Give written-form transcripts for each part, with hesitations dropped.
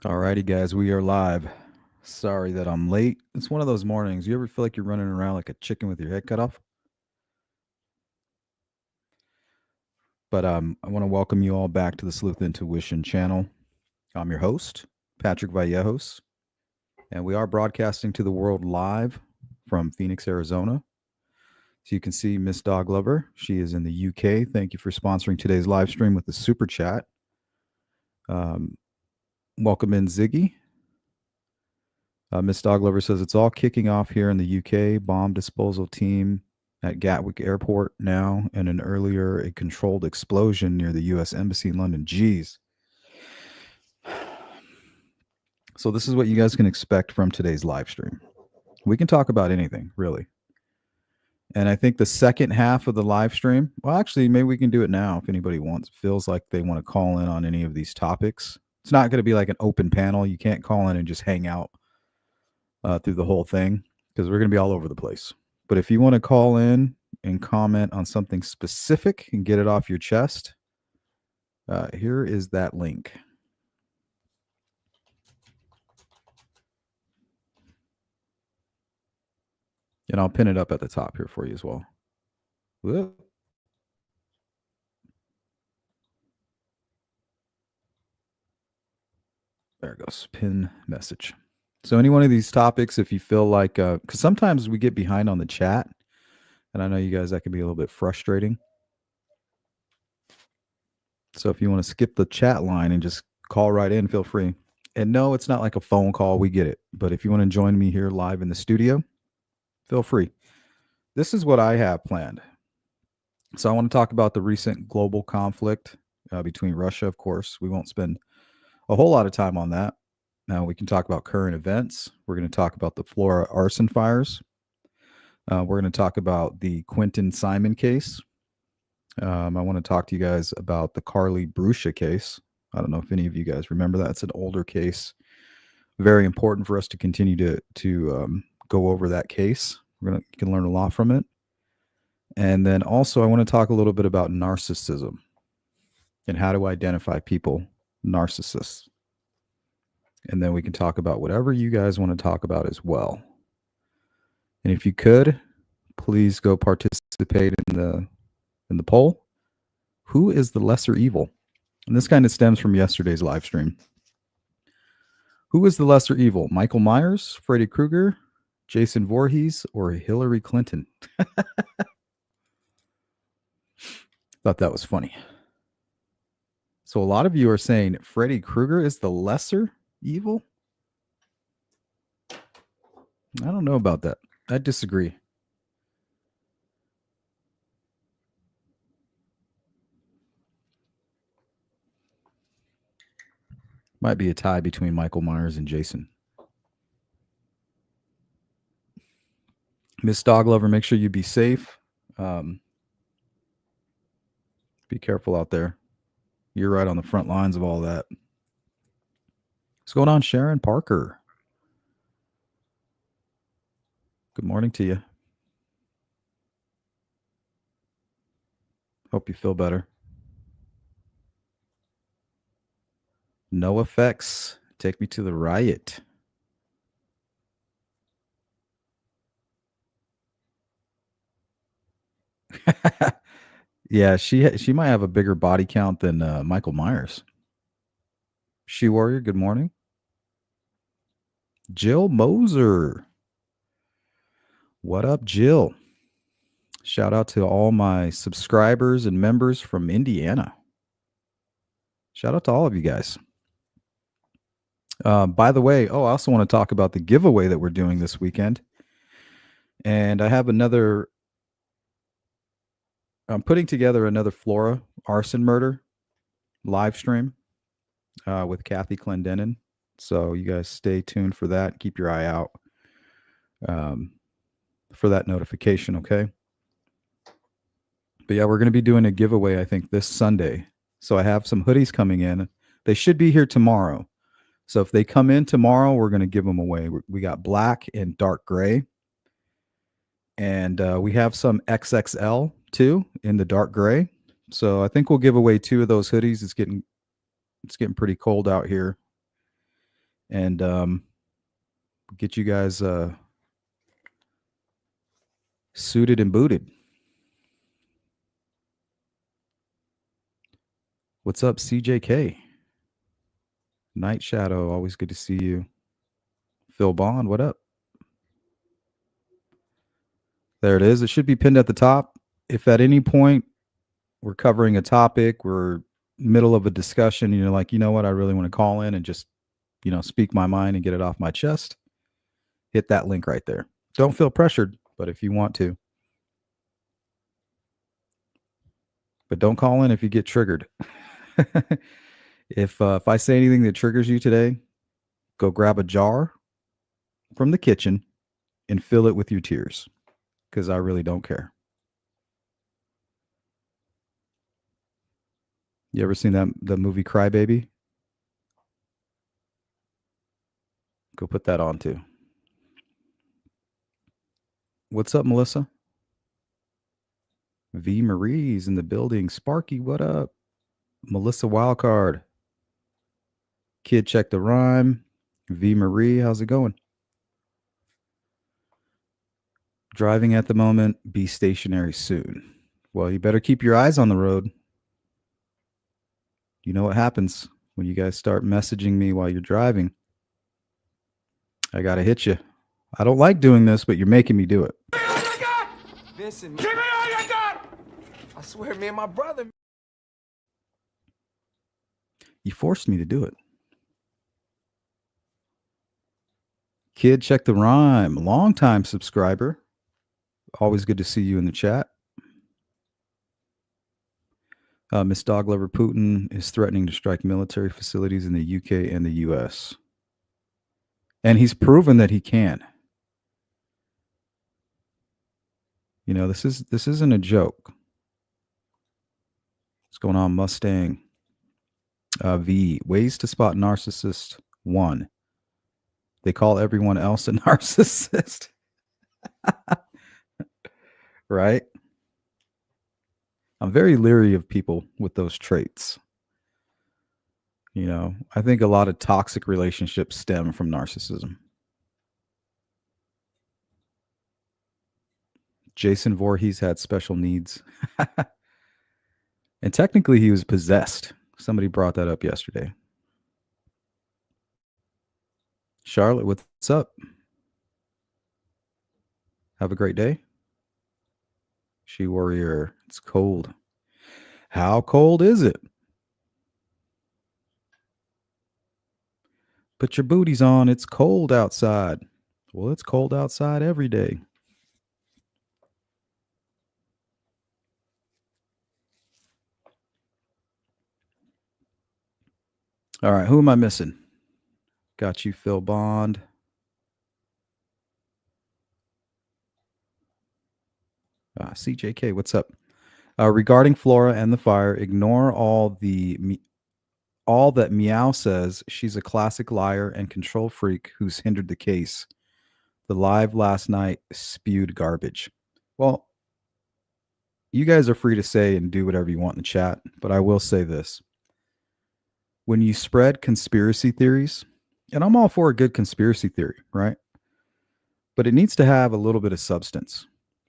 Alrighty, guys, we are live. Sorry that I'm late. It's one of those mornings. You ever feel like you're running around like a chicken with your head cut off? But I want to welcome you all back to the Sleuth Intuition channel. I'm your host, Patrick Vallejos, and we are broadcasting to the world live from Phoenix, Arizona. So you can see Miss Dog Lover. She is in the UK. Thank you for sponsoring today's live stream with the super chat. Um, welcome in, Ziggy. Miss Doglover says it's all kicking off here in the UK. Bomb disposal team at Gatwick Airport now, and an earlier a controlled explosion near the U.S. Embassy in London. Jeez. So this is what you guys can expect from today's live stream. We can talk about anything, really. And I think the second half of the live stream, well, actually, maybe we can do it now if anybody feels like they want to call in on any of these topics. It's not going to be like an open panel. You can't call in and just hang out through the whole thing because we're going to be all over the place. But if you want to call in and comment on something specific and get it off your chest, here is that link. And I'll pin it up at the top here for you as well. Whoop. There it goes. Pin message. So any one of these topics, if you feel like, because sometimes we get behind on the chat, and I know you guys, that can be a little bit frustrating. So if you want to skip the chat line and just call right in, feel free. And no, it's not like a phone call. We get it. But if you want to join me here live in the studio, feel free. This is what I have planned. So I want to talk about the recent global conflict between Russia, of course. We won't spend a whole lot of time on that. Now we can talk about current events. We're going to talk about the Flora arson fires. We're going to talk about the Quinton Simon case. I want to talk to you guys about the Brucia case. I don't know if any of you guys remember that. It's an older case. Very important for us to continue to go over that case. You can learn a lot from it. And then also I want to talk a little bit about narcissism and how to identify people, narcissists. And then we can talk about whatever you guys want to talk about as well. And if you could, please go participate in the poll. Who is the lesser evil? And this kind of stems from yesterday's live stream. Who is the lesser evil? Michael Myers, Freddy Krueger, Jason Voorhees, or Hillary Clinton? Thought that was funny. So a lot of you are saying Freddy Krueger is the lesser evil? I don't know about that. I disagree. Might be a tie between Michael Myers and Jason. Miss Dog Lover, make sure you be safe. Be careful out there. You're right on the front lines of all that. What's going on, Sharon Parker? Good morning to you. Hope you feel better. No effects. Take me to the riot. Yeah, she might have a bigger body count than Michael Myers. She Warrior, good morning. Jill Moser. What up, Jill? Shout out to all my subscribers and members from Indiana. Shout out to all of you guys. By the way, I also want to talk about the giveaway that we're doing this weekend. And I have I'm putting together another Flora arson murder live stream with Kathy Clendenin. So you guys stay tuned for that. Keep your eye out for that notification, okay? But yeah, we're going to be doing a giveaway, I think, this Sunday. So I have some hoodies coming in. They should be here tomorrow. So if they come in tomorrow, we're going to give them away. We got black and dark gray. And we have some XXL too in the dark gray. So I think we'll give away 2 of those hoodies. It's getting pretty cold out here. and get you guys suited and booted. What's up, CJK? Night Shadow, always good to see you. Phil Bond, what up? There it is. It should be pinned at the top. If at any point we're covering a topic, we're middle of a discussion, and you're like, you know what, I really want to call in and just, speak my mind and get it off my chest, hit that link right there. Don't feel pressured, but if you want to. But don't call in if you get triggered. If I say anything that triggers you today, go grab a jar from the kitchen and fill it with your tears, because I really don't care. You ever seen the movie Cry Baby? Go put that on too. What's up, Melissa? V Marie's in the building. Sparky, what up? Melissa Wildcard. Kid Check the Rhyme. V Marie, how's it going? Driving at the moment, be stationary soon. Well, you better keep your eyes on the road. You know what happens when you guys start messaging me while you're driving. I gotta hit you. I don't like doing this, but you're making me do it. Give me all you got! Vincent, give me all you got! I swear, me and my brother. You forced me to do it. Kid Check the Rhyme, longtime subscriber. Always good to see you in the chat. Miss Dog Lover Putin is threatening to strike military facilities in the UK and the US. And he's proven that he can. This isn't a joke. What's going on, Mustang? V, ways to spot narcissist 1. They call everyone else a narcissist. Right? I'm very leery of people with those traits. I think a lot of toxic relationships stem from narcissism. Jason Voorhees had special needs. And technically he was possessed. Somebody brought that up yesterday. Charlotte, what's up? Have a great day. She Warrior, it's cold. How cold is it? Put your booties on. It's cold outside. Well, it's cold outside every day. All right, who am I missing? Got you, Phil Bond. CJK, what's up? Regarding Flora and the fire, ignore all that Meow says. She's a classic liar and control freak who's hindered the case. The live last night spewed garbage. Well, you guys are free to say and do whatever you want in the chat, but I will say this. When you spread conspiracy theories, and I'm all for a good conspiracy theory, right? But it needs to have a little bit of substance.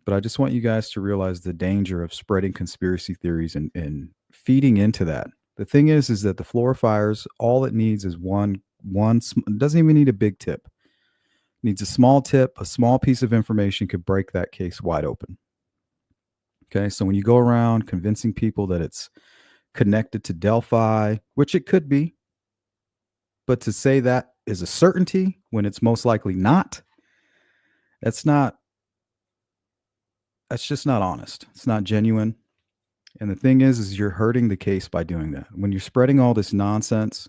But I just want you guys to realize the danger of spreading conspiracy theories and feeding into that. The thing is that the Flora fires, all it needs is one. It doesn't even need a big tip. It needs a small tip. A small piece of information could break that case wide open. Okay, so when you go around convincing people that it's connected to Delphi, which it could be, but to say that is a certainty when it's most likely not, that's just not honest. It's not genuine. And the thing is you're hurting the case by doing that. When you're spreading all this nonsense,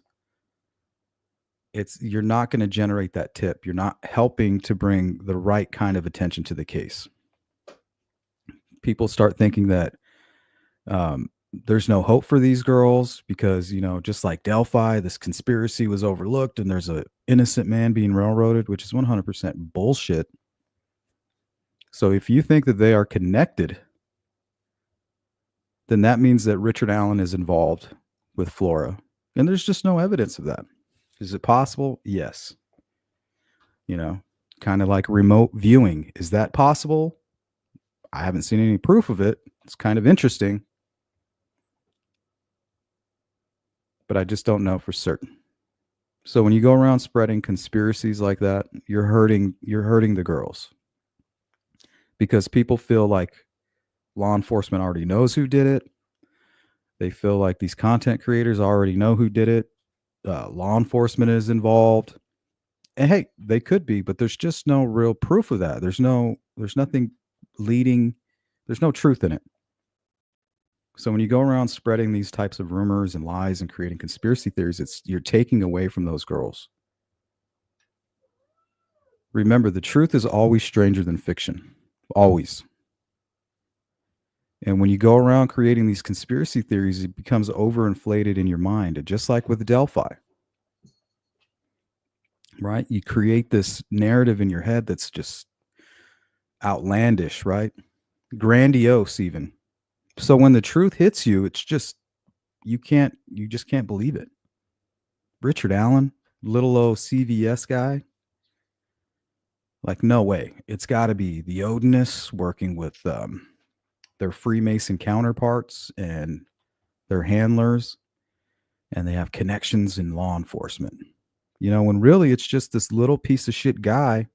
you're not going to generate that tip. You're not helping to bring the right kind of attention to the case. People start thinking that there's no hope for these girls because, just like Delphi, this conspiracy was overlooked and there's an innocent man being railroaded, which is 100% bullshit. So if you think that they are connected, then that means that Richard Allen is involved with Flora. And there's just no evidence of that. Is it possible? Yes. You know, kind of like remote viewing. Is that possible? I haven't seen any proof of it. It's kind of interesting, but I just don't know for certain. So when you go around spreading conspiracies like that, you're hurting the girls because people feel like law enforcement already knows who did it. They feel like these content creators already know who did it. Law enforcement is involved. And hey, they could be, but there's just no real proof of that. There's nothing leading, there's no truth in it. So when you go around spreading these types of rumors and lies and creating conspiracy theories, you're taking away from those girls. Remember, the truth is always stranger than fiction. Always. And when you go around creating these conspiracy theories, it becomes overinflated in your mind, just like with Delphi, right? You create this narrative in your head that's just outlandish, right? Grandiose, even. So when the truth hits you, it's just, you just can't believe it. Richard Allen, little old CVS guy, like, no way. It's got to be the Odinists working with their Freemason counterparts and their handlers, and they have connections in law enforcement. When really it's just this little piece of shit guy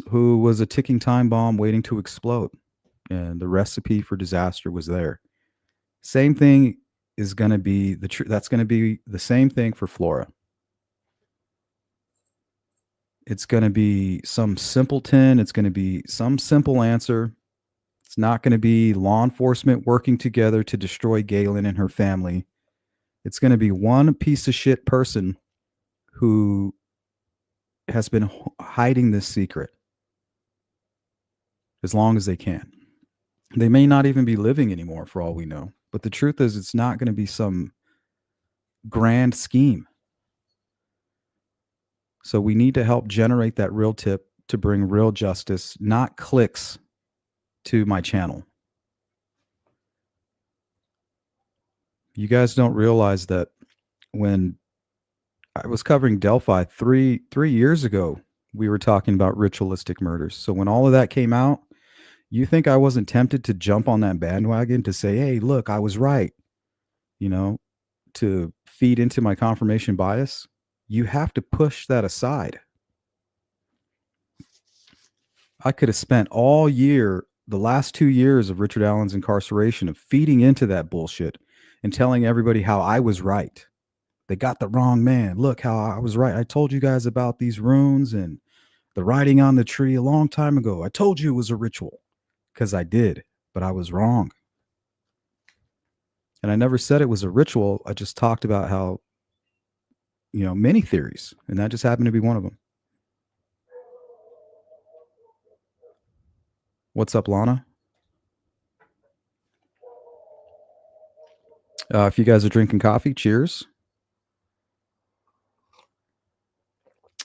who was a ticking time bomb waiting to explode. And the recipe for disaster was there. Same thing is going to be that's going to be the same thing for Flora. It's going to be some simpleton. It's going to be some simple answer. It's not going to be law enforcement working together to destroy Galen and her family. It's going to be one piece of shit person who has been hiding this secret as long as they can. They may not even be living anymore for all we know. But the truth is, it's not going to be some grand scheme. So we need to help generate that real tip to bring real justice, not clicks, to my channel. You guys don't realize that when I was covering Delphi three years ago, we were talking about ritualistic murders. So when all of that came out, you think I wasn't tempted to jump on that bandwagon to say, hey, look, I was right, to feed into my confirmation bias? You have to push that aside. I could have spent all year, the last 2 years of Richard Allen's incarceration, of feeding into that bullshit and telling everybody how I was right. They got the wrong man. Look how I was right. I told you guys about these runes and the writing on the tree a long time ago. I told you it was a ritual, because I did, but I was wrong. And I never said it was a ritual. I just talked about how, many theories, and that just happened to be one of them. What's up, Lana? If you guys are drinking coffee, cheers.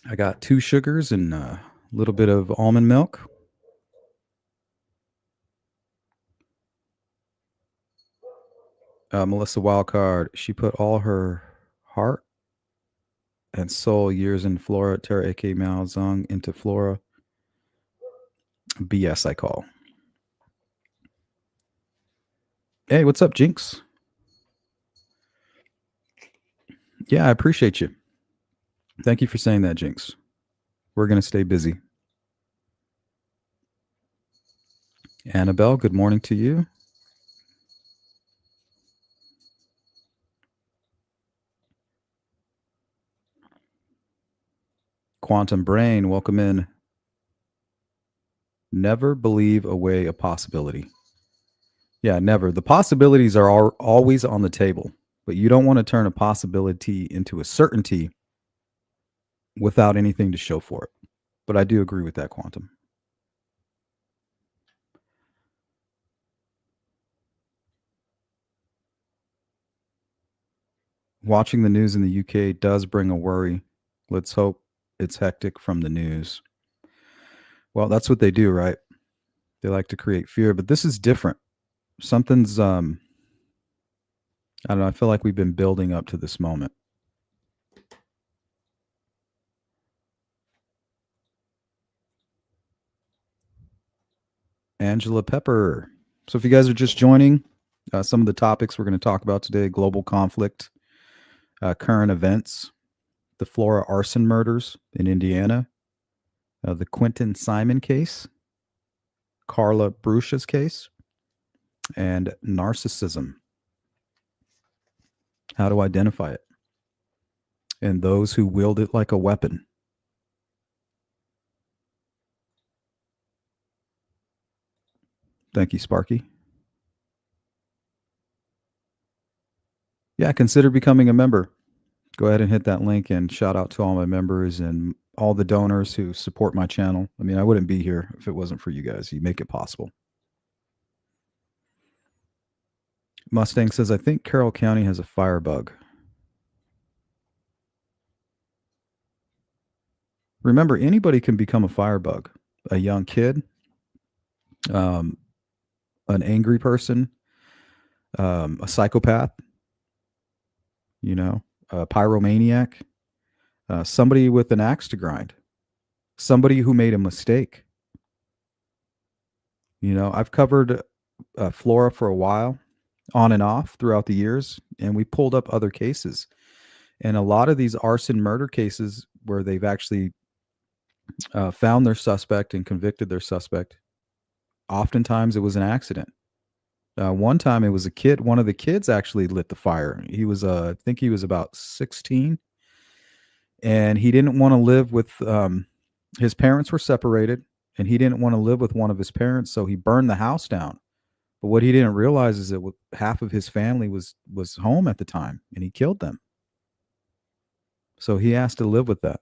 I got 2 sugars and a little bit of almond milk. Melissa Wildcard, she put all her heart and soul years in Flora, Terra A.K. Mao Zong into Flora. BS, I call. Hey, what's up, Jinx? Yeah, I appreciate you. Thank you for saying that, Jinx. We're going to stay busy. Annabelle, good morning to you. Quantum Brain, welcome in. Never believe away a possibility. Yeah, never. The possibilities are always on the table, but you don't want to turn a possibility into a certainty without anything to show for it. But I do agree with that, Quantum. Watching the news in the UK does bring a worry. Let's hope it's hectic from the news. Well, that's what they do, right? They like to create fear, but this is different. Something's, I don't know, I feel like we've been building up to this moment. Angela Pepper. So if you guys are just joining, some of the topics we're going to talk about today: global conflict, current events, the Flora arson murders in Indiana, the Quinton Simon case, Carla Brucia's case, and narcissism. How to identify it, and those who wield it like a weapon. Thank you, Sparky. Yeah, consider becoming a member. Go ahead and hit that link, and shout out to all my members and all the donors who support my channel. I mean, I wouldn't be here if it wasn't for you guys. You make it possible. Mustang says, I think Carroll County has a firebug. Remember, anybody can become a firebug. A young kid, an angry person, a psychopath, a pyromaniac, somebody with an axe to grind, somebody who made a mistake. I've covered Flora for a while, on and off throughout the years, and we pulled up other cases. And a lot of these arson murder cases where they've actually found their suspect and convicted their suspect, oftentimes it was an accident. One time it was a kid. One of the kids actually lit the fire. He was, I think he was about 16, and he didn't want to live with. His parents were separated, and he didn't want to live with one of his parents, so he burned the house down. But what he didn't realize is that half of his family was home at the time, and he killed them. So he has to live with that.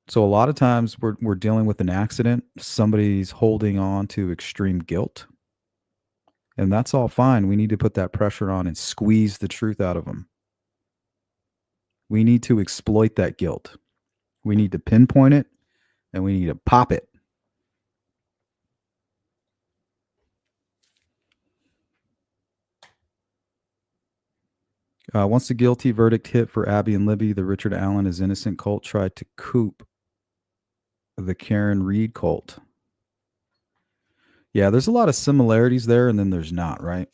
So a lot of times we're dealing with an accident. Somebody's holding on to extreme guilt. And that's all fine. We need to put that pressure on and squeeze the truth out of them. We need to exploit that guilt. We need to pinpoint it, and we need to pop it. Once the guilty verdict hit for Abby and Libby, the Richard Allen is innocent cult tried to coup the Karen Reed cult. Yeah, there's a lot of similarities there, and then there's not, right?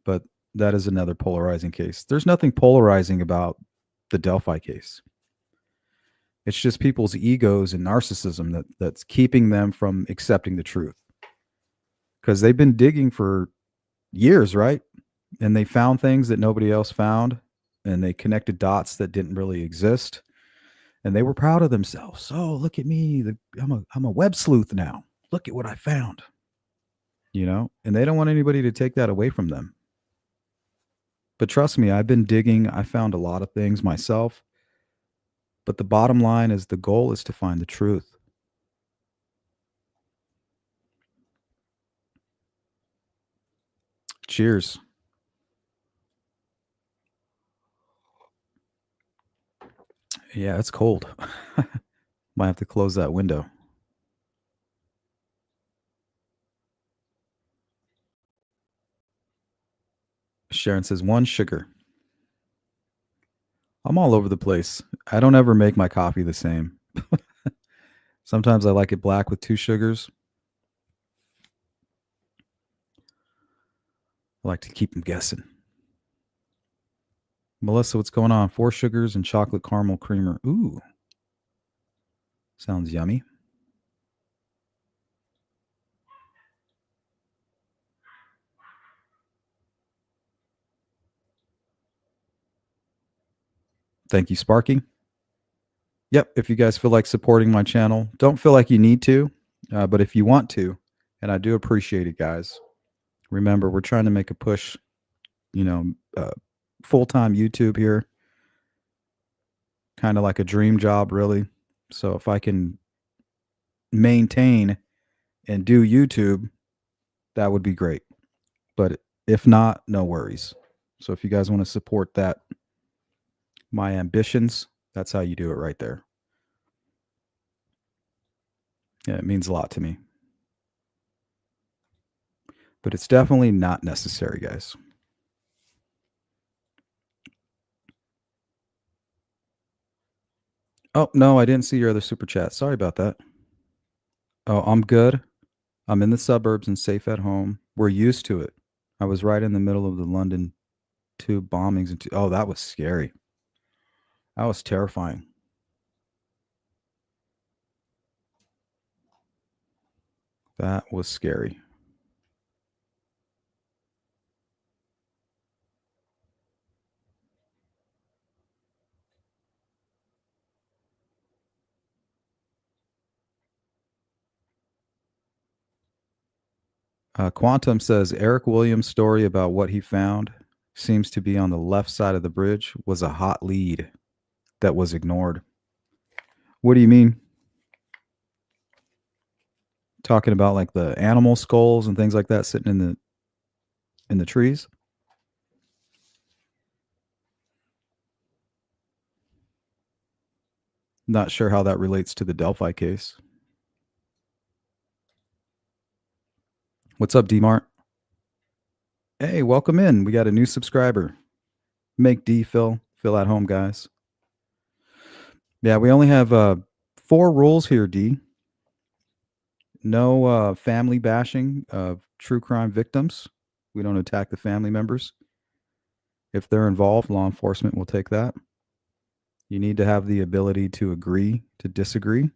But that is another polarizing case. There's nothing polarizing about the Delphi case. It's just people's egos and narcissism that's keeping them from accepting the truth. Because they've been digging for years, right? And they found things that nobody else found, and they connected dots that didn't really exist. And they were proud of themselves. Oh, look at me. I'm a web sleuth now. Look at what I found. And they don't want anybody to take that away from them. But trust me, I've been digging. I found a lot of things myself. But the bottom line is the goal is to find the truth. Cheers. Yeah, it's cold. Might have to close that window. Sharon says, 1 sugar. I'm all over the place. I don't ever make my coffee the same. Sometimes I like it black with 2 sugars. I like to keep them guessing. Melissa, what's going on? 4 sugars and chocolate caramel creamer. Ooh. Sounds yummy. Thank you, Sparky. Yep, if you guys feel like supporting my channel, don't feel like you need to, but if you want to, and I do appreciate it, guys. Remember, we're trying to make a push, full-time YouTube here. Kind of like a dream job, really. So if I can maintain and do YouTube, that would be great. But if not, no worries. So if you guys want to support that, my ambitions, that's how you do it right there. Yeah, it means a lot to me. But it's definitely not necessary, guys. Oh, no, I didn't see your other super chat. Sorry about that. Oh, I'm good. I'm in the suburbs and safe at home. We're used to it. I was right in the middle of the London tube bombings. Oh, that was scary. That was terrifying. That was scary. Quantum says Eric Williams' story about what he found seems to be on the left side of the bridge was a hot lead that was ignored. What do you mean? Talking about like the animal skulls and things like that sitting in the trees? Not sure how that relates to the Delphi case. What's up, D-Mart? Hey, welcome in. We got a new subscriber. Make D feel at home, guys. Yeah, we only have 4 rules here, D. No family bashing of true crime victims. We don't attack the family members. If they're involved, law enforcement will take that. You need to have the ability to agree to disagree.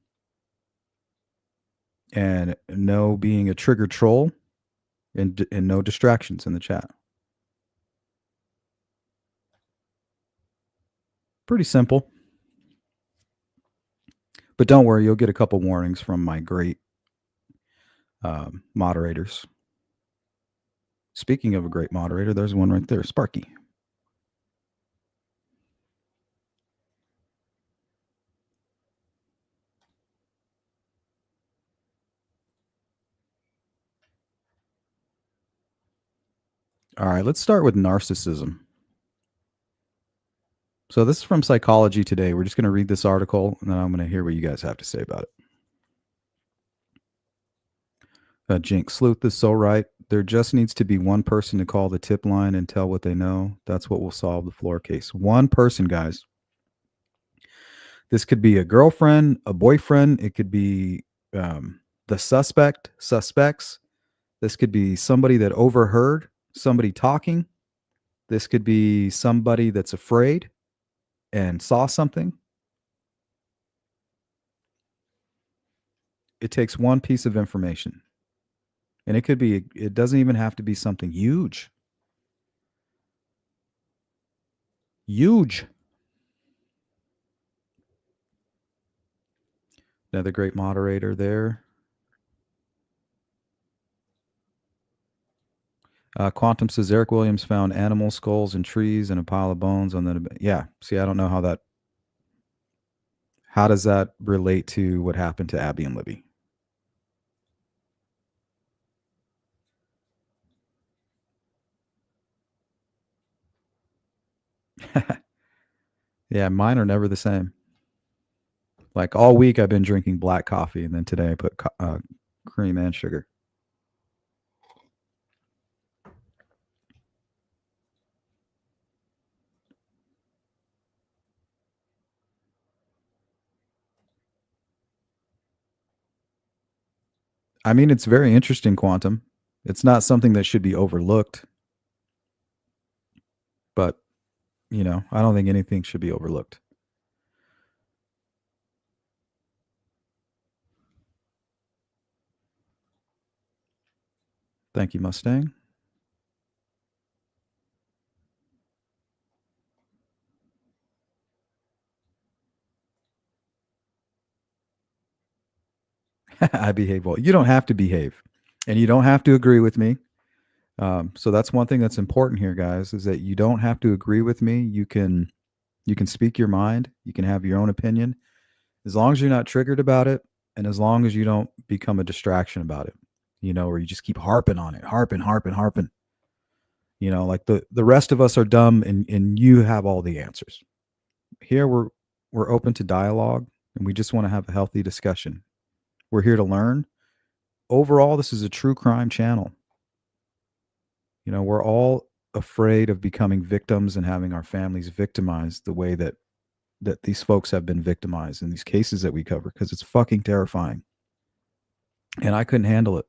And no being a trigger troll and no distractions in the chat. Pretty simple. But don't worry, you'll get a couple warnings from my great moderators. Speaking of a great moderator, there's one right there, Sparky. All right, let's start with narcissism. So this is from Psychology Today. We're just going to read this article, and then I'm going to hear what you guys have to say about it. Jinx, Sleuth is so right. There just needs to be one person to call the tip line and tell what they know. That's what will solve the Flora case. One person, guys. This could be a girlfriend, a boyfriend. It could be the suspects. This could be somebody that overheard somebody talking. This could be somebody that's afraid and saw something. It takes one piece of information. And it doesn't even have to be something huge. Huge. Another great moderator there. Quantum says Eric Williams found animal skulls in trees and a pile of bones on the. Yeah. See, I don't know how that. How does that relate to what happened to Abby and Libby? Yeah, mine are never the same. Like all week, I've been drinking black coffee, and then today I put cream and sugar. I mean, it's very interesting, Quantum. It's not something that should be overlooked. But, I don't think anything should be overlooked. Thank you, Mustang. I behave well. You don't have to behave, and you don't have to agree with me. So that's one thing that's important here, guys, is that you don't have to agree with me. You can speak your mind. You can have your own opinion, as long as you're not triggered about it, and as long as you don't become a distraction about it. Or you just keep harping on it, harping. Like the rest of us are dumb, and you have all the answers. Here we're open to dialogue, and we just want to have a healthy discussion. We're here to learn. Overall, this is a true crime channel. We're all afraid of becoming victims and having our families victimized the way that these folks have been victimized in these cases that we cover, because it's fucking terrifying. and I couldn't handle it.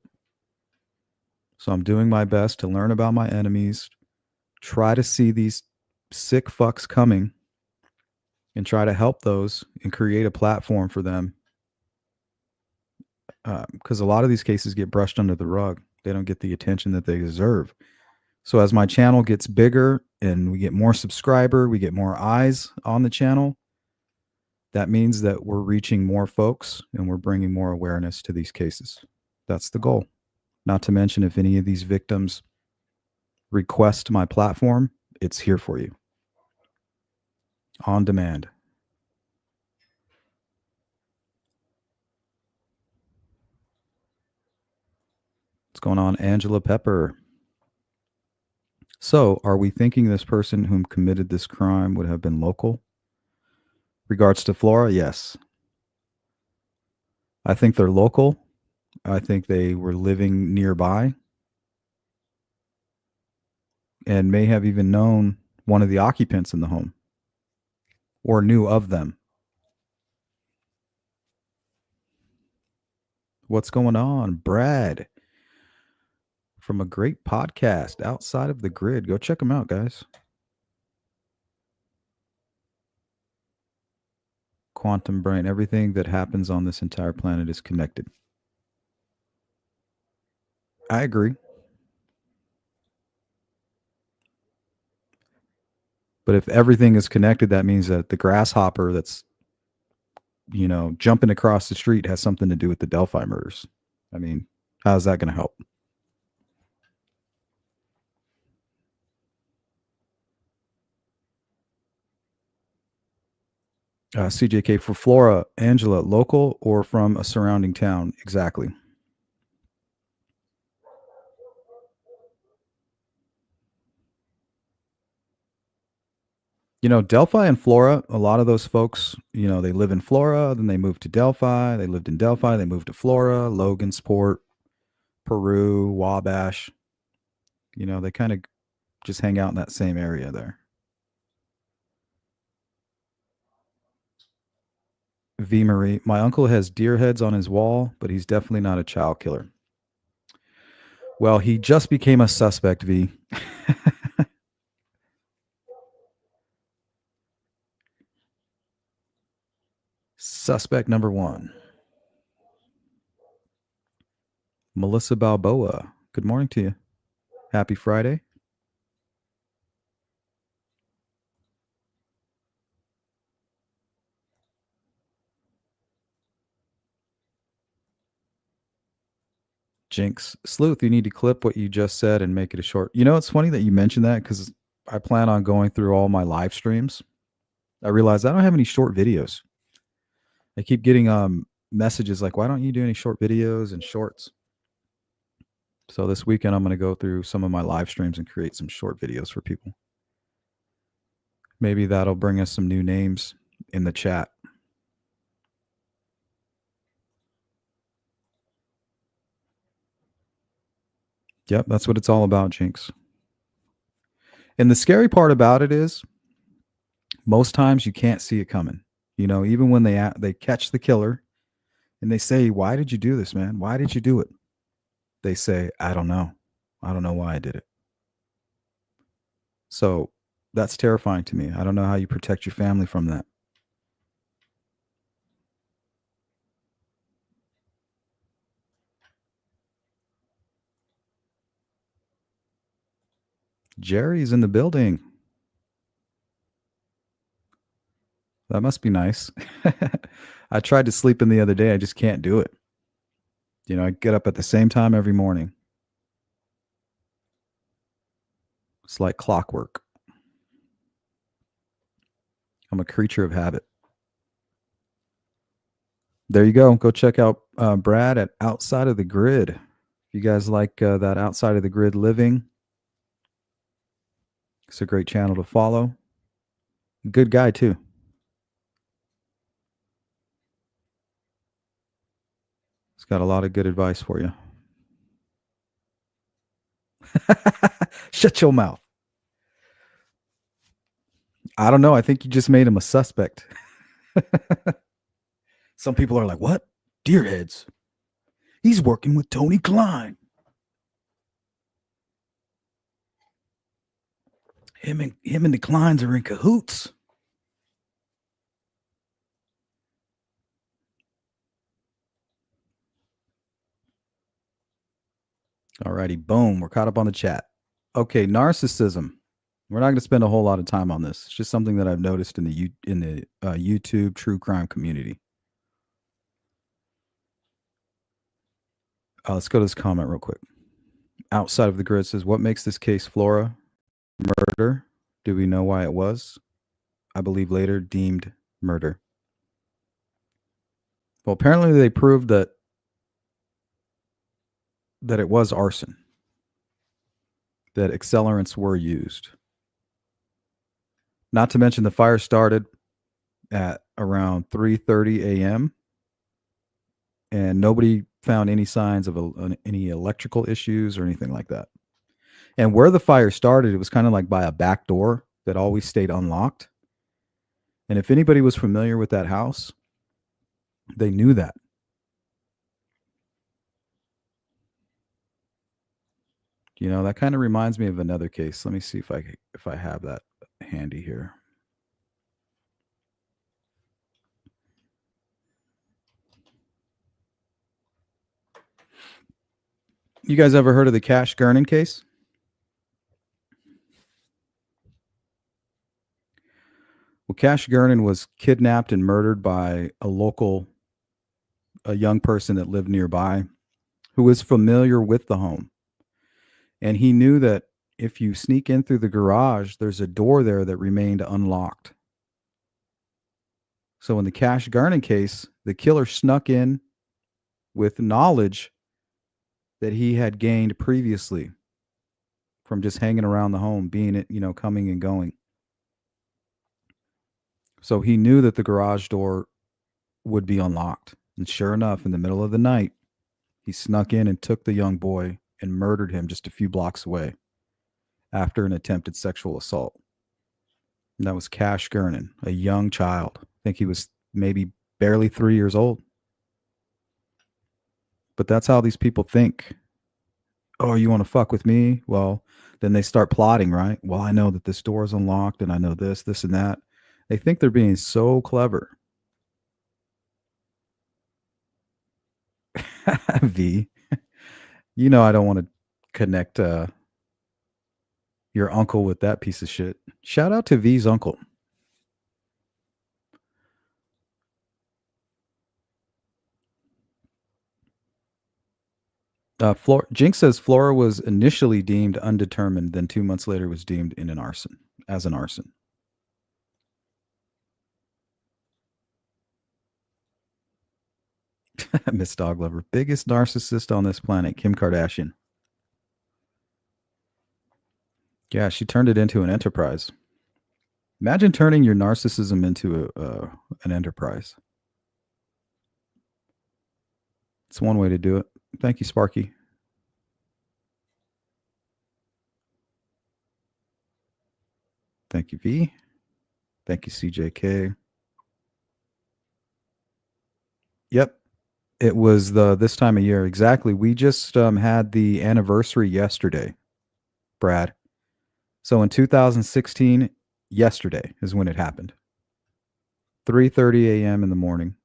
So I'm doing my best to learn about my enemies, try to see these sick fucks coming, and try to help those and create a platform for them. Because a lot of these cases get brushed under the rug. They don't get the attention that they deserve. So as my channel gets bigger and we get more subscriber, we get more eyes on the channel, that means that we're reaching more folks and we're bringing more awareness to these cases. That's the goal. Not to mention, if any of these victims request my platform, it's here for you on demand. What's going on, Angela Pepper? So, are we thinking this person whom committed this crime would have been local? Regards to Flora, yes. I think they're local. I think they were living nearby and may have even known one of the occupants in the home or knew of them. What's going on, Brad? From a great podcast, Outside of the Grid. Go check them out, guys. Quantum brain, everything that happens on this entire planet is connected. I agree. But if everything is connected, that means that the grasshopper that's, jumping across the street has something to do with the Delphi murders. I mean, how's that going to help? CJK for Flora, Angela, local or from a surrounding town? Exactly. Delphi and Flora, a lot of those folks, they live in Flora, then they moved to Delphi. They lived in Delphi, they moved to Flora, Logansport, Peru, Wabash. They kind of just hang out in that same area there. V. Marie, my uncle has deer heads on his wall, but he's definitely not a child killer. Well, he just became a suspect, V. Suspect number 1. Melissa Balboa, good morning to you. Happy Friday. Jinx. Sleuth, you need to clip what you just said and make it a short. It's funny that you mentioned that because I plan on going through all my live streams. I realized I don't have any short videos. I keep getting messages like, why don't you do any short videos and shorts? So this weekend, I'm going to go through some of my live streams and create some short videos for people. Maybe that'll bring us some new names in the chat. Yep, that's what it's all about, Jinx. And the scary part about it is most times you can't see it coming. Even when they catch the killer and they say, why did you do this, man? Why did you do it? They say, I don't know. I don't know why I did it. So that's terrifying to me. I don't know how you protect your family from that. Jerry's in the building. That must be nice. I tried to sleep in the other day. I just can't do it. I get up at the same time every morning. It's like clockwork. I'm a creature of habit. There you go. Go check out Brad at Outside of the Grid. If you guys like that Outside of the Grid living, it's a great channel to follow. Good guy, too. He's got a lot of good advice for you. Shut your mouth. I don't know. I think you just made him a suspect. Some people are like, what? Deer heads. He's working with Tony Klein. Him and the Kleins are in cahoots. Alrighty, boom. We're caught up on the chat. Okay, narcissism. We're not going to spend a whole lot of time on this. It's just something that I've noticed in the YouTube true crime community. Let's go to this comment real quick. Outside of the grid says, what makes this case Flora? Murder. Do we know why it was? I believe later deemed murder. Well, apparently they proved that it was arson, that accelerants were used. Not to mention the fire started at around 3:30 a.m. and nobody found any signs of any electrical issues or anything like that. And where the fire started, it was kind of like by a back door that always stayed unlocked. And if anybody was familiar with that house, they knew that. You know, that kind of reminds me of another case. Let me see if I have that handy here. You guys ever heard of the Cash Gernon case? Well, Cash Gernon was kidnapped and murdered by a young person that lived nearby who was familiar with the home. And he knew that if you sneak in through the garage, there's a door there that remained unlocked. So in the Cash Gernon case, the killer snuck in with knowledge that he had gained previously from just hanging around the home, being it, coming and going. So he knew that the garage door would be unlocked. And sure enough, in the middle of the night, he snuck in and took the young boy and murdered him just a few blocks away after an attempted sexual assault. And that was Cash Gernon, a young child. I think he was maybe barely 3 years old. But that's how these people think. Oh, you want to fuck with me? Well, then they start plotting, right? Well, I know that this door is unlocked and I know this, and that. They think they're being so clever. V, I don't want to connect your uncle with that piece of shit. Shout out to V's uncle. Jinx says Flora was initially deemed undetermined, then 2 months later was deemed as an arson. Miss Dog Lover, biggest narcissist on this planet, Kim Kardashian. Yeah, she turned it into an enterprise. Imagine turning your narcissism into an enterprise. It's one way to do it. Thank you, Sparky. Thank you, V. Thank you, CJK. Yep. It was this time of year. Exactly. We just had the anniversary yesterday, Brad. So in 2016, yesterday is when it happened. 3:30 a.m. in the morning.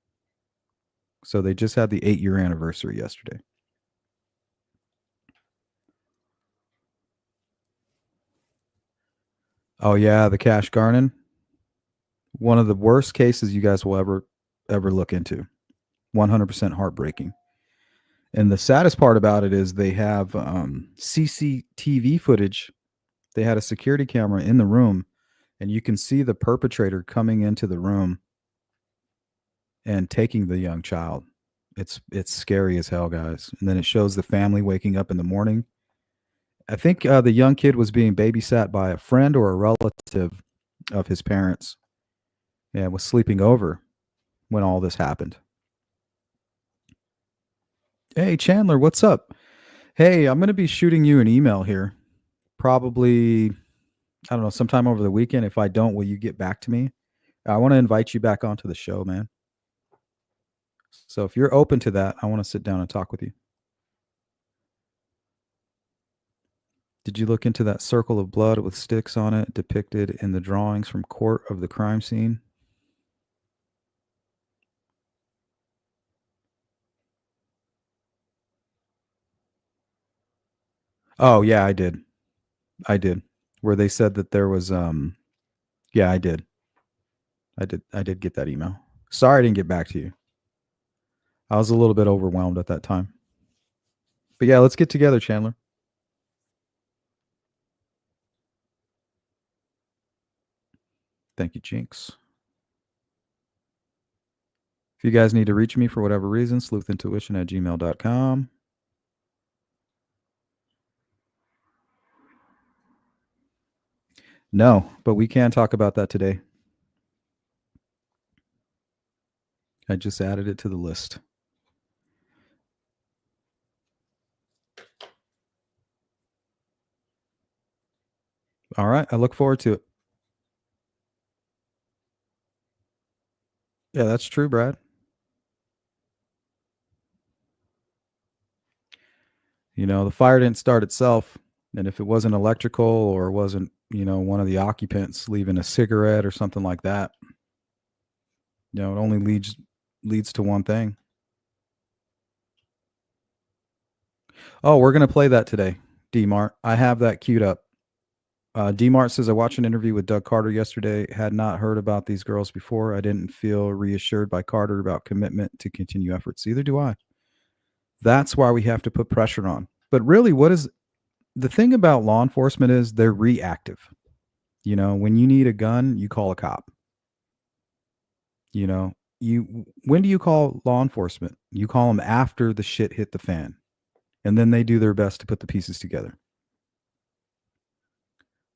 So they just had the 8-year anniversary yesterday. Oh yeah, the Cash Gernon. One of the worst cases you guys will ever look into. 100% heartbreaking. And the saddest part about it is they have CCTV footage. They had a security camera in the room, and you can see the perpetrator coming into the room and taking the young child. It's scary as hell, guys. And then it shows the family waking up in the morning. I think the young kid was being babysat by a friend or a relative of his parents and was sleeping over when all this happened. Hey, Chandler, what's up? Hey, I'm going to be shooting you an email here. Probably, I don't know, sometime over the weekend. If I don't, will you get back to me? I want to invite you back onto the show, man. So if you're open to that, I want to sit down and talk with you. Did you look into that circle of blood with sticks on it depicted in the drawings from court of the crime scene? Oh, yeah, I did. I did. Where they said that there was yeah, I did. I did get that email. Sorry I didn't get back to you. I was a little bit overwhelmed at that time. But yeah, let's get together, Chandler. Thank you, Jinx. If you guys need to reach me for whatever reason, sleuthintuition@gmail.com. No, but we can talk about that today. I just added it to the list. All right, I look forward to it. Yeah, that's true, Brad. You know, the fire didn't start itself. And if it wasn't electrical or wasn't, you know, one of the occupants leaving a cigarette or something like that, you know, it only leads to one thing. Oh, we're gonna play that today, D-Mart. I have that queued up. D-Mart says, I watched an interview with Doug Carter yesterday. Had not heard about these girls before. I didn't feel reassured by Carter about commitment to continue efforts. Either do I. That's why we have to put pressure on. But really, what is the thing about law enforcement is they're reactive. You know, when you need a gun, you call a cop. You know, when do you call law enforcement? You call them after the shit hit the fan. And then they do their best to put the pieces together.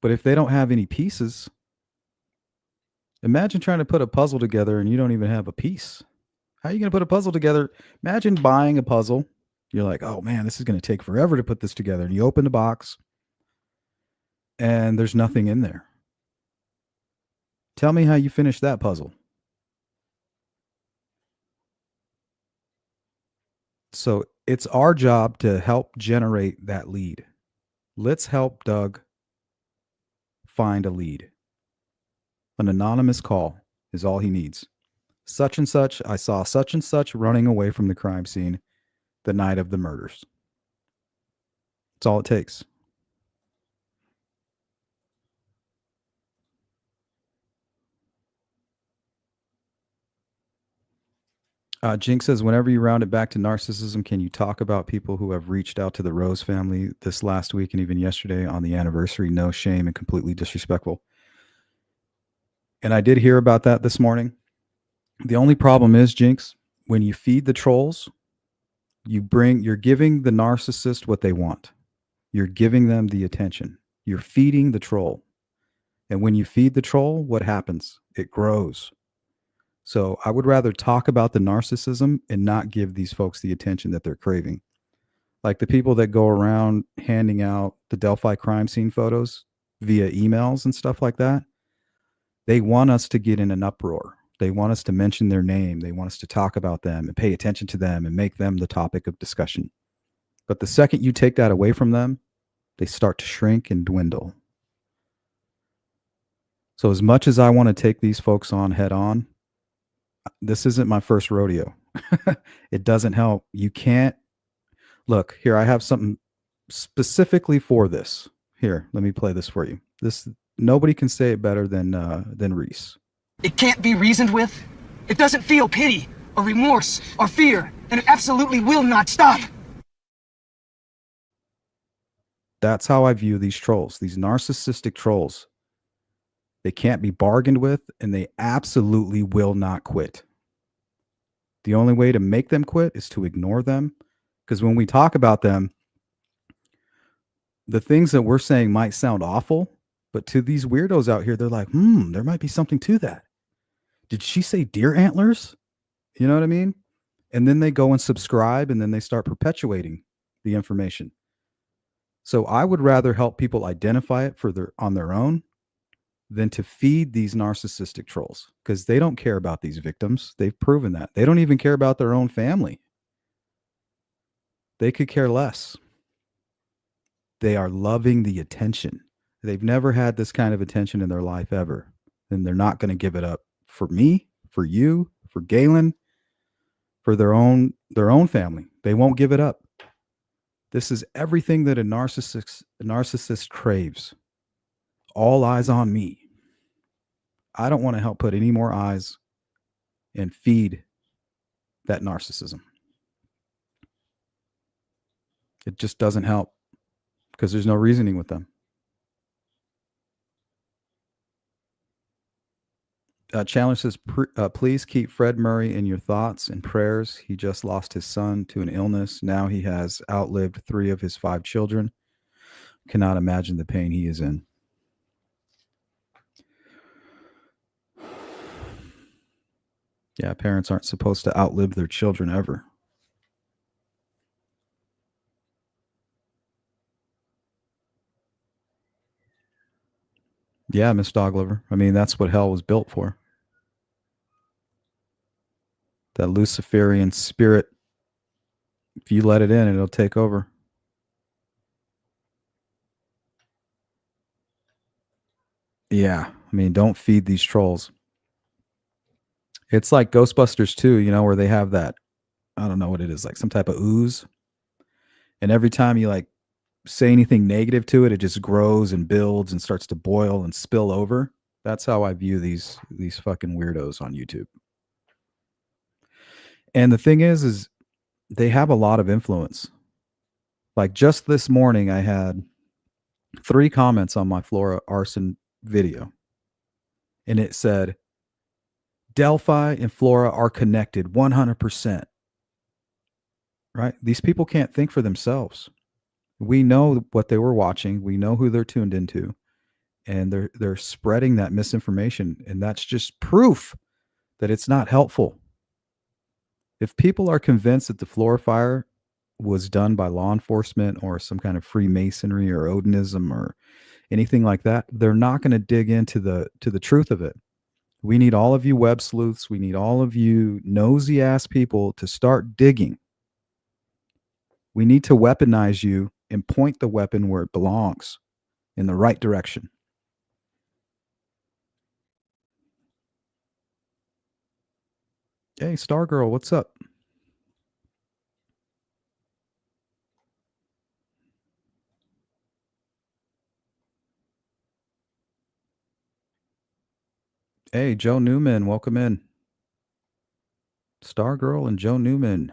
But if they don't have any pieces, imagine trying to put a puzzle together and you don't even have a piece. How are you going to put a puzzle together? Imagine buying a puzzle. You're like, oh man, this is going to take forever to put this together. And you open the box and there's nothing in there. Tell me how you finish that puzzle. So it's our job to help generate that lead. Let's help Doug find a lead. An anonymous call is all he needs. Such and such, I saw such and such running away from the crime scene the night of the murders. That's all it takes. Jinx says, whenever you round it back to narcissism, can you talk about people who have reached out to the Rose family this last week and even yesterday on the anniversary? No shame and completely disrespectful. And I did hear about that this morning. The only problem is, Jinx, when you feed the trolls, you're giving the narcissist what they want. You're giving them the attention. You're feeding the troll. And when you feed the troll, what happens? It grows. So I would rather talk about the narcissism and not give these folks the attention that they're craving. Like the people that go around handing out the Delphi crime scene photos via emails and stuff like that, they want us to get in an uproar. They want us to mention their name. They want us to talk about them and pay attention to them and make them the topic of discussion. But the second you take that away from them, they start to shrink and dwindle. So as much as I want to take these folks on head on, this isn't my first rodeo. It doesn't help. You can't look here. I have something specifically for this. Here, let me play this for you. This nobody can say it better than Reese. It can't be reasoned with. It doesn't feel pity or remorse or fear, and it absolutely will not stop. That's how I view these trolls, these narcissistic trolls. They can't be bargained with, and they absolutely will not quit. The only way to make them quit is to ignore them, because when we talk about them, the things that we're saying might sound awful, but to these weirdos out here, they're like, there might be something to that. Did she say deer antlers? You know what I mean? And then they go and subscribe, and then they start perpetuating the information. So I would rather help people identify it on their own than to feed these narcissistic trolls, because they don't care about these victims. They've proven that. They don't even care about their own family. They could care less. They are loving the attention. They've never had this kind of attention in their life ever. And they're not going to give it up for me, for you, for Galen, for their own family. They won't give it up. This is everything that a narcissist craves. All eyes on me. I don't want to help put any more eyes and feed that narcissism. It just doesn't help because there's no reasoning with them. Chandler says, please keep Fred Murray in your thoughts and prayers. He just lost his son to an illness. Now he has outlived 3 of his 5 children. Cannot imagine the pain he is in. Yeah, parents aren't supposed to outlive their children ever. Yeah, Miss Dogliver. I mean, that's what hell was built for. That Luciferian spirit, if you let it in, it'll take over. Yeah, I mean, don't feed these trolls. It's like Ghostbusters 2, where they have that, I don't know what it is, like some type of ooze. And every time you like say anything negative to it, it just grows and builds and starts to boil and spill over. That's how I view these fucking weirdos on YouTube. And the thing is they have a lot of influence. Like just this morning, I had 3 comments on my Flora arson video. And it said, Delphi and Flora are connected 100%. Right? These people can't think for themselves. We know what they were watching. We know who they're tuned into. And they're spreading that misinformation. And that's just proof that it's not helpful. If people are convinced that the Flora fire was done by law enforcement or some kind of Freemasonry or Odinism or anything like that, they're not going to dig into the truth of it. We need all of you web sleuths. We need all of you nosy ass people to start digging. We need to weaponize you and point the weapon where it belongs, in the right direction. Hey, Stargirl, what's up? Hey, Joe Newman, welcome in. Stargirl and Joe Newman.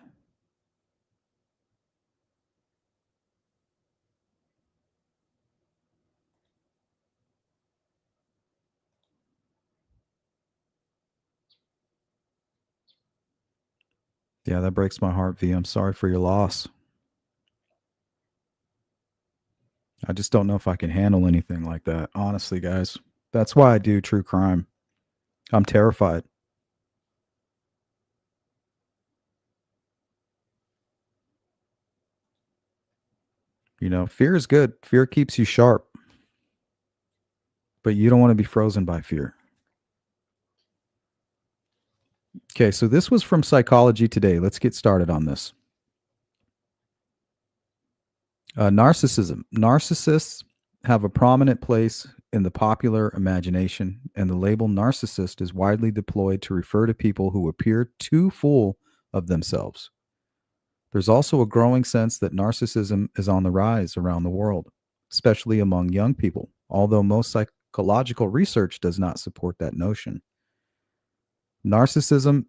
Yeah, that breaks my heart, V. I'm sorry for your loss. I just don't know if I can handle anything like that. Honestly, guys. That's why I do true crime. I'm terrified. Fear is good. Fear keeps you sharp. But you don't want to be frozen by fear. Okay, so this was from Psychology Today. Let's get started on this. Narcissism. Narcissists have a prominent place in the popular imagination, and the label narcissist is widely deployed to refer to people who appear too full of themselves. There's also a growing sense that narcissism is on the rise around the world, especially among young people, although most psychological research does not support that notion. Narcissism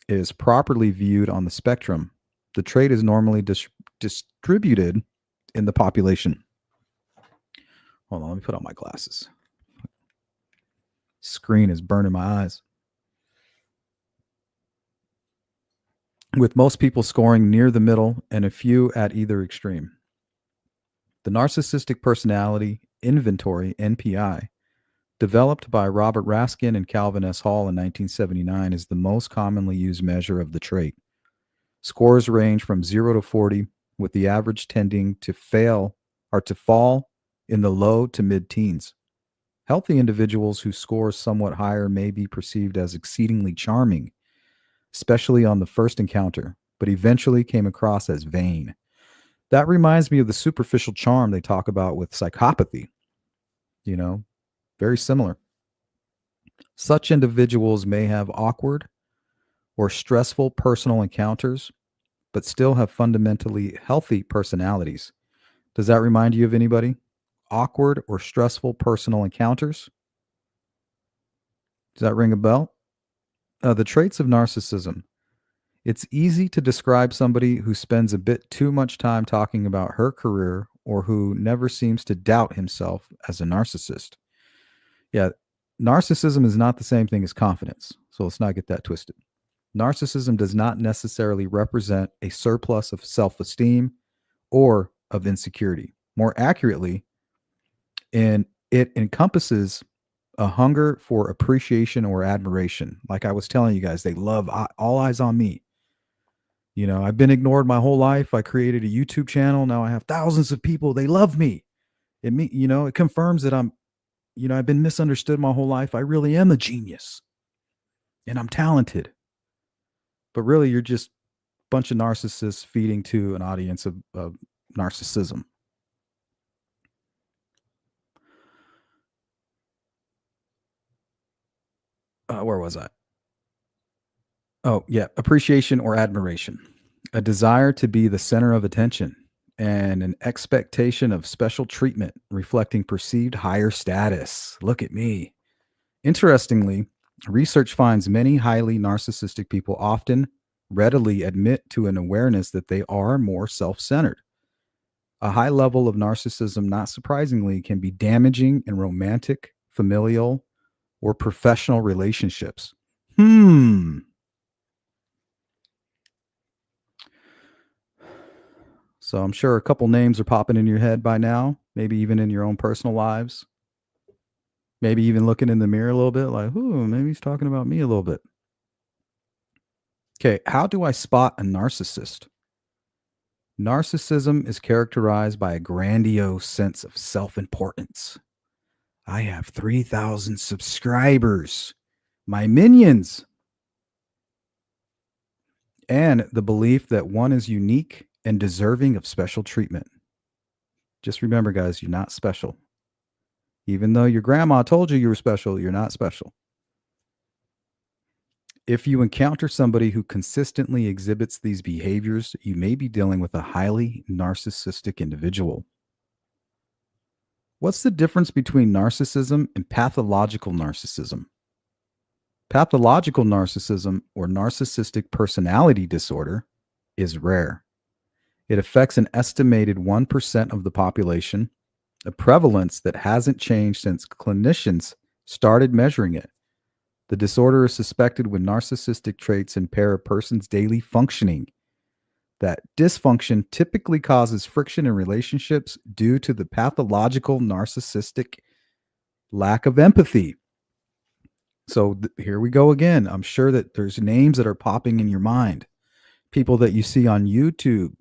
is properly viewed on the spectrum. The trait is normally distributed in the population. Hold on, let me put on my glasses. Screen is burning my eyes. With most people scoring near the middle and a few at either extreme. The Narcissistic Personality Inventory, NPI, developed by Robert Raskin and Calvin S. Hall in 1979, is the most commonly used measure of the trait. Scores range from 0 to 40, with the average tending to fall in the low to mid-teens. Healthy individuals whose scores somewhat higher may be perceived as exceedingly charming, especially on the first encounter, but eventually came across as vain. That reminds me of the superficial charm they talk about with psychopathy, you know, very similar. Such individuals may have awkward or stressful personal encounters, but still have fundamentally healthy personalities. Does that remind you of anybody? Awkward or stressful personal encounters? Does that ring a bell? The traits of narcissism. It's easy to describe somebody who spends a bit too much time talking about her career or who never seems to doubt himself as a narcissist. Yeah, narcissism is not the same thing as confidence. So let's not get that twisted. Narcissism does not necessarily represent a surplus of self esteem or of insecurity. More accurately, it encompasses a hunger for appreciation or admiration. Like I was telling you guys, they love all eyes on me. You know, I've been ignored my whole life. I created a YouTube channel. Now I have thousands of people. They love me. It confirms that I've been misunderstood my whole life. I really am a genius and I'm talented. But really, you're just a bunch of narcissists feeding to an audience of narcissism. Where was I? Oh, yeah. Appreciation or admiration, a desire to be the center of attention, and an expectation of special treatment reflecting perceived higher status. Look at me. Interestingly, research finds many highly narcissistic people often readily admit to an awareness that they are more self centered. A high level of narcissism, not surprisingly, can be damaging in romantic, familial, or professional relationships. Hmm. So I'm sure a couple names are popping in your head by now, maybe even in your own personal lives. Maybe even looking in the mirror a little bit like, ooh, maybe he's talking about me a little bit. Okay, how do I spot a narcissist? Narcissism is characterized by a grandiose sense of self importance. I have 3,000 subscribers, my minions, and the belief that one is unique and deserving of special treatment. Just remember, guys, you're not special. Even though your grandma told you were special, you're not special. If you encounter somebody who consistently exhibits these behaviors, you may be dealing with a highly narcissistic individual. What's the difference between narcissism and pathological narcissism? Pathological narcissism or narcissistic personality disorder is rare. It affects an estimated 1% of the population, a prevalence that hasn't changed since clinicians started measuring it. The disorder is suspected when narcissistic traits impair a person's daily functioning. That dysfunction typically causes friction in relationships due to the pathological narcissistic lack of empathy. So here we go again. I'm sure that there's names that are popping in your mind. People that you see on YouTube,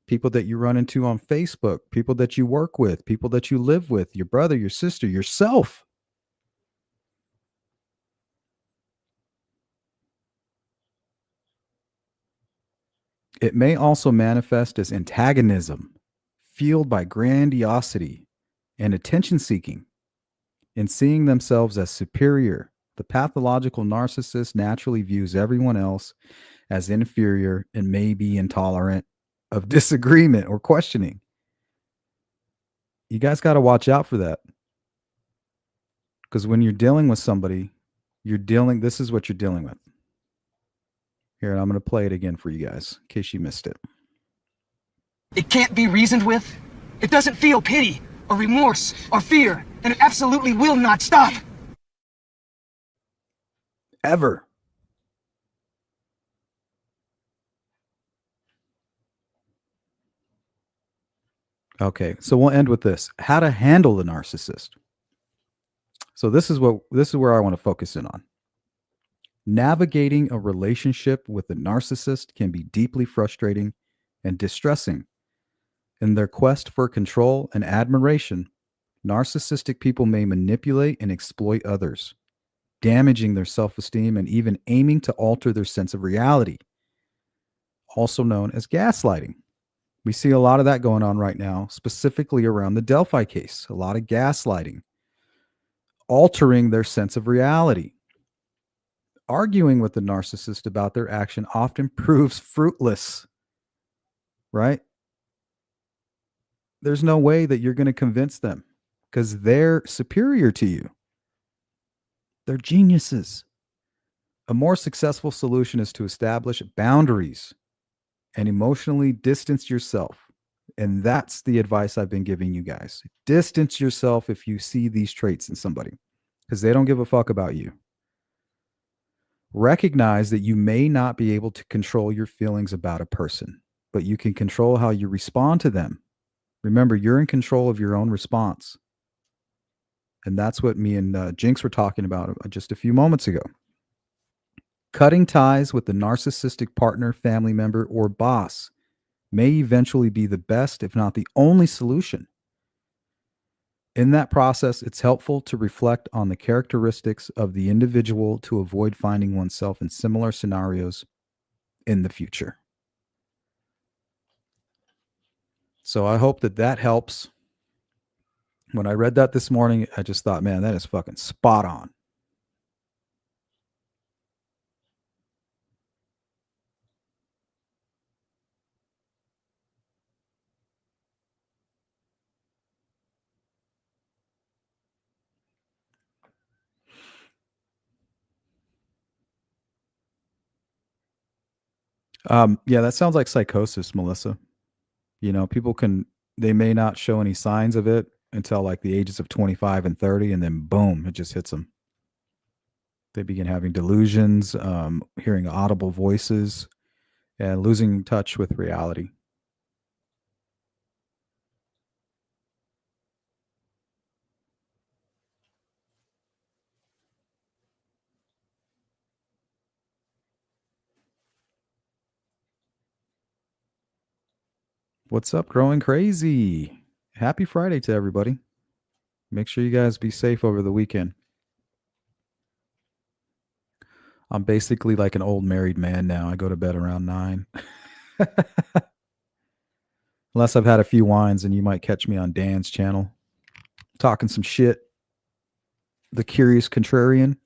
people that you run into on Facebook, people that you work with, people that you live with, your brother, your sister, yourself. It may also manifest as antagonism, fueled by grandiosity and attention seeking, and seeing themselves as superior. The pathological narcissist naturally views everyone else as inferior and may be intolerant of disagreement or questioning. You guys got to watch out for that. Because when you're dealing with somebody, this is what you're dealing with. Here, and I'm going to play it again for you guys in case you missed it. It can't be reasoned with. It doesn't feel pity or remorse or fear, and it absolutely will not stop. Ever. Okay, so we'll end with this. How to handle the narcissist. So this is where I want to focus in on. Navigating a relationship with a narcissist can be deeply frustrating and distressing. In their quest for control and admiration, narcissistic people may manipulate and exploit others, damaging their self-esteem and even aiming to alter their sense of reality, also known as gaslighting. We see a lot of that going on right now, specifically around the Delphi case. A lot of gaslighting, altering their sense of reality. Arguing with the narcissist about their action often proves fruitless, right? There's no way that you're going to convince them because they're superior to you. They're geniuses. A more successful solution is to establish boundaries and emotionally distance yourself. And that's the advice I've been giving you guys. Distance yourself if you see these traits in somebody because they don't give a fuck about you. Recognize that you may not be able to control your feelings about a person, but you can control how you respond to them. Remember, you're in control of your own response. And that's what me and Jinx were talking about just a few moments ago. Cutting ties with the narcissistic partner, family member, or boss may eventually be the best, if not the only solution. In that process, it's helpful to reflect on the characteristics of the individual to avoid finding oneself in similar scenarios in the future. So I hope that that helps. When I read that this morning, I just thought, man, that is fucking spot on. Yeah, that sounds like psychosis, Melissa. You know, they may not show any signs of it until like the ages of 25 and 30, and then boom, it just hits them. They begin having delusions, hearing audible voices, and losing touch with reality. What's up, Growing Crazy? Happy Friday to everybody. Make sure you guys be safe over the weekend. I'm basically like an old married man now. I go to bed around 9. Unless I've had a few wines, and you might catch me on Dan's channel talking some shit. The Curious Contrarian.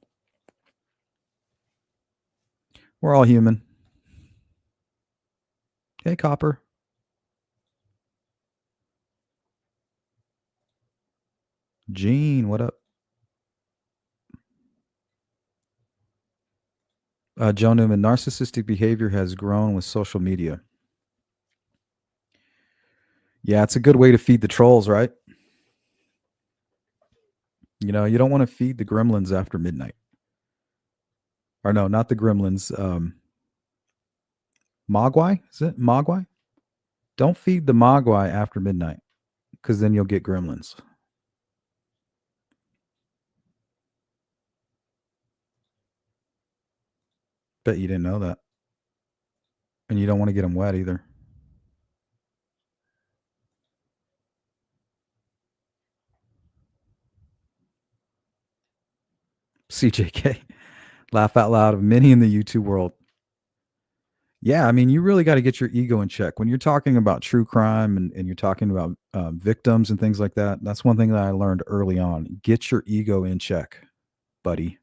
We're all human. Hey, Copper. Gene, what up? Joe Newman, narcissistic behavior has grown with social media. Yeah, it's a good way to feed the trolls, right? You know, you don't want to feed the gremlins after midnight. Or no, not the gremlins. Mogwai? Is it Mogwai? Don't feed the Mogwai after midnight because then you'll get gremlins. Bet you didn't know that. And you don't want to get them wet either. CJK. Laugh out loud of many in the YouTube world. Yeah, I mean, you really got to get your ego in check. When you're talking about true crime and you're talking about victims and things like that, that's one thing that I learned early on. Get your ego in check, buddy.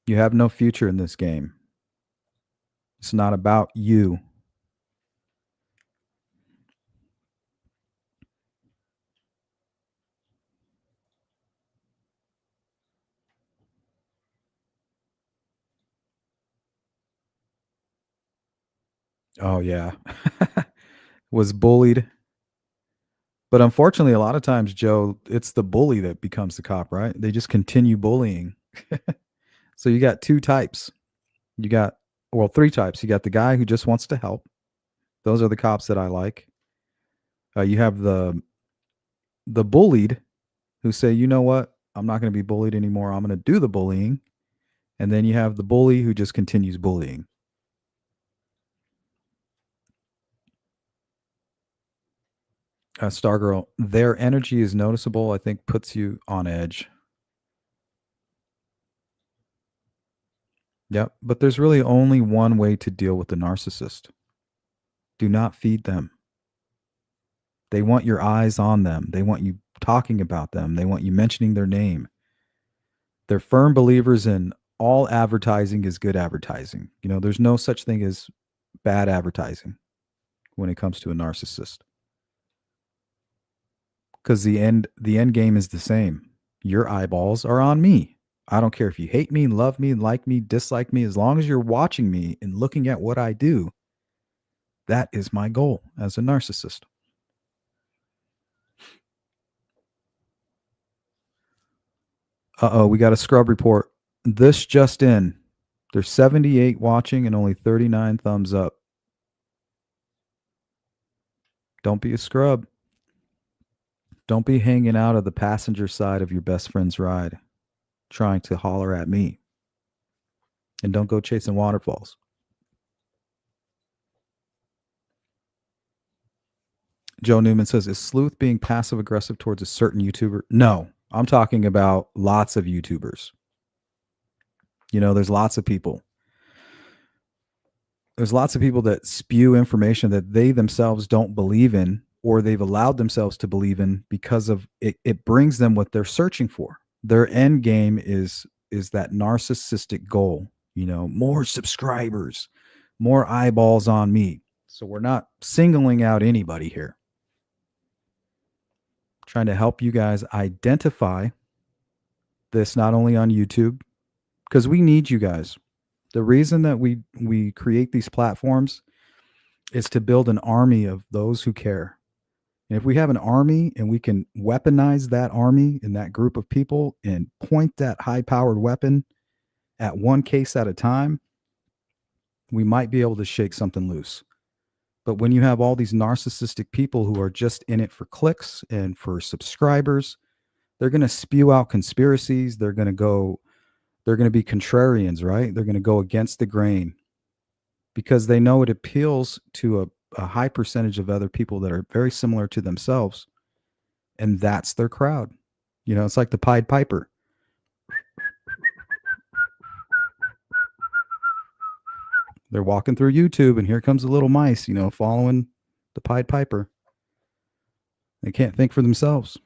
You have no future in this game. It's not about you. Oh, yeah. Was bullied. But unfortunately, a lot of times, Joe, it's the bully that becomes the cop, right? They just continue bullying. So you got two types. You got, well, three types. You got the guy who just wants to help. Those are the cops that I like. You have the bullied who say, you know what? I'm not going to be bullied anymore. I'm going to do the bullying. And then you have the bully who just continues bullying. Stargirl, their energy is noticeable. I think puts you on edge. Yep. But there's really only one way to deal with the narcissist. Do not feed them. They want your eyes on them. They want you talking about them. They want you mentioning their name. They're firm believers in all advertising is good advertising. There's no such thing as bad advertising when it comes to a narcissist. Because the end game is the same. Your eyeballs are on me. I don't care if you hate me, love me, like me, dislike me. As long as you're watching me and looking at what I do, that is my goal as a narcissist. We got a scrub report. This just in. There's 78 watching and only 39 thumbs up. Don't be a scrub. Don't be hanging out of the passenger side of your best friend's ride, trying to holler at me. And don't go chasing waterfalls. Joe Newman says, is Sleuth being passive aggressive towards a certain YouTuber? No, I'm talking about lots of YouTubers. There's lots of people. There's lots of people that spew information that they themselves don't believe in, or they've allowed themselves to believe in because of it. It brings them what they're searching for. Their end game is that narcissistic goal, more subscribers, more eyeballs on me. So we're not singling out anybody here. Trying to help you guys identify this, not only on YouTube, because we need you guys. The reason that we create these platforms is to build an army of those who care. And if we have an army and we can weaponize that army and that group of people and point that high-powered weapon at one case at a time, we might be able to shake something loose. But when you have all these narcissistic people who are just in it for clicks and for subscribers, they're going to spew out conspiracies. They're going to be contrarians, right? They're going to go against the grain because they know it appeals to a high percentage of other people that are very similar to themselves. And that's their crowd. It's like the Pied Piper. They're walking through YouTube and here comes the little mice, following the Pied Piper. They can't think for themselves.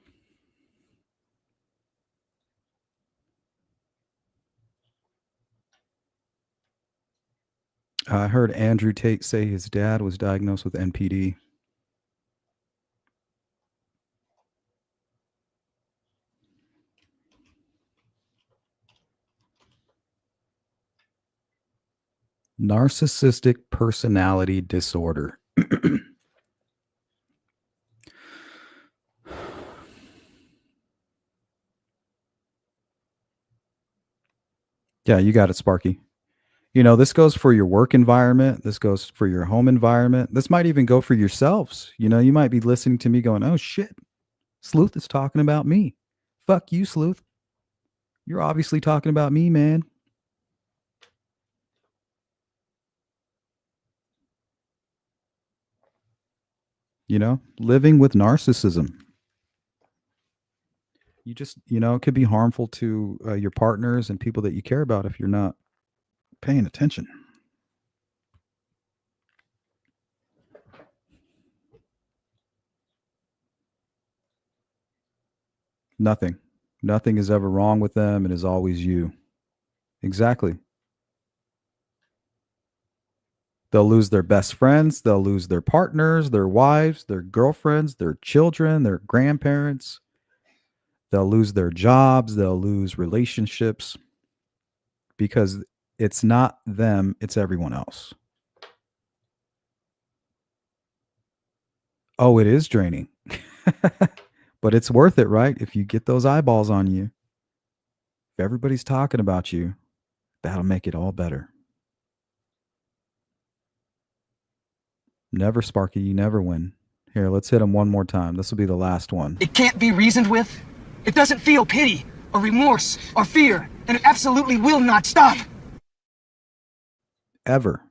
I heard Andrew Tate say his dad was diagnosed with NPD. Narcissistic personality disorder. Yeah, you got it, Sparky. This goes for your work environment. This goes for your home environment. This might even go for yourselves. You might be listening to me going, oh, shit, Sleuth is talking about me. Fuck you, Sleuth. You're obviously talking about me, man. Living with narcissism. You just, it could be harmful to your partners and people that you care about if you're not paying attention. Nothing. Nothing is ever wrong with them. It is always you. Exactly. They'll lose their best friends. They'll lose their partners, their wives, their girlfriends, their children, their grandparents. They'll lose their jobs. They'll lose relationships because it's not them. It's everyone else. Oh, it is draining. But it's worth it, right? If you get those eyeballs on you, if everybody's talking about you, that'll make it all better. Never, Sparky. You never win. Here, let's hit him one more time. This will be the last one. It can't be reasoned with. It doesn't feel pity or remorse or fear, and it absolutely will not stop. Ever.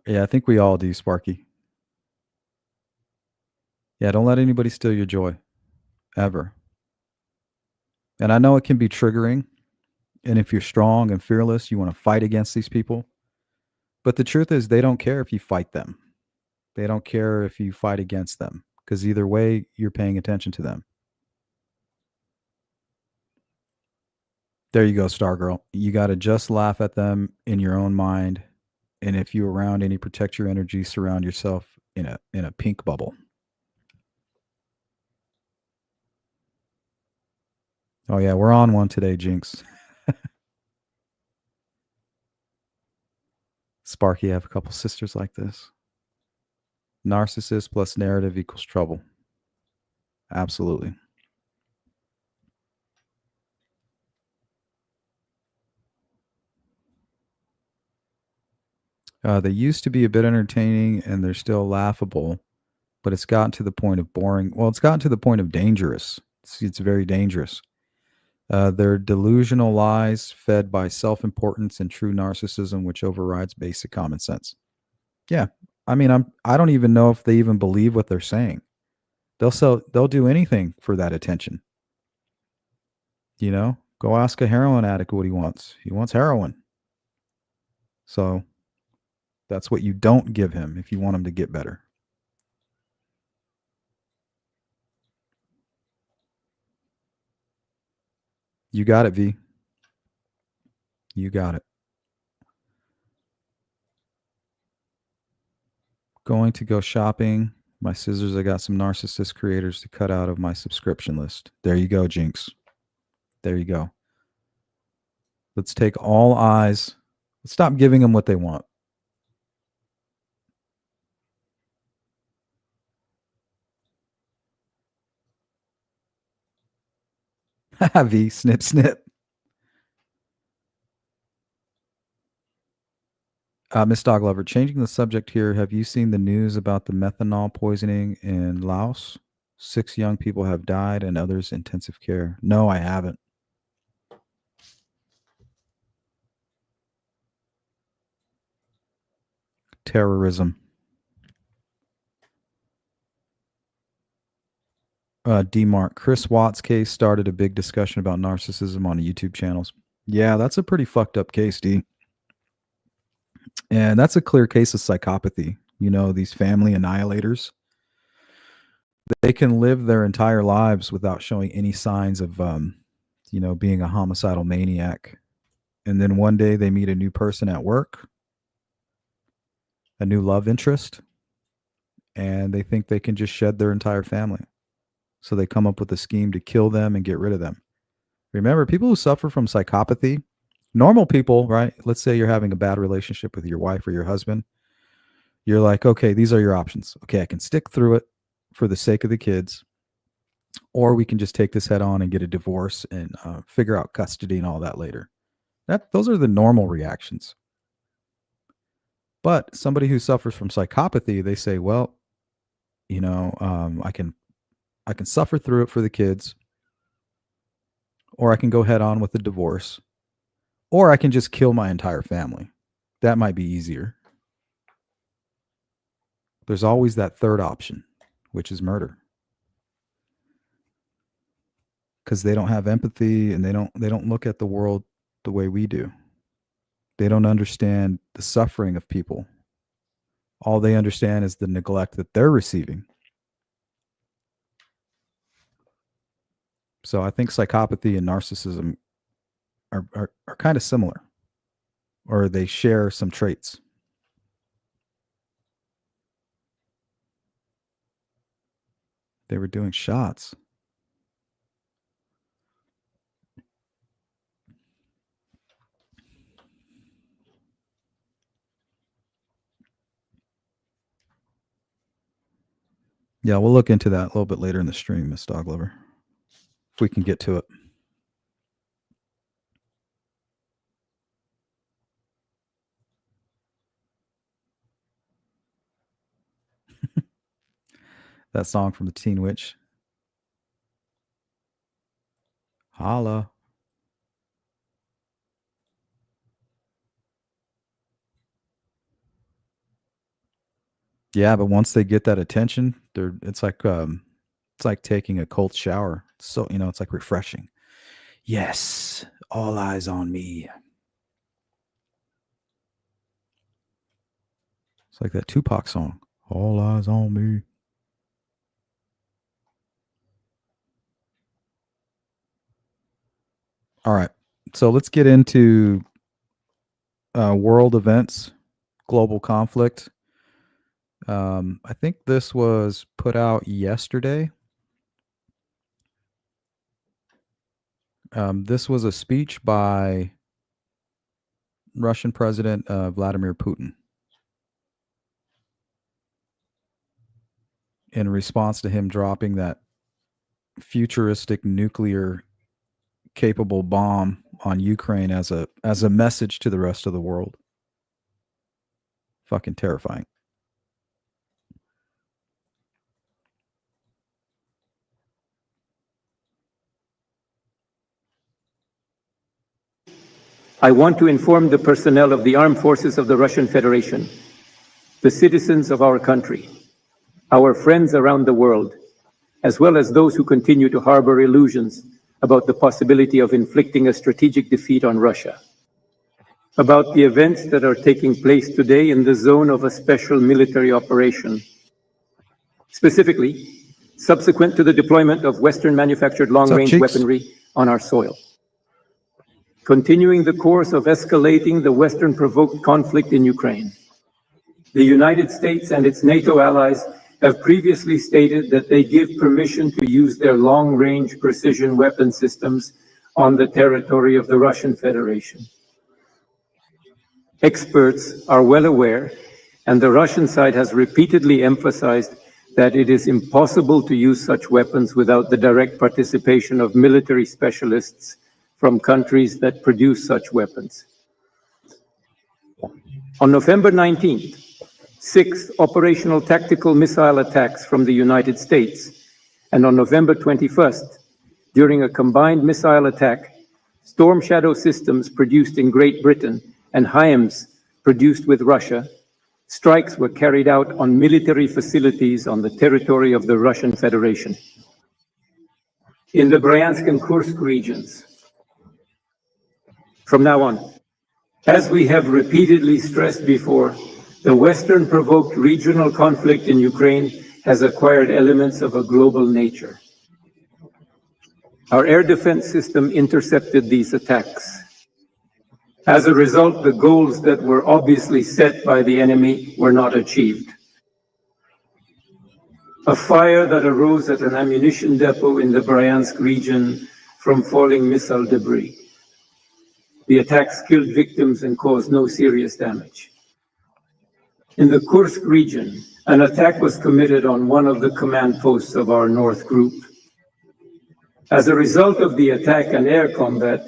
Yeah, I think we all do, Sparky. Yeah, don't let anybody steal your joy. Ever. And I know it can be triggering. And if you're strong and fearless, you want to fight against these people. But the truth is, they don't care if you fight them. They don't care if you fight against them because either way, you're paying attention to them. There you go, Stargirl. You got to just laugh at them in your own mind. And if you're around any, protect your energy, surround yourself in a pink bubble. Oh yeah, we're on one today, Jinx. Sparky, I have a couple sisters like this. Narcissist plus narrative equals trouble. Absolutely. They used to be a bit entertaining and they're still laughable, but it's gotten to the point of boring. Well, it's gotten to the point of dangerous. It's very dangerous. They're delusional lies fed by self importance and true narcissism, which overrides basic common sense. Yeah. I mean, I don't even know if they even believe what they're saying. They'll do anything for that attention. Go ask a heroin addict what he wants. He wants heroin. So that's what you don't give him if you want him to get better. You got it, V. You got it. Going to go shopping. My scissors, I got some narcissist creators to cut out of my subscription list. There you go, Jinx. There you go. Let's take all eyes. Let's stop giving them what they want. V, snip, snip. Miss Dog Lover, changing the subject here. Have you seen the news about the methanol poisoning in Laos? 6 young people have died and others intensive care. No, I haven't. Terrorism. D-Mark, Chris Watts' case started a big discussion about narcissism on YouTube channels. Yeah, that's a pretty fucked up case, D. And that's a clear case of psychopathy. These family annihilators, they can live their entire lives without showing any signs of, being a homicidal maniac. And then one day they meet a new person at work, a new love interest, and they think they can just shed their entire family. So they come up with a scheme to kill them and get rid of them. Remember, people who suffer from psychopathy, normal people, right? Let's say you're having a bad relationship with your wife or your husband. You're like, okay, these are your options. Okay, I can stick through it for the sake of the kids, or we can just take this head on and get a divorce and figure out custody and all that later. Those are the normal reactions. But somebody who suffers from psychopathy, they say, well, I can suffer through it for the kids, or I can go head on with the divorce, or I can just kill my entire family. That might be easier. There's always that third option, which is murder. Because they don't have empathy and they don't look at the world the way we do. They don't understand the suffering of people. All they understand is the neglect that they're receiving. So I think psychopathy and narcissism are kind of similar, or they share some traits. They were doing shots. Yeah, we'll look into that a little bit later in the stream, Miss Dog Lover, if we can get to it. That song from the Teen Witch. Holla. Yeah, but once they get that attention, it's like taking a cold shower. So, it's like refreshing. Yes, all eyes on me. It's like that Tupac song. All eyes on me. All right. So let's get into world events, global conflict. I think this was put out yesterday. This was a speech by Russian President Vladimir Putin in response to him dropping that futuristic nuclear capable bomb on Ukraine as a message to the rest of the world. Fucking terrifying. I want to inform the personnel of the armed forces of the Russian Federation, the citizens of our country, our friends around the world, as well as those who continue to harbor illusions about the possibility of inflicting a strategic defeat on Russia, about the events that are taking place today in the zone of a special military operation. Specifically, subsequent to the deployment of Western-manufactured long-range weaponry on our soil. Continuing the course of escalating the Western-provoked conflict in Ukraine. The United States and its NATO allies have previously stated that they give permission to use their long-range precision weapon systems on the territory of the Russian Federation. Experts are well aware, and the Russian side has repeatedly emphasized that it is impossible to use such weapons without the direct participation of military specialists from countries that produce such weapons. On November 19th, 6 operational tactical missile attacks from the United States, and on November 21st, during a combined missile attack, Storm Shadow systems produced in Great Britain and HIMARS produced with Russia, strikes were carried out on military facilities on the territory of the Russian Federation. In the Bryansk and Kursk regions. From now on, as we have repeatedly stressed before, the Western-provoked regional conflict in Ukraine has acquired elements of a global nature. Our air defense system intercepted these attacks. As a result, the goals that were obviously set by the enemy were not achieved. A fire that arose at an ammunition depot in the Bryansk region from falling missile debris. The attacks killed victims and caused no serious damage. In the Kursk region, an attack was committed on one of the command posts of our North Group. As a result of the attack and air combat,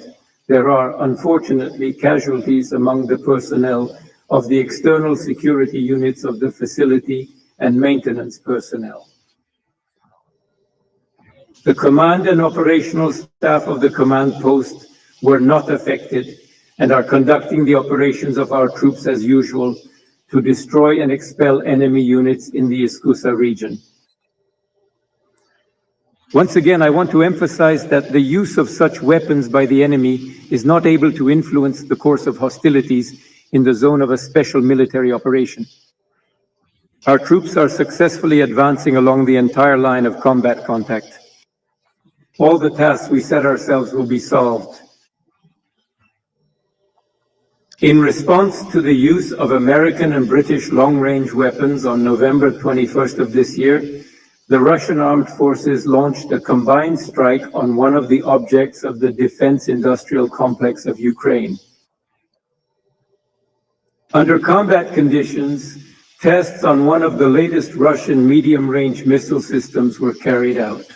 there are unfortunately casualties among the personnel of the external security units of the facility and maintenance personnel. The command and operational staff of the command post were not affected and are conducting the operations of our troops as usual to destroy and expel enemy units in the Iskusa region. Once again, I want to emphasize that the use of such weapons by the enemy is not able to influence the course of hostilities in the zone of a special military operation. Our troops are successfully advancing along the entire line of combat contact. All the tasks we set ourselves will be solved. In response to the use of American and British long-range weapons on November 21st of this year, the Russian armed forces launched a combined strike on one of the objects of the defense industrial complex of Ukraine. Under combat conditions, tests on one of the latest Russian medium-range missile systems were carried out.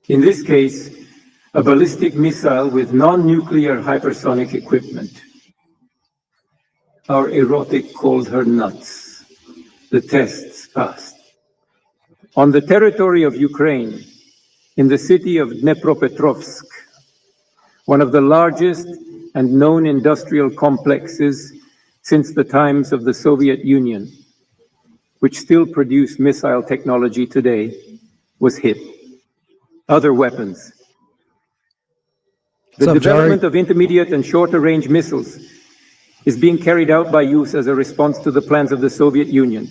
In this case, a ballistic missile with non-nuclear hypersonic equipment. Our erotic called her nuts. The tests passed. On the territory of Ukraine, in the city of Dnepropetrovsk, one of the largest and known industrial complexes since the times of the Soviet Union, which still produce missile technology today, was hit. Other weapons, The up, development Jari? of intermediate and shorter range missiles is being carried out by use as a response to the plans of the Soviet Union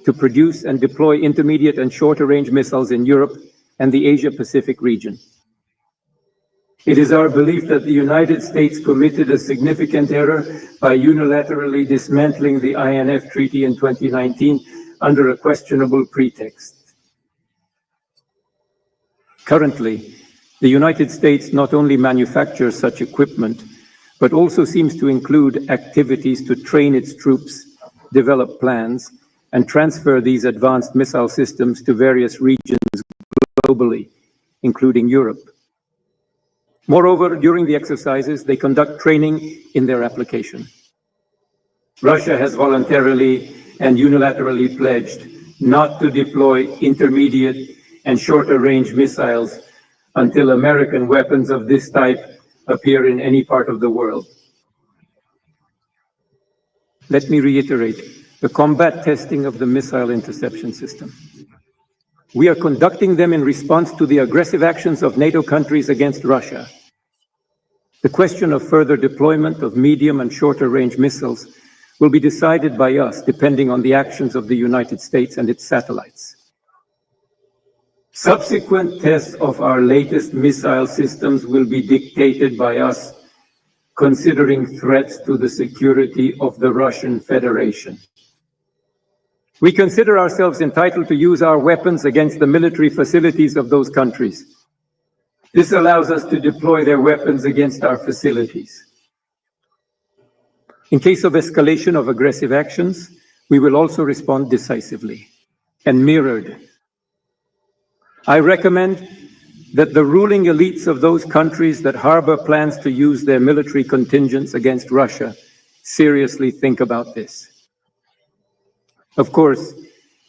to produce and deploy intermediate and shorter range missiles in Europe and the Asia-Pacific region. It is our belief that the United States committed a significant error by unilaterally dismantling the INF Treaty in 2019 under a questionable pretext. Currently, the United States not only manufactures such equipment, but also seems to include activities to train its troops, develop plans, and transfer these advanced missile systems to various regions globally, including Europe. Moreover, during the exercises, they conduct training in their application. Russia has voluntarily and unilaterally pledged not to deploy intermediate and shorter range missiles until American weapons of this type appear in any part of the world. Let me reiterate the combat testing of the missile interception system. We are conducting them in response to the aggressive actions of NATO countries against Russia. The question of further deployment of medium and shorter range missiles will be decided by us depending on the actions of the United States and its satellites. Subsequent tests of our latest missile systems will be dictated by us, considering threats to the security of the Russian Federation. We consider ourselves entitled to use our weapons against the military facilities of those countries. This allows us to deploy their weapons against our facilities. In case of escalation of aggressive actions, we will also respond decisively and mirrored. I recommend that the ruling elites of those countries that harbor plans to use their military contingents against Russia seriously think about this. Of course,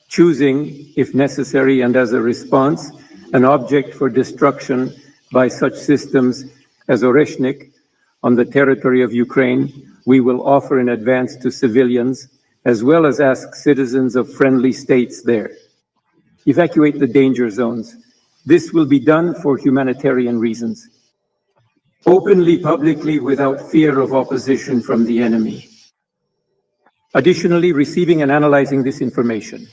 choosing, if necessary and as a response, an object for destruction by such systems as Oreshnik on the territory of Ukraine, we will offer in advance to civilians, as well as ask citizens of friendly states there. Evacuate the danger zones. This will be done for humanitarian reasons. Openly, publicly, without fear of opposition from the enemy. Additionally, receiving and analyzing this information.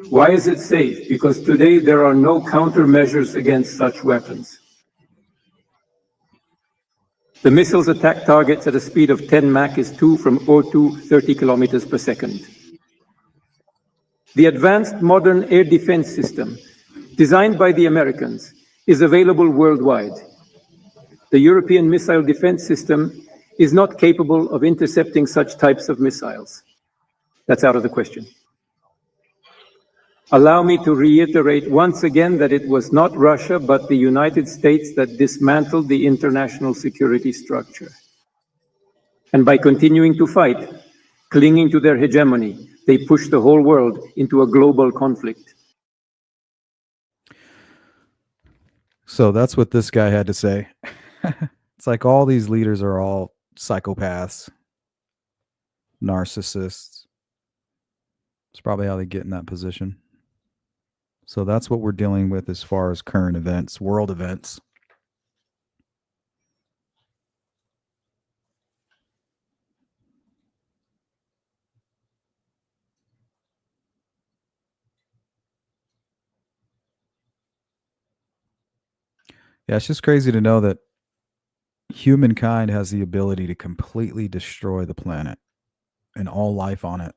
Why is it safe? Because today there are no countermeasures against such weapons. The missiles attack targets at a speed of 10 Mach 2 from 0 to 30 kilometers per second. The advanced modern air defense system, designed by the Americans, is available worldwide. The European missile defense system is not capable of intercepting such types of missiles. That's out of the question. Allow me to reiterate once again that it was not Russia, but the United States that dismantled the international security structure. And by continuing to fight, clinging to their hegemony, they pushed the whole world into a global conflict. So that's what this guy had to say. It's like all these leaders are all psychopaths, narcissists. It's probably how they get in that position. So that's what we're dealing with as far as current events, world events. Yeah, it's just crazy to know that humankind has the ability to completely destroy the planet and all life on it.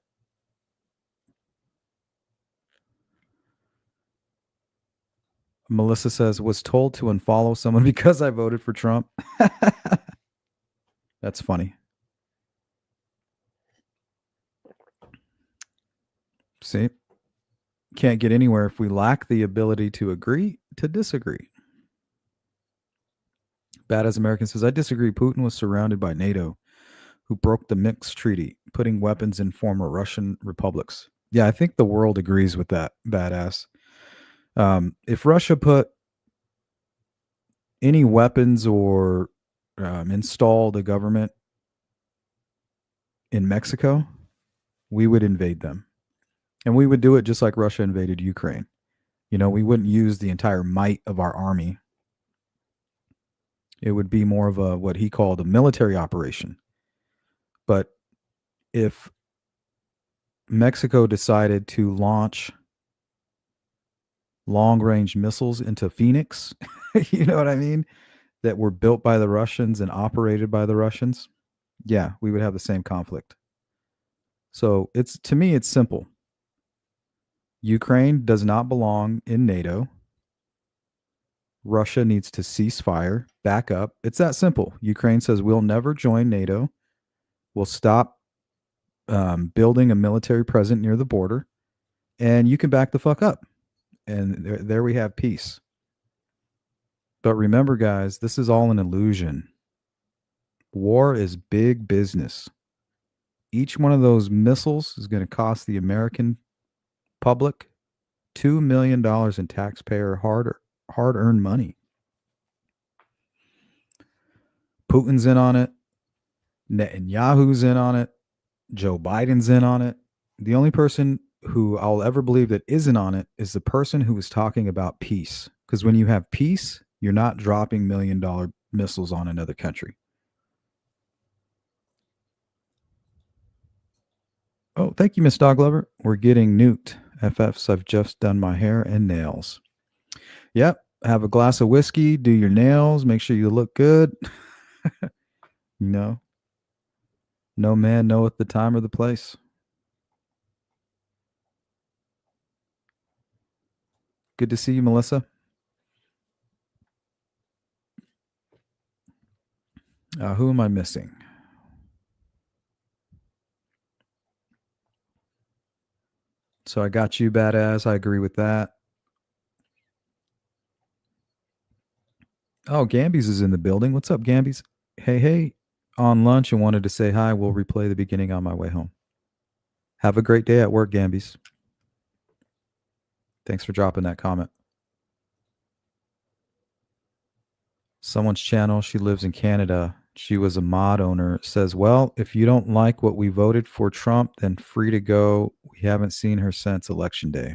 Melissa says, was told to unfollow someone because I voted for Trump. That's funny. See, can't get anywhere if we lack the ability to agree to disagree. Badass American says, I disagree. Putin was surrounded by NATO, who broke the Minsk Treaty, putting weapons in former Russian republics. Yeah, I think the world agrees with that, Badass. If Russia put any weapons or installed a government in Mexico, we would invade them. And we would do it just like Russia invaded Ukraine. You know, we wouldn't use the entire might of our army. It would be more of a what he called a military operation. But if Mexico decided to launch long-range missiles into Phoenix, you know what I mean, that were built by the Russians and operated by the Russians, yeah, we would have the same conflict. So it's to me, it's simple. Ukraine does not belong in NATO. Russia needs to cease fire, back up. It's that simple. Ukraine says we'll never join NATO. We'll stop building a military presence near the border, and you can back the fuck up. And there we have peace. But remember, guys, this is all an illusion. War is big business. Each one of those missiles is going to cost the American public $2 million in taxpayer hard-earned money. Putin's in on it. Netanyahu's in on it. Joe Biden's in on it. The only person who I'll ever believe that isn't on it is the person who was talking about peace. Because when you have peace, you're not dropping $1 million missiles on another country. Oh, thank you, Miss Dog Lover. We're getting nuked. FFs, I've just done my hair and nails. Yep. Have a glass of whiskey, do your nails, make sure you look good. You know, no man knoweth the time or the place. Good to see you, Melissa. Who am I missing? So I got you, badass. I agree with that. Oh, Gambies is in the building. What's up, Gambies? Hey. On lunch and wanted to say hi. We'll replay the beginning on my way home. Have a great day at work, Gambies. Thanks for dropping that comment. Someone's channel, she lives in Canada. She was a mod owner, says, well, if you don't like what we voted for Trump, then free to go. We haven't seen her since election day.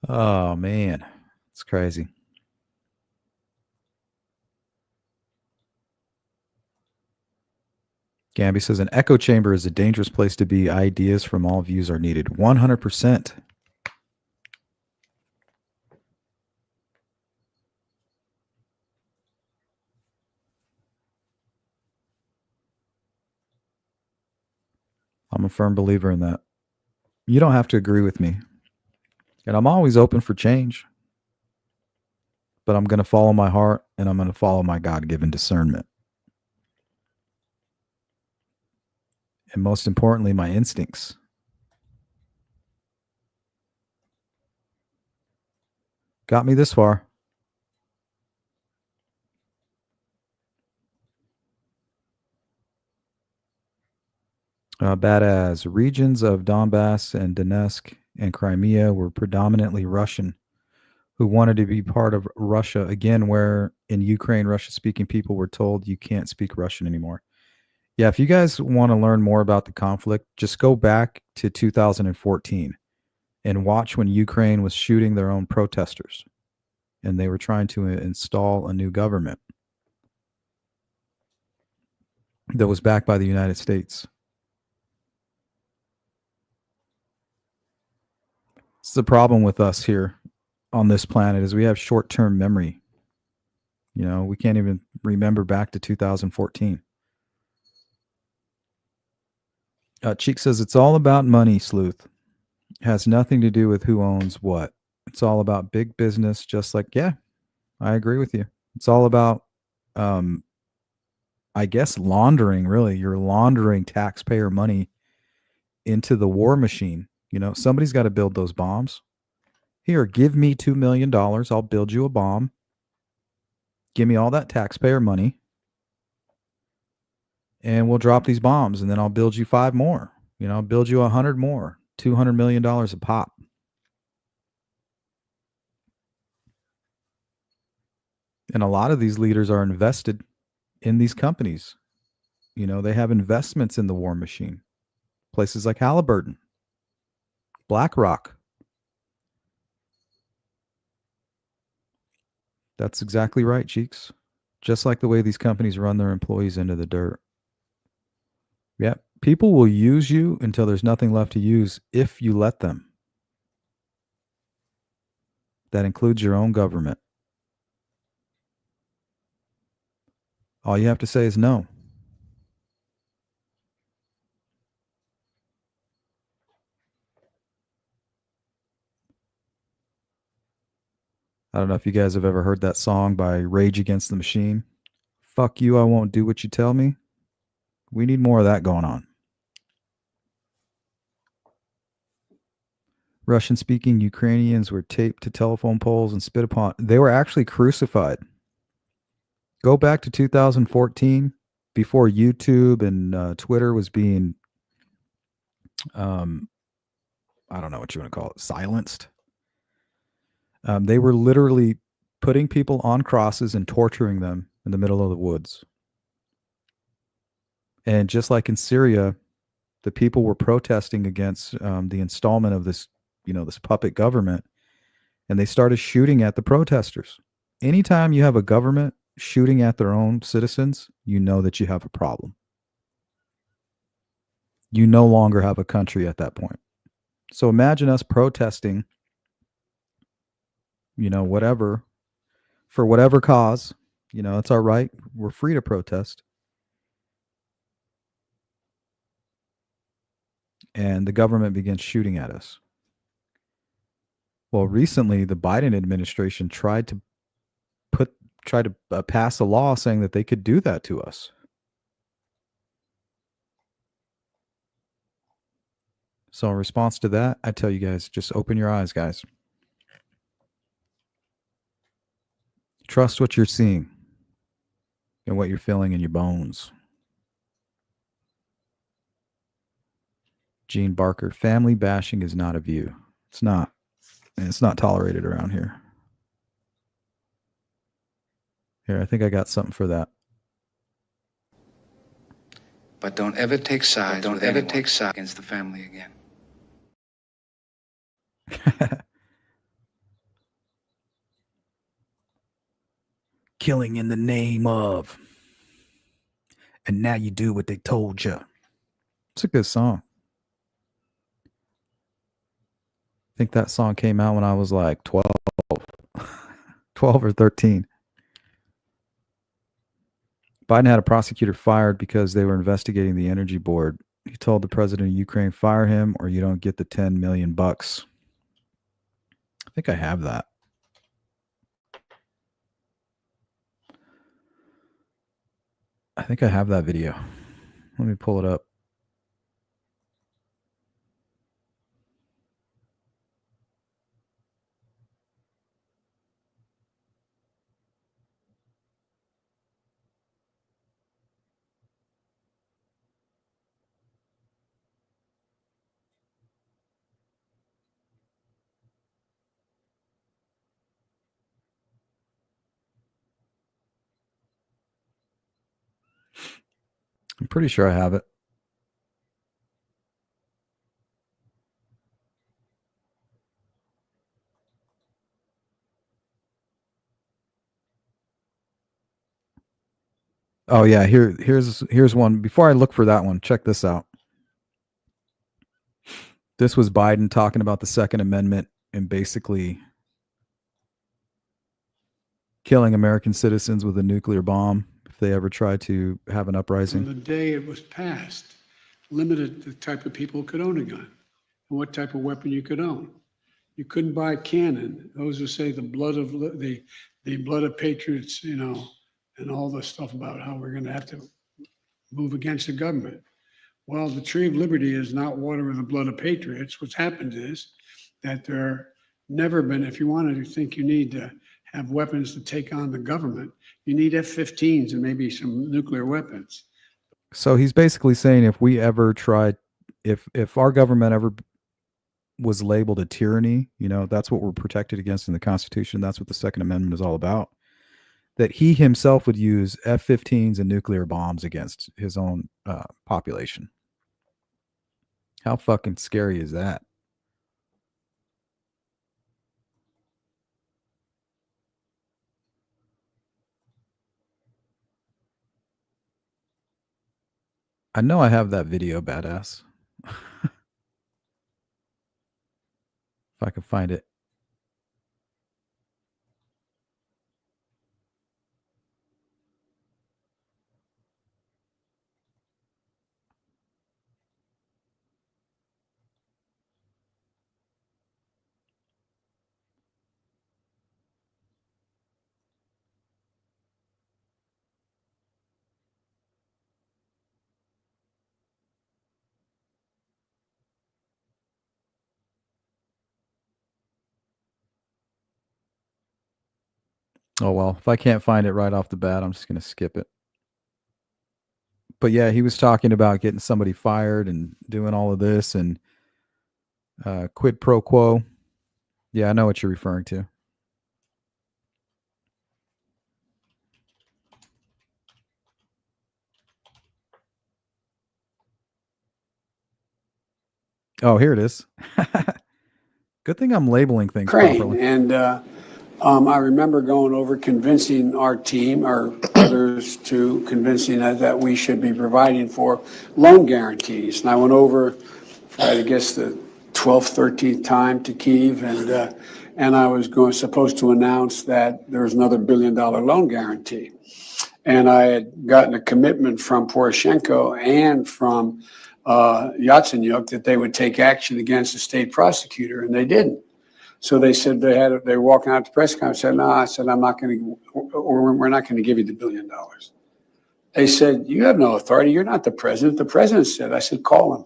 Oh, man. It's crazy. Gamby says, an echo chamber is a dangerous place to be. Ideas from all views are needed. 100%. I'm a firm believer in that. You don't have to agree with me. And I'm always open for change. But I'm going to follow my heart and I'm going to follow my God-given discernment. And most importantly, my instincts. Got me this far. Badass. Regions of Donbass and Donetsk and Crimea were predominantly Russian, who wanted to be part of Russia. Again, where in Ukraine, Russian-speaking people were told you can't speak Russian anymore. Yeah, if you guys want to learn more about the conflict, just go back to 2014 and watch when Ukraine was shooting their own protesters and they were trying to install a new government that was backed by the United States. It's the problem with us here on this planet is we have short-term memory. You know, we can't even remember back to 2014. Cheek says it's all about money, Sleuth. It has nothing to do with who owns what. It's all about big business, just like, yeah, I agree with you. It's all about, I guess, laundering, really. You're laundering taxpayer money into the war machine. You know, somebody's got to build those bombs. Here, give me $2 million. I'll build you a bomb. Give me all that taxpayer money. And we'll drop these bombs. And then I'll build you 5 more. You know, I'll build you 100 more. $200 million a pop. And a lot of these leaders are invested in these companies. You know, they have investments in the war machine. Places like Halliburton, BlackRock. That's exactly right, Cheeks. Just like the way these companies run their employees into the dirt. Yeah, people will use you until there's nothing left to use if you let them. That includes your own government. All you have to say is no. I don't know if you guys have ever heard that song by Rage Against the Machine. Fuck you, I won't do what you tell me. We need more of that going on. Russian-speaking Ukrainians were taped to telephone poles and spit upon. They were actually crucified. Go back to 2014, before YouTube and Twitter was being, I don't know what you want to call it, silenced. They were literally putting people on crosses and torturing them in the middle of the woods. And just like in Syria, the people were protesting against the installment of this, this puppet government, and they started shooting at the protesters. Anytime you have a government shooting at their own citizens, you know that you have a problem. You no longer have a country at that point. So imagine us protesting, whatever, for whatever cause. It's our right. We're free to protest. And the government begins shooting at us. Well, recently, the Biden administration tried to pass a law saying that they could do that to us. So in response to that, I tell you guys, just open your eyes, guys. Trust what you're seeing and what you're feeling in your bones. Gene Barker, family bashing is not a view. It's not. And it's not tolerated around here. Here, I think I got something for that. But don't ever take sides. Don't ever take sides against the family again. Killing in the name of. And now you do what they told you. It's a good song. I think that song came out when I was like 12 or 13. Biden had a prosecutor fired because they were investigating the energy board. He told the president of Ukraine, fire him or you don't get the 10 million bucks. I think I have that. I think I have that video. Let me pull it up. I'm pretty sure I have it. Oh yeah, here's one. Before I look for that one, check this out. This was Biden talking about the Second Amendment and basically killing American citizens with a nuclear bomb if they ever try to have an uprising. From the day it was passed, limited the type of people who could own a gun and what type of weapon you could own. You couldn't buy a cannon. Those who say the blood of patriots, and all this stuff about how we're going to have to move against the government. Well, the tree of liberty is not water with the blood of patriots. What's happened is that there never been, if you wanted to think you need to have weapons to take on the government, you need F-15s and maybe some nuclear weapons. So he's basically saying if we ever tried, if our government ever was labeled a tyranny, that's what we're protected against in the Constitution. That's what the Second Amendment is all about. That he himself would use F-15s and nuclear bombs against his own population. How fucking scary is that? I know I have that video, badass. If I can find it. Oh, well, if I can't find it right off the bat, I'm just going to skip it. But yeah, he was talking about getting somebody fired and doing all of this and quid pro quo. Yeah, I know what you're referring to. Oh, here it is. Good thing I'm labeling things Crane. properly. And I remember going over convincing our team or others to convincing us that we should be providing for loan guarantees. And I went over, I guess, the 12th, 13th time to Kyiv, and I was supposed to announce that there was another $1 billion loan guarantee. And I had gotten a commitment from Poroshenko and from Yatsenyuk that they would take action against the state prosecutor, and they didn't. So they said they were walking out to the press conference. I said, no, I said, I'm not going to, or we're not going to give you the $1 billion. They said, you have no authority. You're not the president. The president said. I said, call him.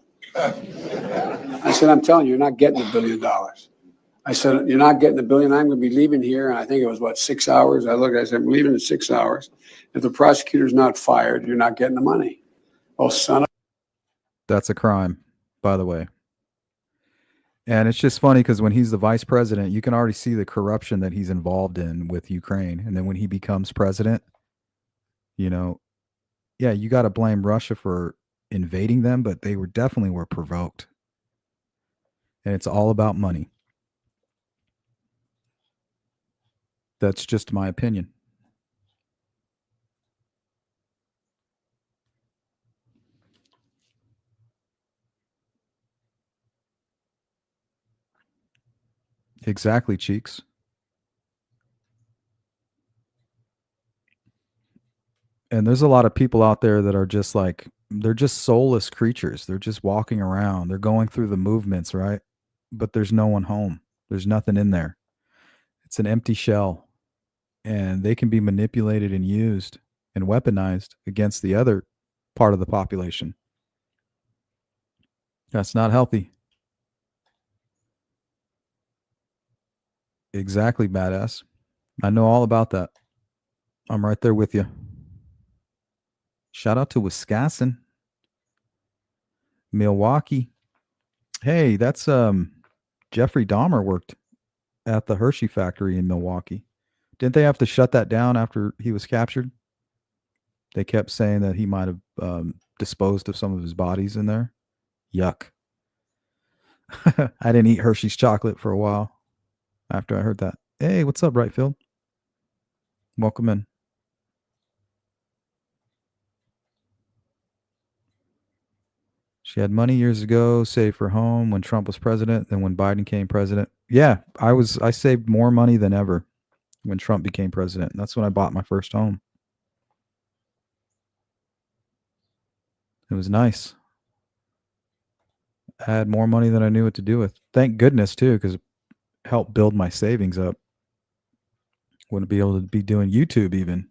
I said, I'm telling you, you're not getting the $1 billion. I said, you're not getting the $1 billion. I'm going to be leaving here. And I think it was, 6 hours? I said, I'm leaving in 6 hours. If the prosecutor's not fired, you're not getting the money. Oh, son of. That's a crime, by the way. And it's just funny because when he's the vice president, you can already see the corruption that he's involved in with Ukraine. And then when he becomes president, yeah, you got to blame Russia for invading them, but they definitely were provoked. And it's all about money. That's just my opinion. Exactly, Cheeks. And there's a lot of people out there that are just like, they're just soulless creatures. They're just walking around. They're going through the movements, right? But there's no one home. There's nothing in there. It's an empty shell. And they can be manipulated and used and weaponized against the other part of the population. That's not healthy. Exactly, badass. I know all about that. I'm right there with you. Shout out to Wisconsin. Milwaukee. Hey, that's Jeffrey Dahmer worked at the Hershey factory in Milwaukee. Didn't they have to shut that down after he was captured? They kept saying that he might have disposed of some of his bodies in there. Yuck. I didn't eat Hershey's chocolate for a while after I heard that. Hey, what's up, Rightfield? Welcome in. She had money years ago, saved for home when Trump was president, then when Biden became president. Yeah, I saved more money than ever when Trump became president. That's when I bought my first home. It was nice. I had more money than I knew what to do with. Thank goodness, too, because it helped build my savings up. Wouldn't be able to be doing YouTube even.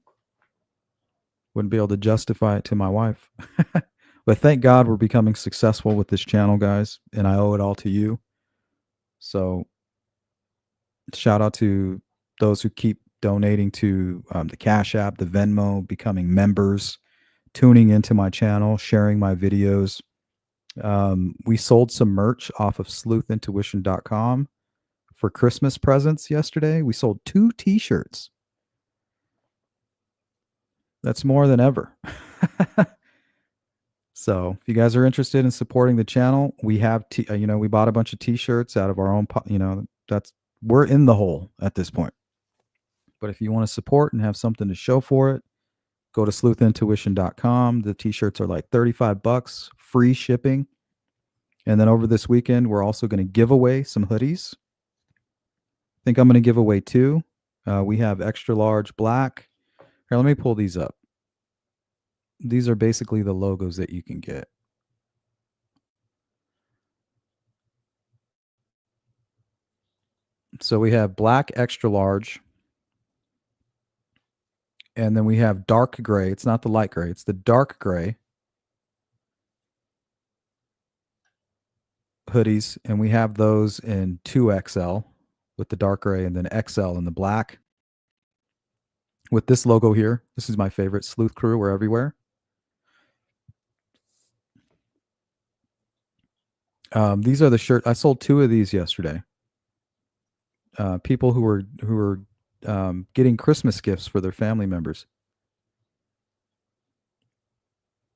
Wouldn't be able to justify it to my wife. But thank God we're becoming successful with this channel, guys, and I owe it all to you. So shout out to those who keep donating to the Cash App, the Venmo, becoming members, tuning into my channel, sharing my videos. We sold some merch off of sleuthintuition.com for Christmas presents yesterday. We sold 2 t-shirts. That's more than ever. So if you guys are interested in supporting the channel, we have, we bought a bunch of t-shirts out of our own, we're in the hole at this point. But if you want to support and have something to show for it, Go to sleuthintuition.com. The t-shirts are like $35, free shipping. And then over this weekend, we're also going to give away some hoodies. I think I'm going to give away 2. We have extra large black. Here, let me pull these up. These are basically the logos that you can get. So we have black extra large. And then we have dark gray. It's not the light gray. It's the dark gray hoodies. And we have those in 2XL with the dark gray and then XL in the black. With this logo here. This is my favorite. Sleuth Crew. We're everywhere. These are the shirts. I sold 2 of these yesterday. People who were getting Christmas gifts for their family members.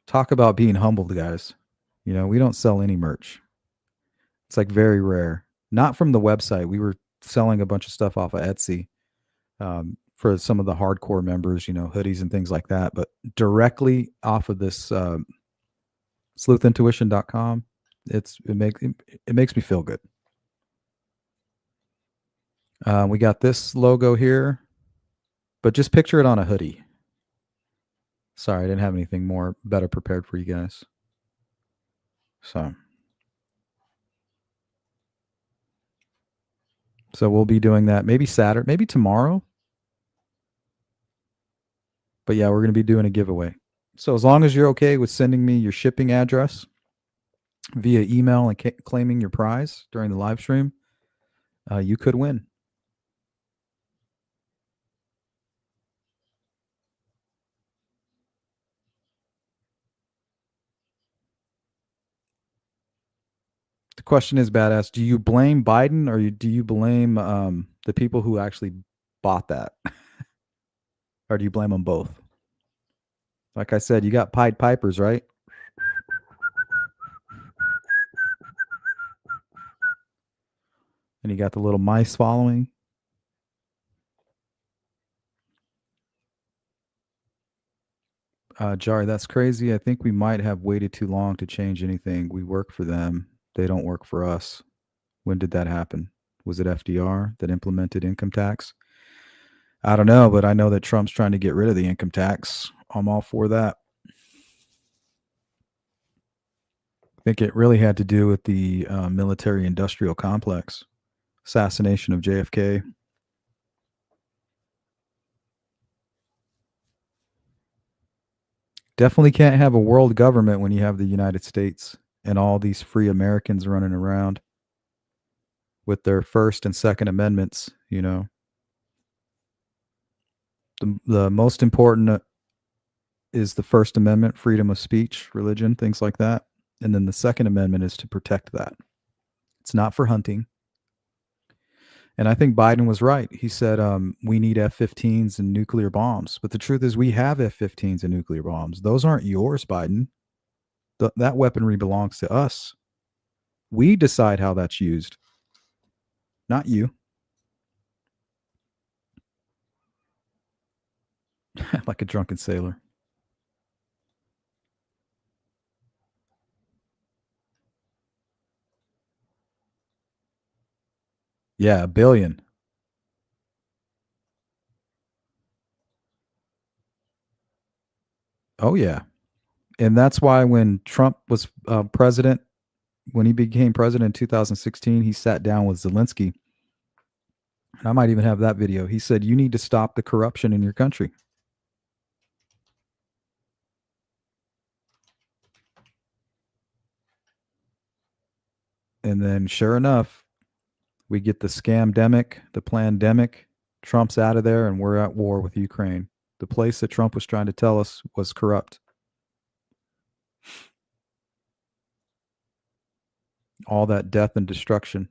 Talk about being humbled, guys. You know, we don't sell any merch. It's like very rare. Not from the website. We were selling a bunch of stuff off of Etsy for some of the hardcore members, you know, hoodies and things like that. But directly off of this sleuthintuition.com, it makes me feel good. We got this logo here, but just picture it on a hoodie. Sorry, I didn't have anything better prepared for you guys. So we'll be doing that maybe Saturday, maybe tomorrow. But yeah, we're going to be doing a giveaway. So as long as you're okay with sending me your shipping address via email and claiming your prize during the live stream, you could win. The question is, Badass, do you blame Biden or do you blame the people who actually bought that? Or do you blame them both? Like I said, you got Pied Pipers, right? And you got the little mice following. Jari, that's crazy. I think we might have waited too long to change anything. We work for them. They don't work for us. When did that happen? Was it FDR that implemented income tax? I don't know, but I know that Trump's trying to get rid of the income tax. I'm all for that. I think it really had to do with the military-industrial complex, assassination of JFK. Definitely can't have a world government when you have the United States and all these free Americans running around with their First and Second Amendments, you know. The most important is the First Amendment, freedom of speech, religion, things like that. And then the Second Amendment is to protect that. It's not for hunting. And I think Biden was right. He said we need F-15s and nuclear bombs. But the truth is we have F-15s and nuclear bombs. Those aren't yours, Biden. That weaponry belongs to us. We decide how that's used, not you. Like a drunken sailor. Yeah, $1 billion. Oh, yeah. And that's why when Trump was president, when he became president in 2016, he sat down with Zelensky. And I might even have that video. He said, you need to stop the corruption in your country. And then sure enough, we get the scamdemic, the plandemic. Trump's out of there and we're at war with Ukraine. The place that Trump was trying to tell us was corrupt. All that death and destruction.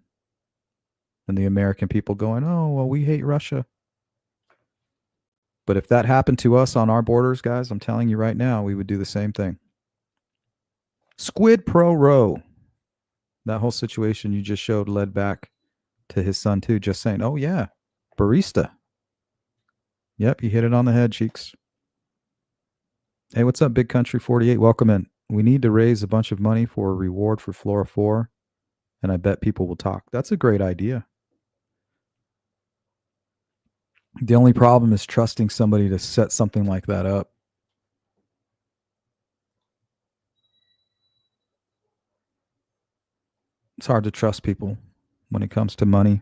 And the American people going, oh, well, we hate Russia. But if that happened to us on our borders, guys, I'm telling you right now, we would do the same thing. Squid Pro Row. That whole situation you just showed led back to his son too, just saying, oh yeah, barista. Yep, you hit it on the head, Cheeks. Hey, what's up, Big Country 48? Welcome in. We need to raise a bunch of money for a reward for Flora 4, and I bet people will talk. That's a great idea. The only problem is trusting somebody to set something like that up. It's hard to trust people when it comes to money.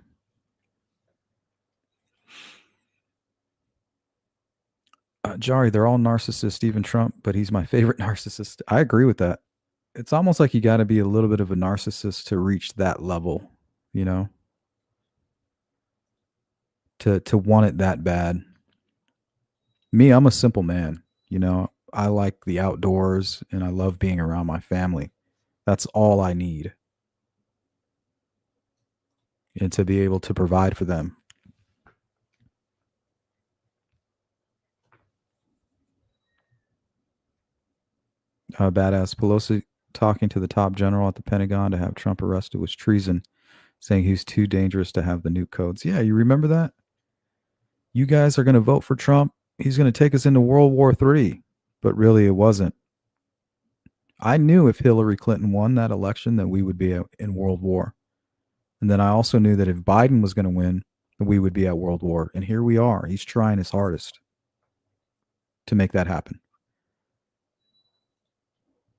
Jari, they're all narcissists, even Trump, but he's my favorite narcissist. I agree with that. It's almost like you got to be a little bit of a narcissist to reach that level, you know, to want it that bad. Me, I'm a simple man, you know. I like the outdoors and I love being around my family. That's all I need. And to be able to provide for them. Badass Pelosi talking to the top general at the Pentagon to have Trump arrested was treason, saying he's too dangerous to have the nuke codes. Yeah, you remember that? You guys are going to vote for Trump. He's going to take us into World War III. But really, it wasn't. I knew if Hillary Clinton won that election that we would be in World War. And then I also knew that if Biden was going to win, we would be at World War. And here we are. He's trying his hardest to make that happen.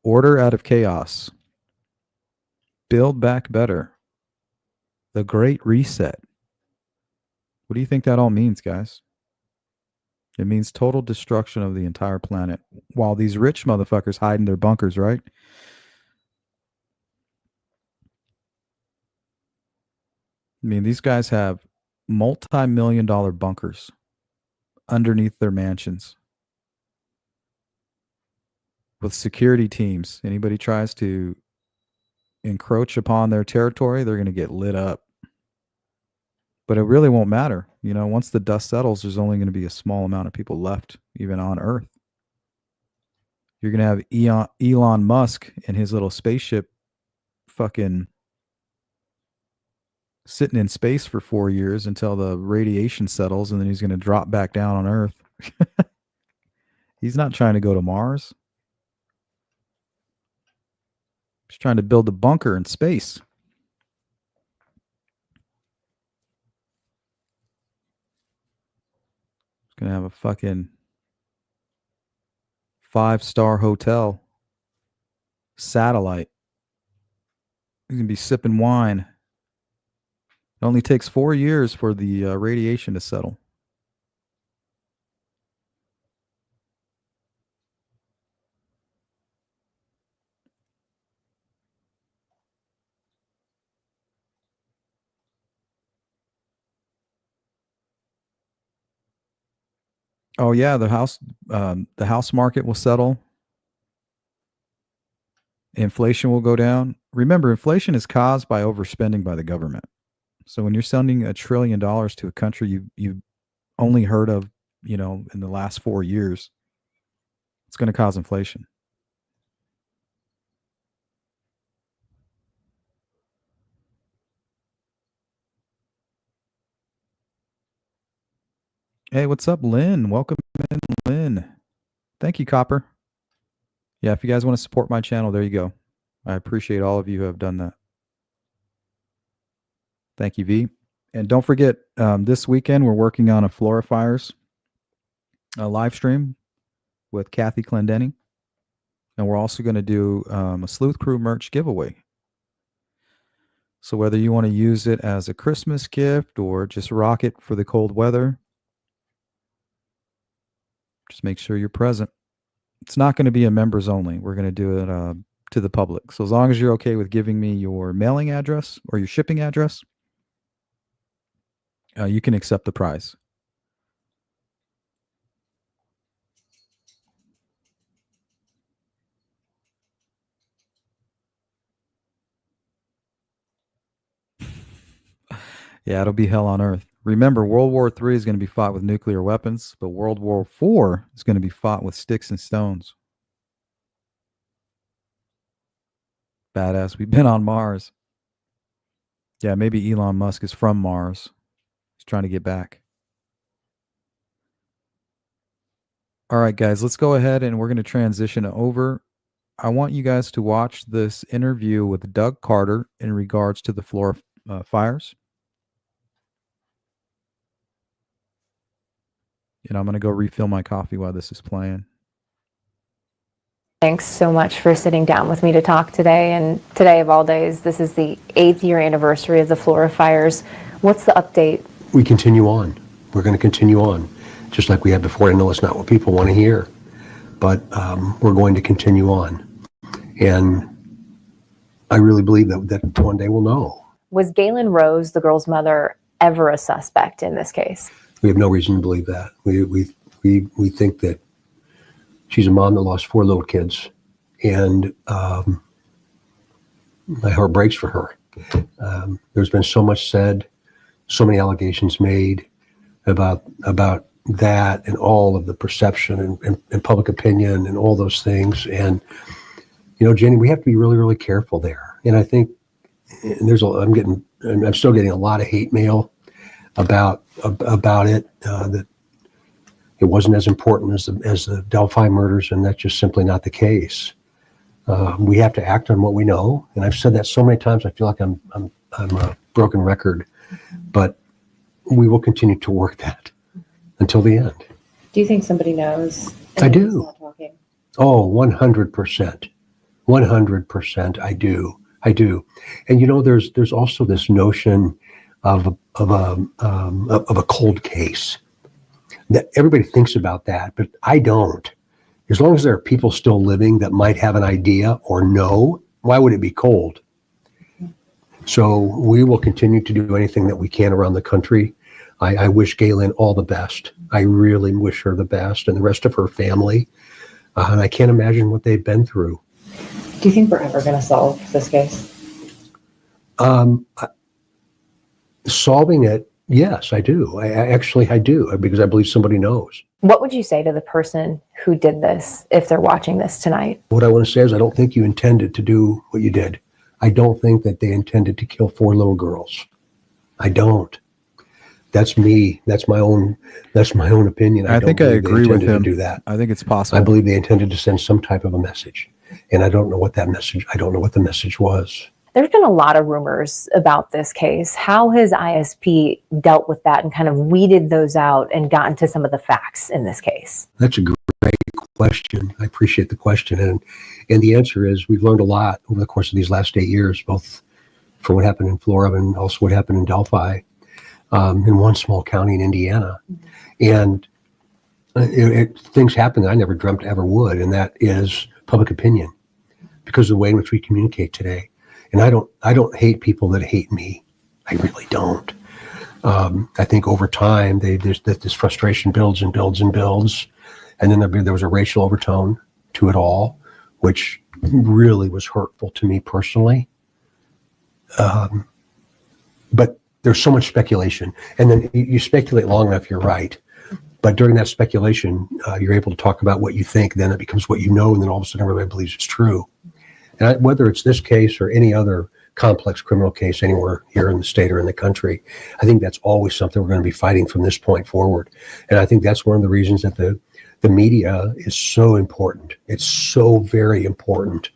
Order out of chaos. Build back better. The Great Reset. What do you think that all means, guys? It means total destruction of the entire planet while these rich motherfuckers hide in their bunkers, right? I mean, these guys have multi-million-dollar bunkers underneath their mansions with security teams. Anybody tries to encroach upon their territory, they're going to get lit up. But it really won't matter. You know, once the dust settles, there's only going to be a small amount of people left, even on Earth. You're going to have Elon Musk and his little spaceship fucking sitting in space for 4 years until the radiation settles, and then he's going to drop back down on Earth. He's not trying to go to Mars. He's trying to build a bunker in space. He's going to have a fucking 5-star hotel satellite. He's going to be sipping wine. It only takes 4 years for the radiation to settle. Oh yeah, the house market will settle. Inflation will go down. Remember, inflation is caused by overspending by the government. So when you're sending $1 trillion to a country you've only heard of, you know, in the last 4 years, it's going to cause inflation. Hey, what's up, Lynn? Welcome in, Lynn. Thank you, Copper. Yeah, if you guys want to support my channel, there you go. I appreciate all of you who have done that. Thank you, V. And don't forget, this weekend we're working on a Flora Fires live stream with Kathy Clendenning. And we're also going to do a Sleuth Crew merch giveaway. So whether you want to use it as a Christmas gift or just rock it for the cold weather, just make sure you're present. It's not going to be a members only. We're going to do it to the public. So as long as you're okay with giving me your mailing address or your shipping address, you can accept the prize. Yeah, it'll be hell on earth. Remember, World War III is going to be fought with nuclear weapons, but World War IV is going to be fought with sticks and stones. Badass. We've been on Mars. Yeah, maybe Elon Musk is from Mars. He's trying to get back. All right, guys, let's go ahead and we're going to transition over. I want you guys to watch this interview with Doug Carter in regards to the Flora fires. And I'm going to go refill my coffee while this is playing. Thanks so much for sitting down with me to talk today. And today of all days, this is the 8th year anniversary of the Flora fires. What's the update? We continue on. We're going to continue on, just like we had before. I know it's not what people want to hear, but we're going to continue on. And I really believe that one day we'll know. Was Galen Rose, the girl's mother, ever a suspect in this case? We have no reason to believe that. We think that she's a mom that lost 4 little kids, and my heart breaks for her. There's been so much said, so many allegations made about that, and all of the perception and public opinion and all those things. And Jenny, we have to be really, really careful there. And I think I'm still getting a lot of hate mail about it, that it wasn't as important as the Delphi murders, and that's just simply not the case. We have to act on what we know, and I've said that so many times. I feel like I'm a broken record, but we will continue to work that until the end. Do you think somebody knows? I do. Oh, 100%. 100%. I do. And there's also this notion of a cold case that everybody thinks about that, but I don't. As long as there are people still living that might have an idea or know, why would it be cold? So we will continue to do anything that we can around the country. I wish Galen all the best. I really wish her the best, and the rest of her family. And I can't imagine what they've been through. Do you think we're ever going to solve this case? Solving it, yes, I do. I do, because I believe somebody knows. What would you say to the person who did this if they're watching this tonight? What I want to say is I don't think you intended to do what you did. I don't think that they intended to kill 4 little girls. I don't. That's me. That's my own opinion. I think I agree with him. To do that. I think it's possible. I believe they intended to send some type of a message. And I don't know what the message was. There's been a lot of rumors about this case. How has ISP dealt with that and kind of weeded those out and gotten to some of the facts in this case? That's a great question. I appreciate the question. And the answer is we've learned a lot over the course of these last 8 years, both from what happened in Flora and also what happened in Delphi, in one small county in Indiana. And things happen that I never dreamt ever would, and that is public opinion, because of the way in which we communicate today. And I don't hate people that hate me. I really don't. I think over time, this frustration builds and builds and builds. And then there was a racial overtone to it all, which really was hurtful to me personally. But there's so much speculation. And then you speculate long enough, you're right. But during that speculation, you're able to talk about what you think. Then it becomes what you know. And then all of a sudden, everybody believes it's true. And whether it's this case or any other complex criminal case anywhere here in the state or in the country, I think that's always something we're going to be fighting from this point forward. And I think that's one of the reasons that the media is so important. It's so very important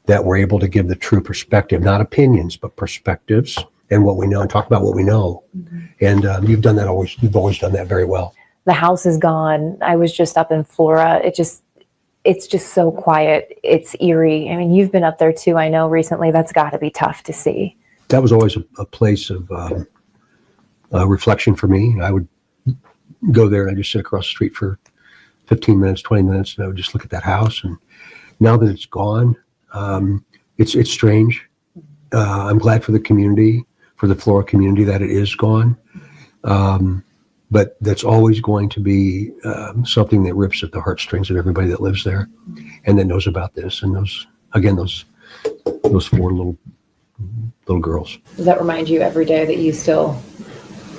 that we're able to give the true perspective, not opinions, but perspectives and what we know, and talk about what we know. Mm-hmm. And you've always done that very well. The house is gone. I was just up in Flora. It's just so quiet. It's eerie. I mean, you've been up there too, I know, recently. That's got to be tough to see. That was always a place of reflection for me. I would go there and I'd just sit across the street for 15 minutes, 20 minutes, and I would just look at that house. And now that it's gone, it's strange. I'm glad for the community, for the Flora community, that it is gone. But that's always going to be something that rips at the heartstrings of everybody that lives there and that knows about this. And those 4 little girls. Does that remind you every day that you still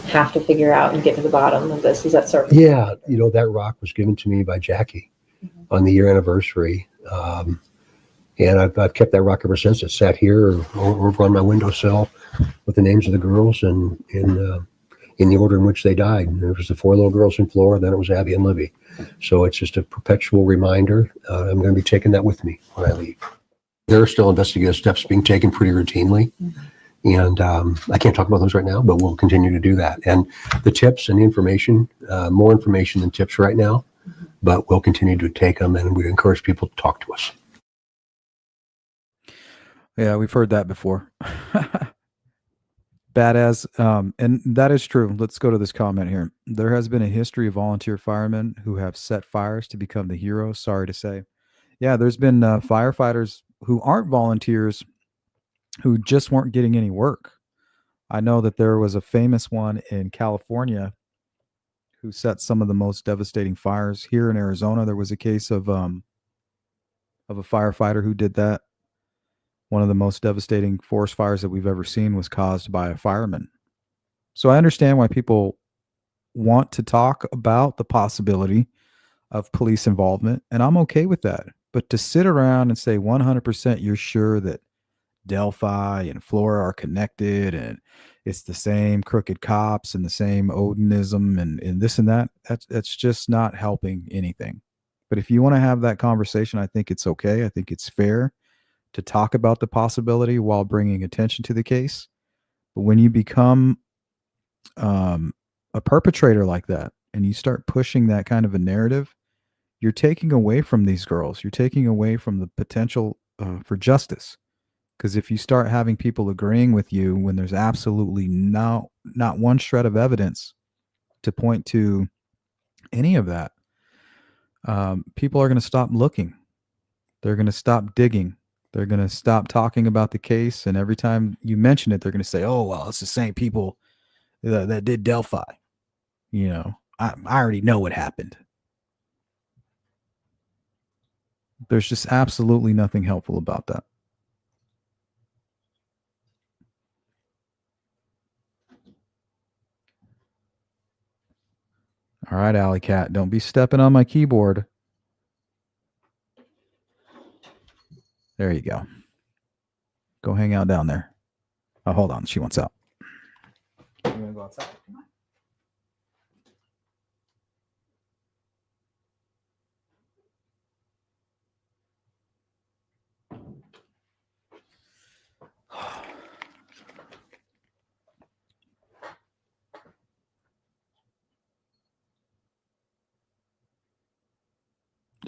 have to figure out and get to the bottom of this? Is that sort of? Yeah. That rock was given to me by Jackie on the year anniversary. And I've kept that rock ever since. It sat here or over on my windowsill with the names of the girls and in the order in which they died. And it was the 4 little girls in Flora, then it was Abby and Libby. So it's just a perpetual reminder. I'm going to be taking that with me when I leave. There are still investigative steps being taken pretty routinely. And I can't talk about those right now, but we'll continue to do that. And the tips and information, more information than tips right now, but we'll continue to take them, and we encourage people to talk to us. Yeah, we've heard that before. Badass. And that is true. Let's go to this comment here. There has been a history of volunteer firemen who have set fires to become the heroes. Sorry to say. Yeah, there's been firefighters who aren't volunteers who just weren't getting any work. I know that there was a famous one in California who set some of the most devastating fires. Here in Arizona, there was a case of a firefighter who did that. One of the most devastating forest fires that we've ever seen was caused by a fireman. So I understand why people want to talk about the possibility of police involvement, and I'm okay with that. But to sit around and say 100% you're sure that Delphi and Flora are connected and it's the same crooked cops and the same Odinism and this and that, that's just not helping anything. But if you want to have that conversation, I think it's okay. I think it's fair to talk about the possibility while bringing attention to the case. But when you become a perpetrator like that and you start pushing that kind of a narrative, you're taking away from these girls. You're taking away from the potential for justice. Because if you start having people agreeing with you when there's absolutely not one shred of evidence to point to any of that, people are going to stop looking. They're going to stop digging. They're going to stop talking about the case. And every time you mention it, they're going to say, oh, well, it's the same people that did Delphi. You know, I already know what happened. There's just absolutely nothing helpful about that. All right, Alley Cat, don't be stepping on my keyboard. There you go. Go hang out down there. Oh, hold on. She wants out. You want to go outside? Come on.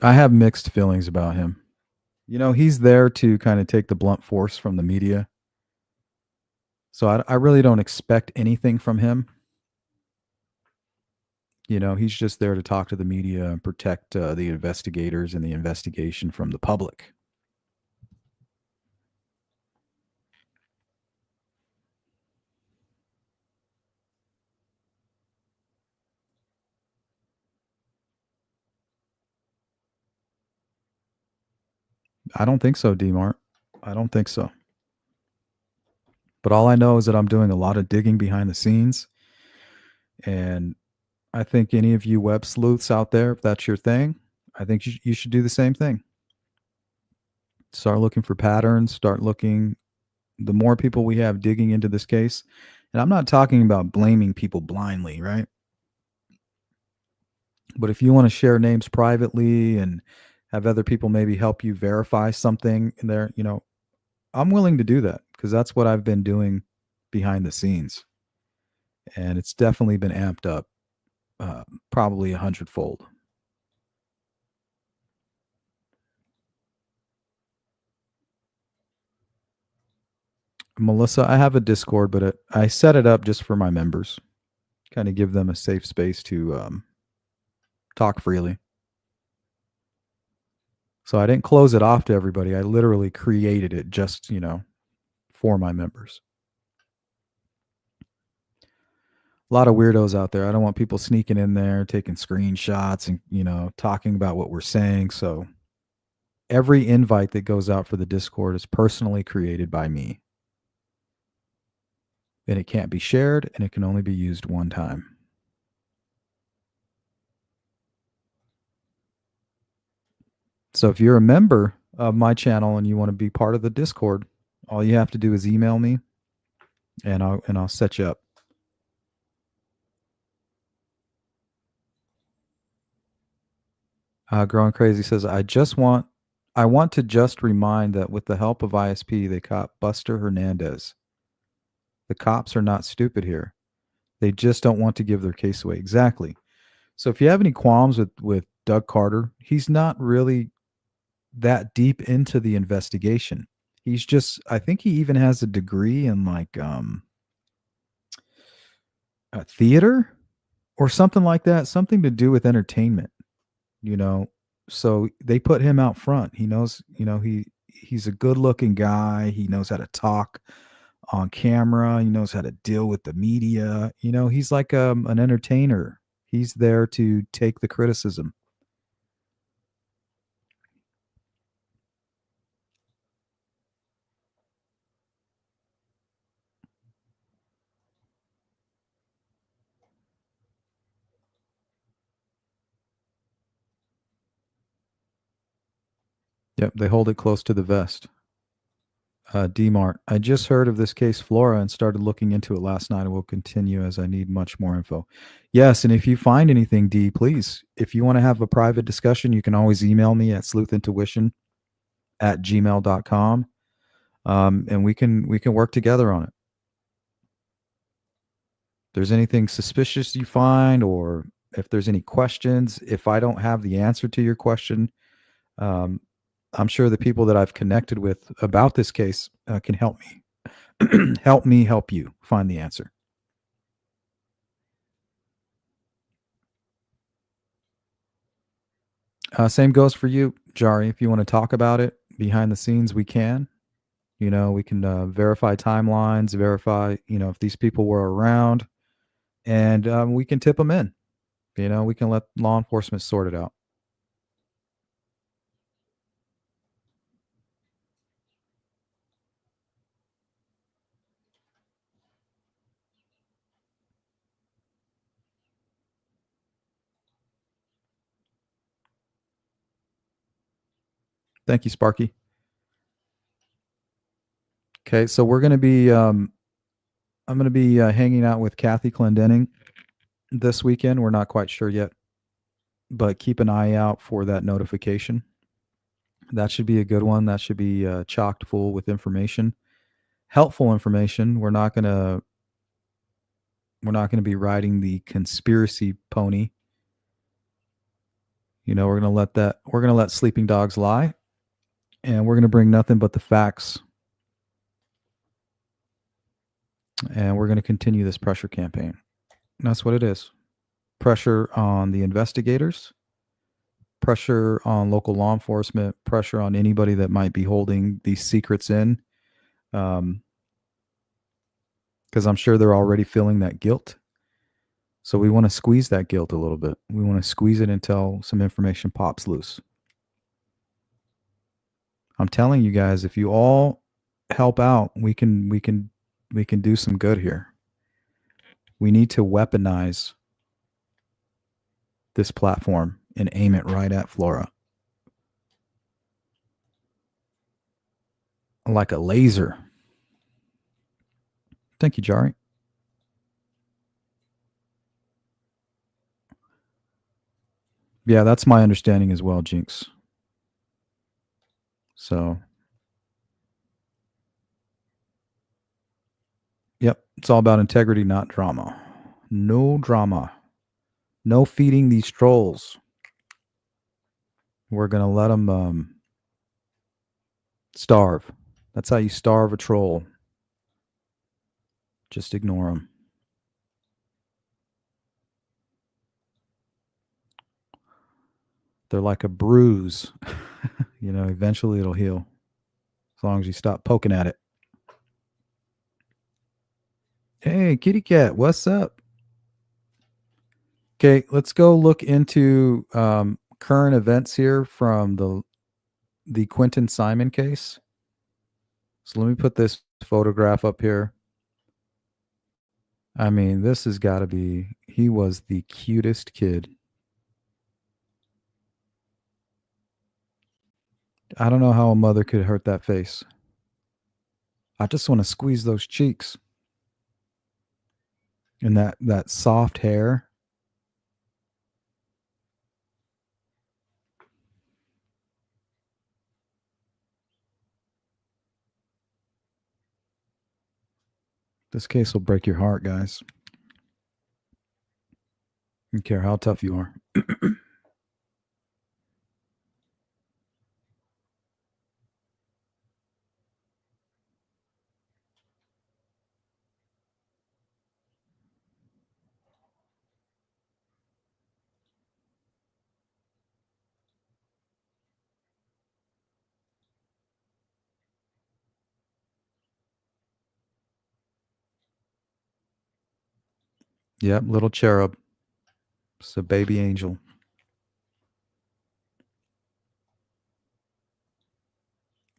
I have mixed feelings about him. You know, he's there to kind of take the blunt force from the media. So I really don't expect anything from him. You know, he's just there to talk to the media and protect the investigators and the investigation from the public. I don't think so, D-Mart. I don't think so. But all I know is that I'm doing a lot of digging behind the scenes. And I think any of you web sleuths out there, if that's your thing, I think you should do the same thing. Start looking for patterns. Start looking. The more people we have digging into this case, and I'm not talking about blaming people blindly, right? But if you want to share names privately and have other people maybe help you verify something in there, you know, I'm willing to do that because that's what I've been doing behind the scenes. And it's definitely been amped up, probably 100-fold. Melissa, I have a Discord, but I set it up just for my members, kind of give them a safe space to talk freely. So I didn't close it off to everybody. I literally created it just, you know, for my members. A lot of weirdos out there. I don't want people sneaking in there, taking screenshots and, you know, talking about what we're saying. So every invite that goes out for the Discord is personally created by me. And it can't be shared, and it can only be used one time. So if you're a member of my channel and you want to be part of the Discord, all you have to do is email me, and I'll set you up. Growing Crazy says, I want to just remind that with the help of ISP, they caught Buster Hernandez. The cops are not stupid here. They just don't want to give their case away. Exactly. So if you have any qualms with Doug Carter, he's not really that deep into the investigation. He's just, I think he even has a degree in like theater or something like that, something to do with entertainment, you know. So they put him out front. He knows, he's a good-looking guy. He knows how to talk on camera. He knows how to deal with the media. He's like an entertainer. He's there to take the criticism. Yep, they hold it close to the vest. D-Mart, I just heard of this case, Flora, and started looking into it last night. I will continue as I need much more info. Yes, and if you find anything, D, please, if you want to have a private discussion, you can always email me at sleuthintuition@gmail.com, and we can work together on it. If there's anything suspicious you find, or if there's any questions, if I don't have the answer to your question, I'm sure the people that I've connected with about this case can help me. help you find the answer. Same goes for you, Jari. If you want to talk about it behind the scenes, we can. We can verify timelines, verify, if these people were around, and we can tip them in. We can let law enforcement sort it out. Thank you, Sparky. Okay, so we're going to be, I'm going to be hanging out with Kathy Clendenning this weekend. We're not quite sure yet, but keep an eye out for that notification. That should be a good one. That should be chocked full with information, helpful information. We're not going to be riding the conspiracy pony. We're going to let sleeping dogs lie, and we're going to bring nothing but the facts. And we're going to continue this pressure campaign. And that's what it is. Pressure on the investigators, pressure on local law enforcement, pressure on anybody that might be holding these secrets in. Because I'm sure they're already feeling that guilt. So we want to squeeze that guilt a little bit. We want to squeeze it until some information pops loose. I'm telling you guys, if you all help out, we can do some good here. We need to weaponize this platform and aim it right at Flora. Like a laser. Thank you, Jari. Yeah, that's my understanding as well, Jinx. So, yep, it's all about integrity, not drama. No drama. No feeding these trolls. We're going to let them starve. That's how you starve a troll. Just ignore them. They're like a bruise. Eventually it'll heal. As long as you stop poking at it. Hey, kitty cat, what's up? Okay, let's go look into current events here from the Quinton Simon case. So let me put this photograph up here. I mean, this has got to be, he was the cutest kid. I don't know how a mother could hurt that face. I just want to squeeze those cheeks. And that soft hair. This case will break your heart, guys. I don't care how tough you are. Yep, little cherub. It's a baby angel.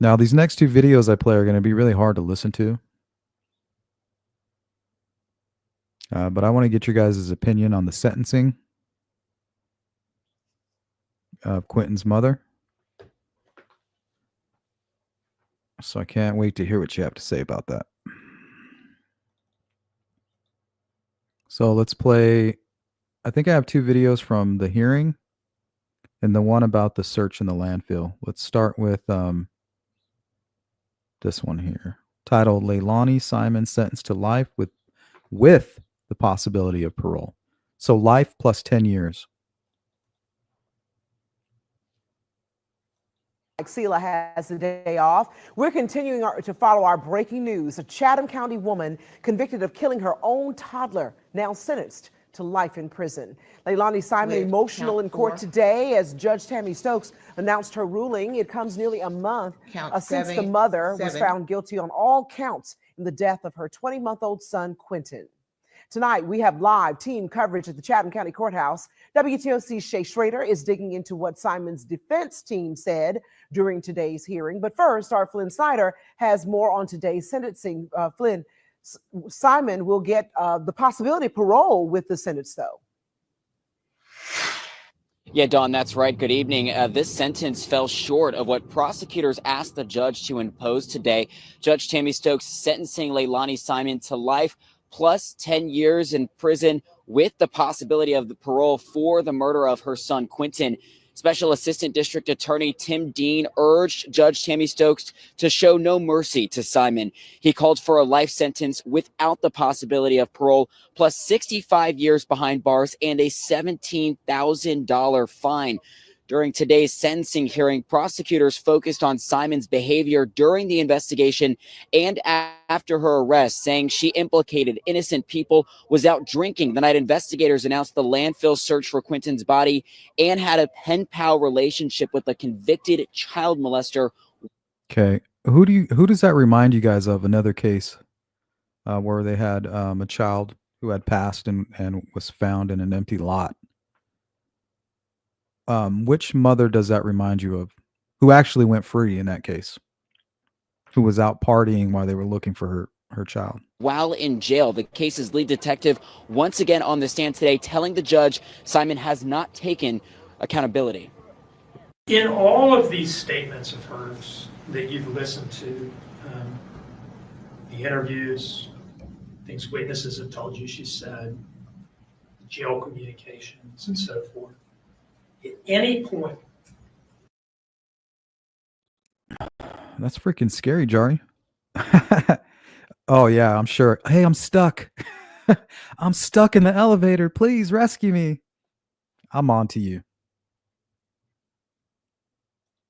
Now, these next two videos I play are going to be really hard to listen to. But I want to get your guys' opinion on the sentencing of Quinton's mother. So I can't wait to hear what you have to say about that. So let's play. I think I have two videos from the hearing and the one about the search in the landfill. Let's start with this one here, titled Leilani Simon sentenced to life with the possibility of parole. So life plus 10 years. Sheila has the day off. We're continuing to follow our breaking news. A Chatham County woman convicted of killing her own toddler, now sentenced to life in prison. Leilani Simon emotional in court today as Judge Tammy Stokes announced her ruling. It comes nearly a month since the mother was found guilty on all counts in the death of her 20-month-old son, Quinton. Tonight, we have live team coverage at the Chatham County Courthouse. WTOC's Shay Schrader is digging into what Simon's defense team said during today's hearing. But first, our Flynn Snyder has more on today's sentencing. Flynn, Simon will get the possibility of parole with the sentence, though. Yeah, Dawn, that's right. Good evening. This sentence fell short of what prosecutors asked the judge to impose today. Judge Tammy Stokes sentencing Leilani Simon to life plus 10 years in prison with the possibility of the parole for the murder of her son, Quinton. Special Assistant District Attorney Tim Dean urged Judge Tammy Stokes to show no mercy to Simon. He called for a life sentence without the possibility of parole, plus 65 years behind bars and a $17,000 fine. During today's sentencing hearing, prosecutors focused on Simon's behavior during the investigation and after her arrest, saying she implicated innocent people, was out drinking the night investigators announced the landfill search for Quinton's body, and had a pen pal relationship with a convicted child molester. Okay, who does that remind you guys of? Another case where they had a child who had passed and was found in an empty lot. Which mother does that remind you of? Who actually went free in that case? Who was out partying while they were looking for her child? While in jail, the case's lead detective once again on the stand today telling the judge Simon has not taken accountability. In all of these statements of hers that you've listened to, the interviews, things witnesses have told you she said, jail communications and so forth, at any point. That's freaking scary, Jari. Oh, yeah, I'm sure. Hey, I'm stuck. I'm stuck in the elevator. Please rescue me. I'm on to you.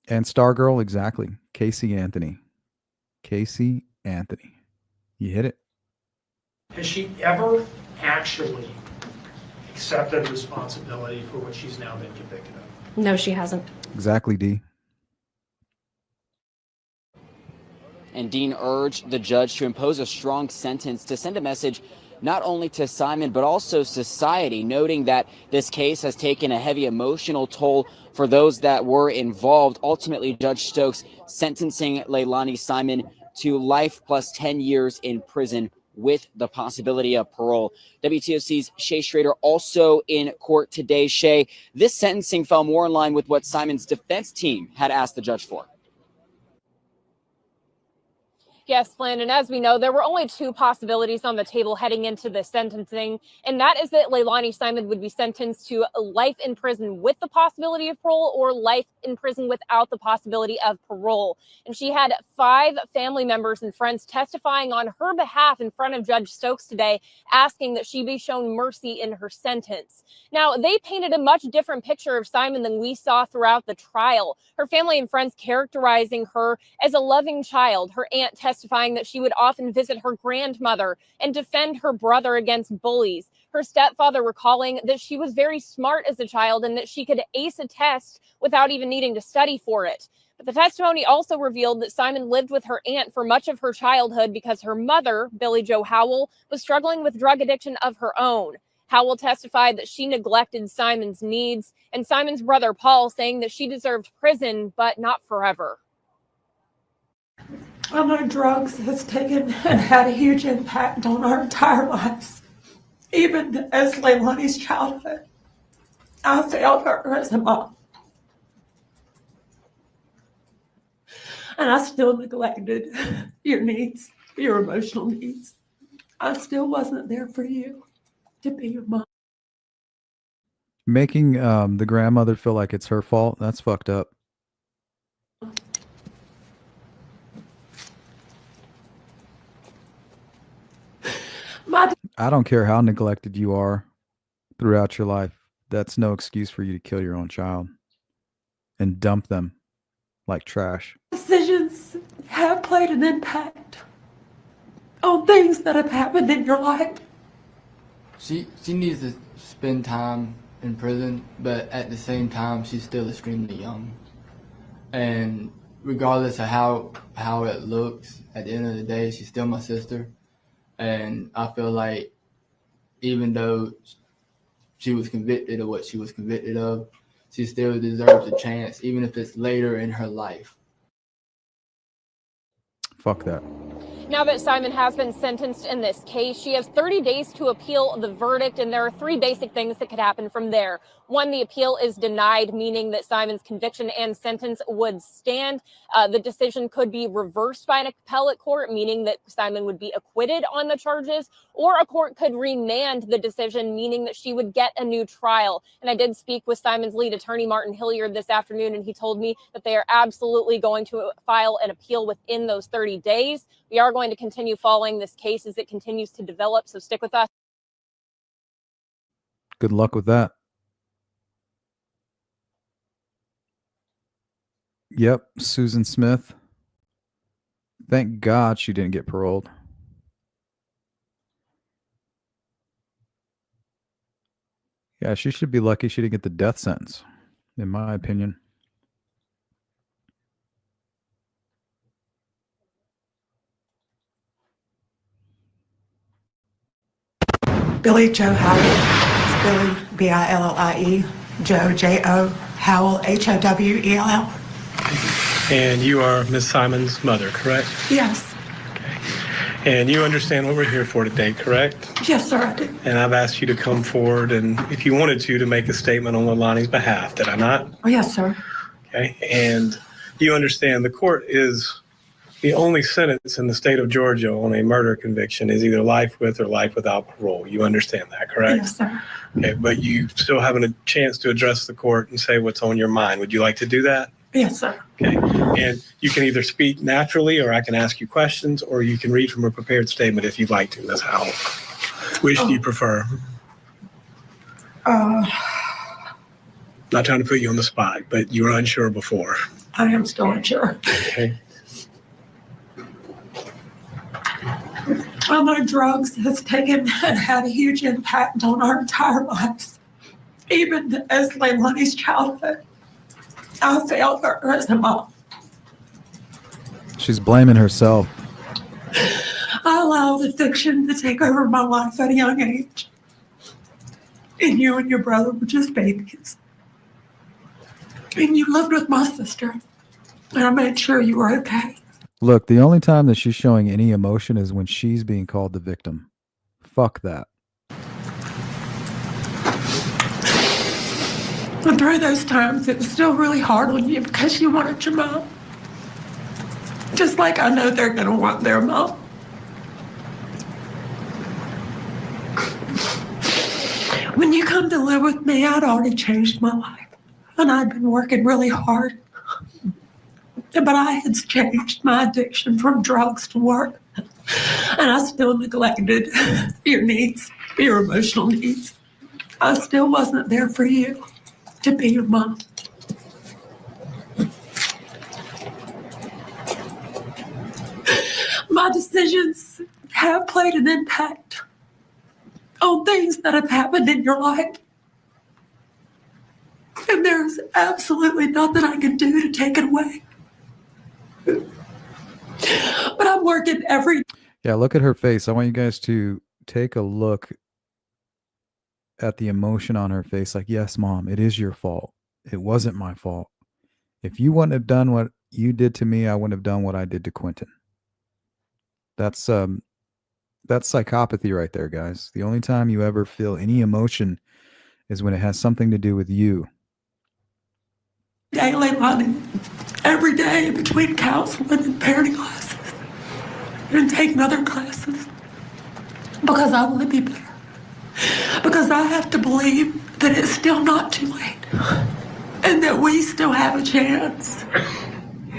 And Stargirl, exactly. Casey Anthony. Casey Anthony. You hit it. Has she ever actually accepted responsibility for what she's now been convicted of? No, she hasn't. Exactly, D. And Dean urged the judge to impose a strong sentence to send a message not only to Simon, but also society, noting that this case has taken a heavy emotional toll for those that were involved. Ultimately, Judge Stokes sentencing Leilani Simon to life plus 10 years in prison with the possibility of parole. WTOC's Shay Schrader also in court today. Shay, this sentencing fell more in line with what Simon's defense team had asked the judge for. Yes, Flynn, and as we know, there were only two possibilities on the table heading into the sentencing, and that is that Leilani Simon would be sentenced to life in prison with the possibility of parole or life in prison without the possibility of parole. And she had 5 family members and friends testifying on her behalf in front of Judge Stokes today, asking that she be shown mercy in her sentence. Now, they painted a much different picture of Simon than we saw throughout the trial. Her family and friends characterizing her as a loving child, her aunt testifying that she would often visit her grandmother and defend her brother against bullies. Her stepfather recalling that she was very smart as a child and that she could ace a test without even needing to study for it. But the testimony also revealed that Simon lived with her aunt for much of her childhood because her mother, Billie Jo Howell, was struggling with drug addiction of her own. Howell testified that she neglected Simon's needs, and Simon's brother, Paul, saying that she deserved prison, but not forever. I know drugs has taken and had a huge impact on our entire lives. Even as Leilani's childhood, I failed her as a mom. And I still neglected your needs, your emotional needs. I still wasn't there for you to be your mom. Making the grandmother feel like it's her fault, that's fucked up. I don't care how neglected you are throughout your life. That's no excuse for you to kill your own child and dump them like trash. Decisions have played an impact on things that have happened in your life. She needs to spend time in prison, but at the same time, she's still extremely young. And regardless of how it looks, at the end of the day, she's still my sister. And I feel like even though she was convicted of what she was convicted of, she still deserves a chance, even if it's later in her life. Fuck that. Now that Simon has been sentenced in this case, she has 30 days to appeal the verdict, and there are 3 basic things that could happen from there. 1, the appeal is denied, meaning that Simon's conviction and sentence would stand. The decision could be reversed by an appellate court, meaning that Simon would be acquitted on the charges, or a court could remand the decision, meaning that she would get a new trial. And I did speak with Simon's lead attorney, Martin Hilliard, this afternoon, and he told me that they are absolutely going to file an appeal within those 30 days. We are going to continue following this case as it continues to develop, so stick with us. Good luck with that. Yep, Susan Smith. Thank God she didn't get paroled. Yeah, she should be lucky she didn't get the death sentence, in my opinion. Billie Jo Howell. It's Billie, Billie, Joe, J-O, Howell, Howell. And you are Miss Simon's mother, correct? Yes. And you understand what we're here for today, correct? Yes, sir, I do. And I've asked you to come forward and, if you wanted to make a statement on Leilani's behalf. Did I not? Oh, yes, sir. Okay. And you understand the court is the only sentence in the state of Georgia on a murder conviction is either life with or life without parole. You understand that, correct? Yes, sir. Okay, but you still having a chance to address the court and say what's on your mind. Would you like to do that? Yes, sir. Okay. And you can either speak naturally, or I can ask you questions, or you can read from a prepared statement if you'd like to, Ms. Howell. Which do you prefer? Not trying to put you on the spot, but you were unsure before. I am still unsure. Okay. I know drugs has taken and had a huge impact on our entire lives. Even as Leilani's childhood, I failed her as a mom. She's blaming herself. I allowed addiction to take over my life at a young age. And you and your brother were just babies. And you lived with my sister. And I made sure you were okay. Look, the only time that she's showing any emotion is when she's being called the victim. Fuck that. And through those times, it was still really hard on you because you wanted your mom. Just like I know they're going to want their mom. When you come to live with me, I'd already changed my life. And I'd been working really hard. But I had changed my addiction from drugs to work. And I still neglected your needs, your emotional needs. I still wasn't there for you to be your mom. My decisions have played an impact on things that have happened in your life. And there's absolutely nothing I can do to take it away. But I'm working every day. Yeah, look at her face. I want you guys to take a look at the emotion on her face. Like, yes, Mom, it is your fault. It wasn't my fault. If you wouldn't have done what you did to me, I wouldn't have done what I did to Quinton. That's psychopathy right there, guys. The only time you ever feel any emotion is when it has something to do with you. Daily money, every day between counseling and parenting classes and taking other classes because I want to be better. Because I have to believe that it's still not too late and that we still have a chance,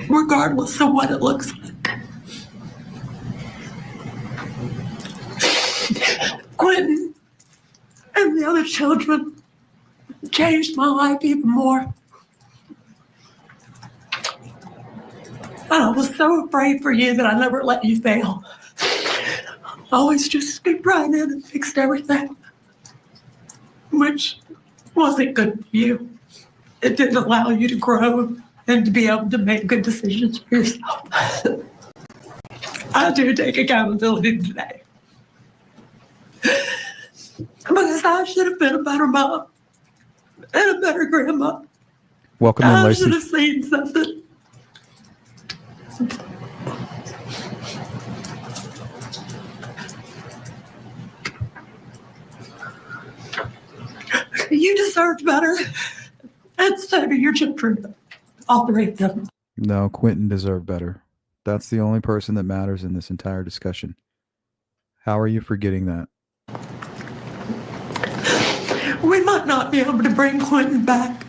regardless of what it looks like. Quinton and the other children changed my life even more. And I was so afraid for you that I never let you fail. I always just scooped right in and fixed everything, which wasn't good for you. It didn't allow you to grow and to be able to make good decisions for yourself. I do take accountability today. Because I should have been a better mom and a better grandma. Welcome in, I Lacey. should have seen something. You deserved better. And so do your children. All three of them. No, Quinton deserved better. That's the only person that matters in this entire discussion. How are you forgetting that? We might not be able to bring Quinton back,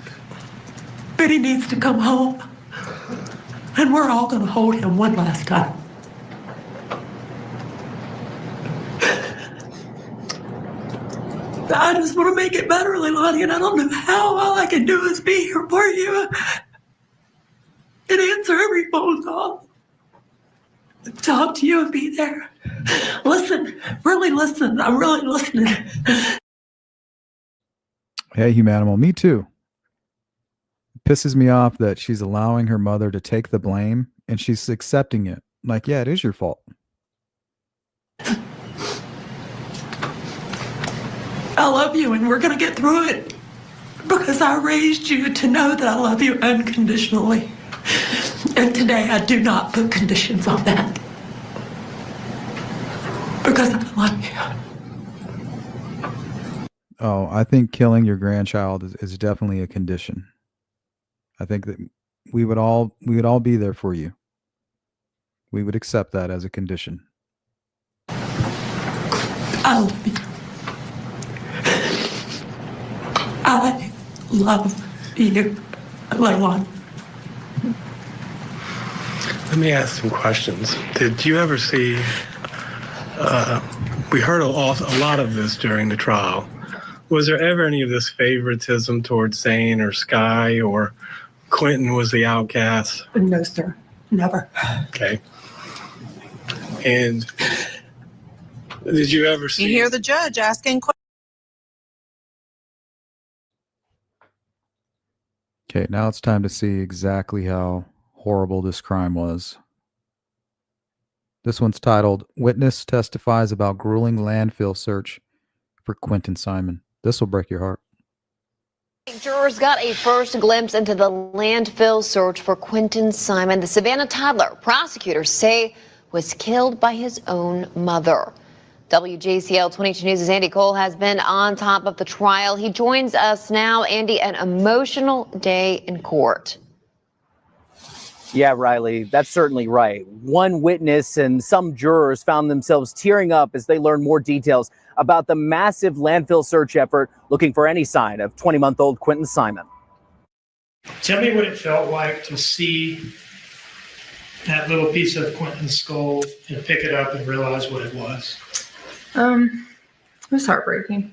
but he needs to come home. And we're all going to hold him one last time. I just want to make it better, Leilani, and I don't know how. All I can do is be here for you and answer every phone call. Talk to you and be there. Listen, really listen. I'm really listening. Hey, Humanimal, me too. It pisses me off that she's allowing her mother to take the blame and she's accepting it. Like, yeah, it is your fault. I love you and we're going to get through it because I raised you to know that I love you unconditionally. And today I do not put conditions on that because I love you. Oh, I think killing your grandchild is definitely a condition. I think that we would all be there for you. We would accept that as a condition. I love you. I love you, Leilani. Let me ask some questions. Did you ever see, we heard a lot of this during the trial. Was there ever any of this favoritism towards Zane or Sky, or Quinton was the outcast? No, sir. Never. Okay. And did you ever see... You hear the judge asking questions. Okay, now it's time to see exactly how horrible this crime was. This one's titled, Witness Testifies About Grueling Landfill Search for Quinton Simon. This will break your heart. Jurors got a first glimpse into the landfill search for Quinton Simon, the Savannah toddler prosecutors say was killed by his own mother. WJCL 22 News' Andy Cole has been on top of the trial. He joins us now. Andy, an emotional day in court. Yeah, Riley, that's certainly right. One witness and some jurors found themselves tearing up as they learned more details about the massive landfill search effort looking for any sign of 20-month-old Quinton Simon. Tell me what it felt like to see that little piece of Quinton's skull and pick it up and realize what it was. It was heartbreaking.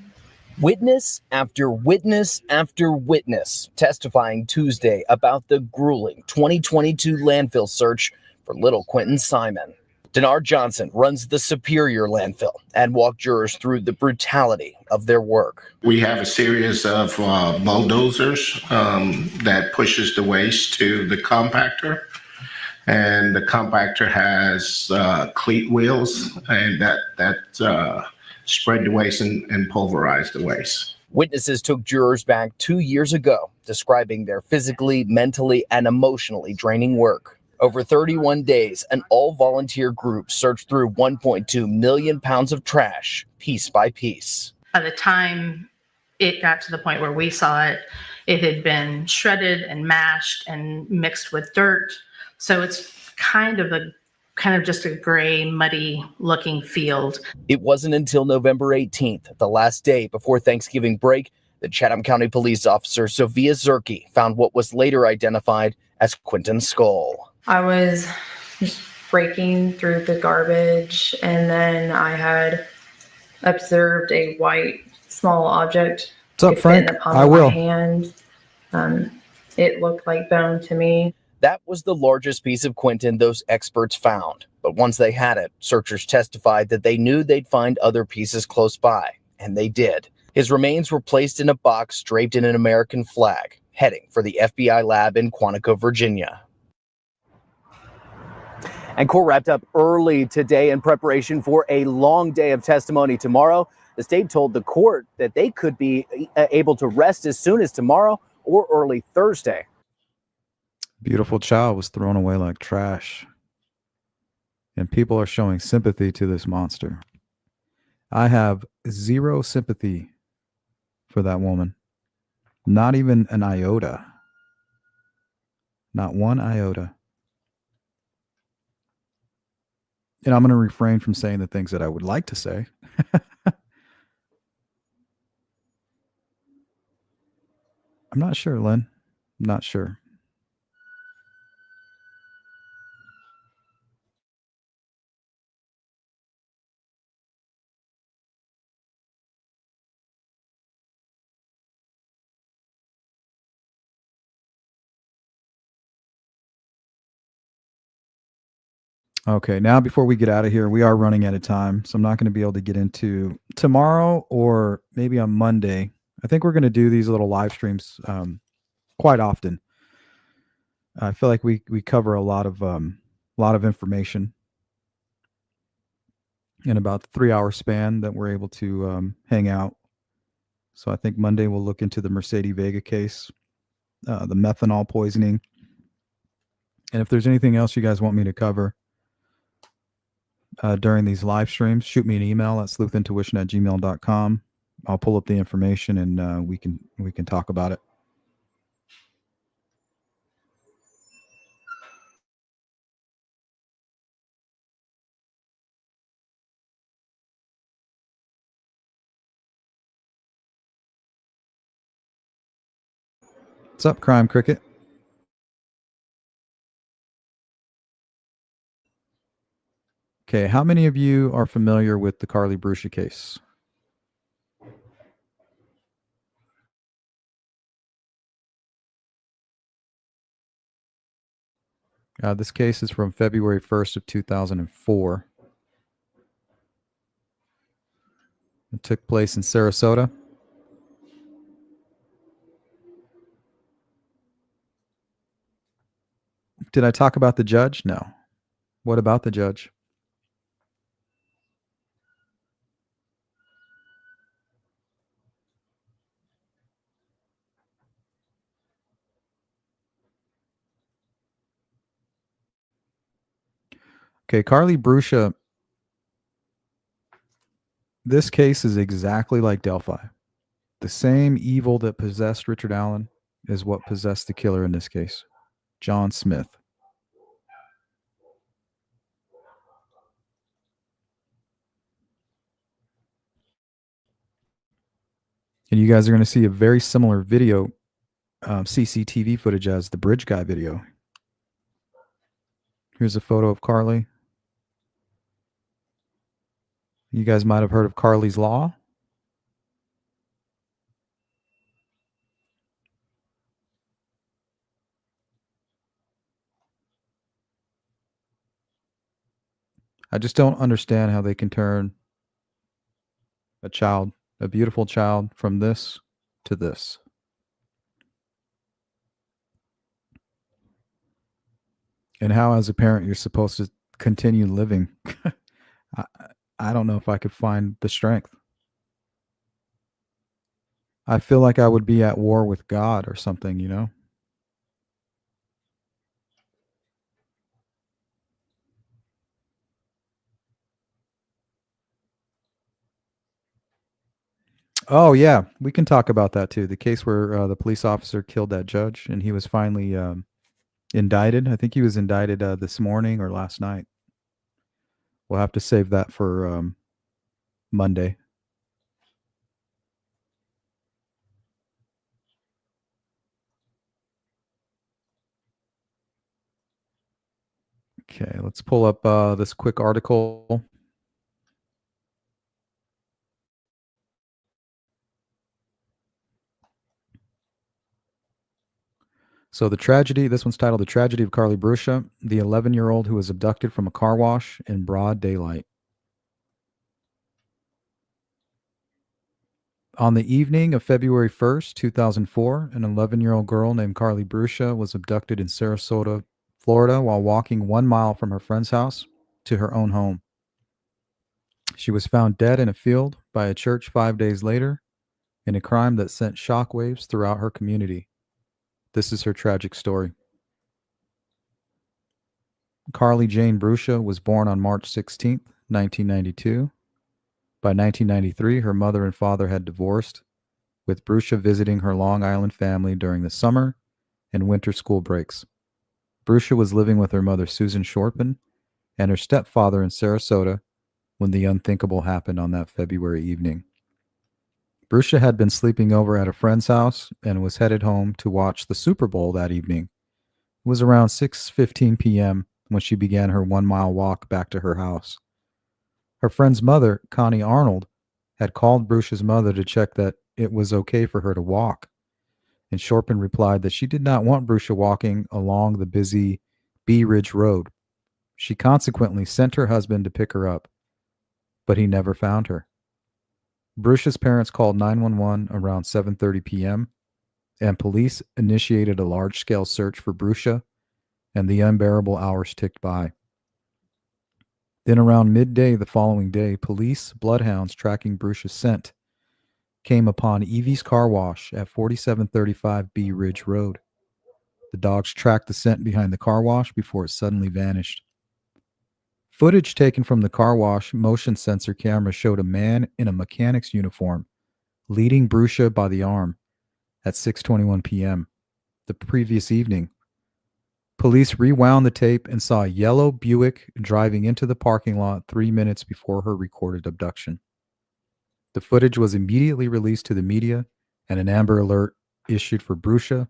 Witness after witness after witness testifying Tuesday about the grueling 2022 landfill search for little Quinton Simon. Denard Johnson runs the Superior landfill and walked jurors through the brutality of their work. We have a series of bulldozers that pushes the waste to the compactor. And the compactor has cleat wheels and that spread the waste and pulverize the waste. Witnesses took jurors back 2 years ago, describing their physically, mentally, and emotionally draining work. Over 31 days, an all-volunteer group searched through 1.2 million pounds of trash, piece by piece. By the time it got to the point where we saw it, it had been shredded and mashed and mixed with dirt. So it's kind of just a gray, muddy looking field. It wasn't until November 18th, the last day before Thanksgiving break, that Chatham County police officer Sophia Zerke found what was later identified as Quinton's skull. I was just breaking through the garbage, and then I had observed a white small object. What's up, Frank? I will. My hand. It looked like bone to me. That was the largest piece of Quinton those experts found. But once they had it, searchers testified that they knew they'd find other pieces close by, and they did. His remains were placed in a box draped in an American flag, heading for the FBI lab in Quantico, Virginia. And court wrapped up early today in preparation for a long day of testimony tomorrow. The state told the court that they could be able to rest as soon as tomorrow or early Thursday. Beautiful child was thrown away like trash. And people are showing sympathy to this monster. I have zero sympathy for that woman. Not even an iota. Not one iota. And I'm going to refrain from saying the things that I would like to say. I'm not sure, Lynn. I'm not sure. Okay, now before we get out of here, we are running out of time, so I'm not going to be able to get into tomorrow or maybe on Monday. I think we're going to do these little live streams quite often. I feel like we cover a lot of information in about the 3-hour span that we're able to hang out. So I think Monday we'll look into the Mercedes Vega case, the methanol poisoning, and if there's anything else you guys want me to cover during these live streams, shoot me an email at sleuthintuition@gmail.com. I'll pull up the information and we can talk about it. What's up, Crime Cricket? Okay, how many of you are familiar with the Carly Brucia case? This case is from February 1st of 2004. It took place in Sarasota. Did I talk about the judge? No. What about the judge? Okay, Carly Brucia. This case is exactly like Delphi. The same evil that possessed Richard Allen is what possessed the killer in this case, John Smith. And you guys are going to see a very similar video, CCTV footage as the bridge guy video. Here's a photo of Carly. You guys might have heard of Carly's Law. I just don't understand how they can turn a child, a beautiful child, from this to this. And how, as a parent, you're supposed to continue living. I don't know if I could find the strength. I feel like I would be at war with God or something, you know? Oh, yeah. We can talk about that too. The case where the police officer killed that judge and he was finally indicted. I think he was indicted this morning or last night. We'll have to save that for Monday. Okay, let's pull up this quick article. So the tragedy, this one's titled The Tragedy of Carly Brucia, the 11-year-old who was abducted from a car wash in broad daylight. On the evening of February 1st, 2004, an 11-year-old girl named Carly Brucia was abducted in Sarasota, Florida, while walking 1 mile from her friend's house to her own home. She was found dead in a field by a church 5 days later in a crime that sent shockwaves throughout her community. This is her tragic story. Carly Jane Brucia was born on March 16, 1992. By 1993, her mother and father had divorced, with Brucia visiting her Long Island family during the summer and winter school breaks. Brucia was living with her mother, Susan Shortman, and her stepfather in Sarasota when the unthinkable happened on that February evening. Brucia had been sleeping over at a friend's house and was headed home to watch the Super Bowl that evening. It was around 6:15 p.m. when she began her 1-mile walk back to her house. Her friend's mother, Connie Arnold, had called Brucia's mother to check that it was okay for her to walk, and Shortman replied that she did not want Brucia walking along the busy Bee Ridge Road. She consequently sent her husband to pick her up, but he never found her. Brucia's parents called 911 around 7:30 p.m., and police initiated a large-scale search for Brucia, and the unbearable hours ticked by. Then around midday the following day, police bloodhounds tracking Brucia's scent came upon Evie's car wash at 4735 Bee Ridge Road. The dogs tracked the scent behind the car wash before it suddenly vanished. Footage taken from the car wash motion sensor camera showed a man in a mechanic's uniform leading Brucia by the arm at 6:21 p.m. the previous evening. Police rewound the tape and saw a yellow Buick driving into the parking lot 3 minutes before her recorded abduction. The footage was immediately released to the media and an Amber Alert issued for Brucia,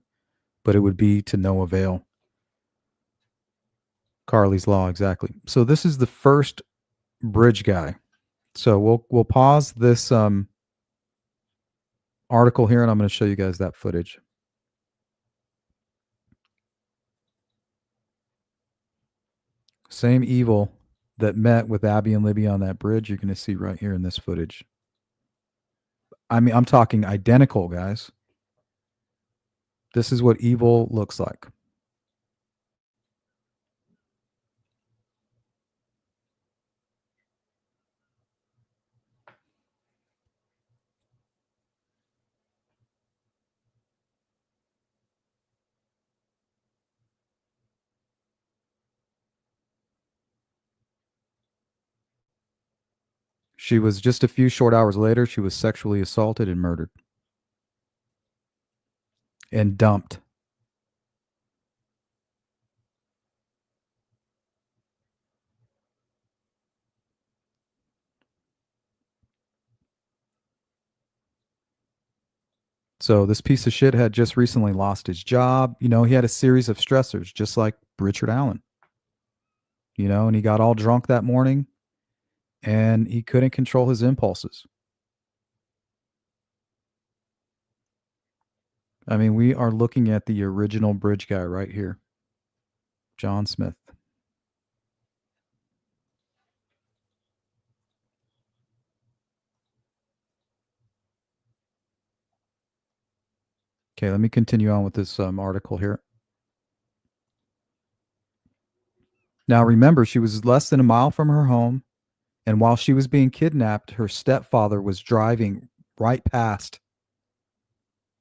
but it would be to no avail. Carly's Law, exactly. So this is the first bridge guy. So we'll pause this article here, and I'm going to show you guys that footage. Same evil that met with Abby and Libby on that bridge, you're going to see right here in this footage. I mean, I'm talking identical, guys. This is what evil looks like. She was just a few short hours later, she was sexually assaulted and murdered. And dumped. So this piece of shit had just recently lost his job. You know, he had a series of stressors, just like Richard Allen. You know, and he got all drunk that morning and he couldn't control his impulses. I mean, we are looking at the original bridge guy right here, John Smith. Okay, let me continue on with this article here. Now, remember, she was less than a mile from her home, and while she was being kidnapped, her stepfather was driving right past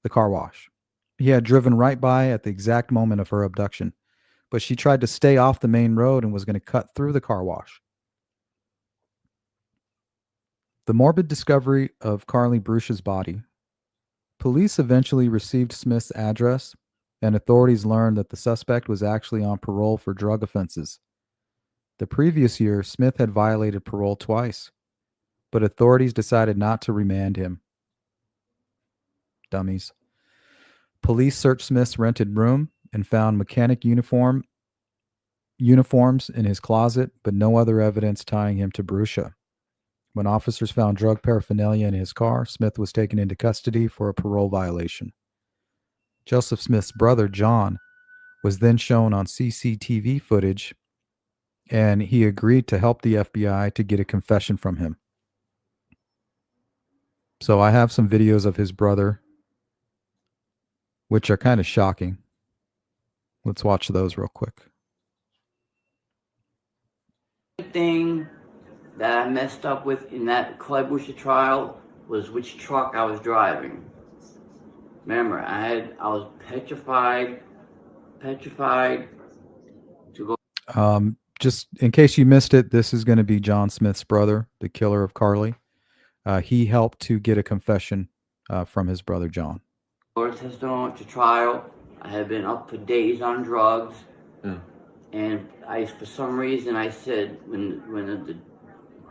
the car wash. He had driven right by at the exact moment of her abduction, but she tried to stay off the main road and was going to cut through the car wash. The morbid discovery of Carly Brucia's body. Police eventually received Smith's address, and authorities learned that the suspect was actually on parole for drug offenses. The previous year, Smith had violated parole twice, but authorities decided not to remand him. Dummies. Police searched Smith's rented room and found mechanic uniforms in his closet, but no other evidence tying him to Brucia. When officers found drug paraphernalia in his car, Smith was taken into custody for a parole violation. Joseph Smith's brother, John, was then shown on CCTV footage, and he agreed to help the FBI to get a confession from him. So I have some videos of his brother, which are kind of shocking. Let's watch those real quick. Thing that I messed up with in that Clay Brucia trial was which truck I was driving. Remember, I was petrified to go. Just in case you missed it, this is going to be John Smith's brother, the killer of Carly. He helped to get a confession from his brother John. Testimony to trial. I had been up for days on drugs, and for some reason, I said when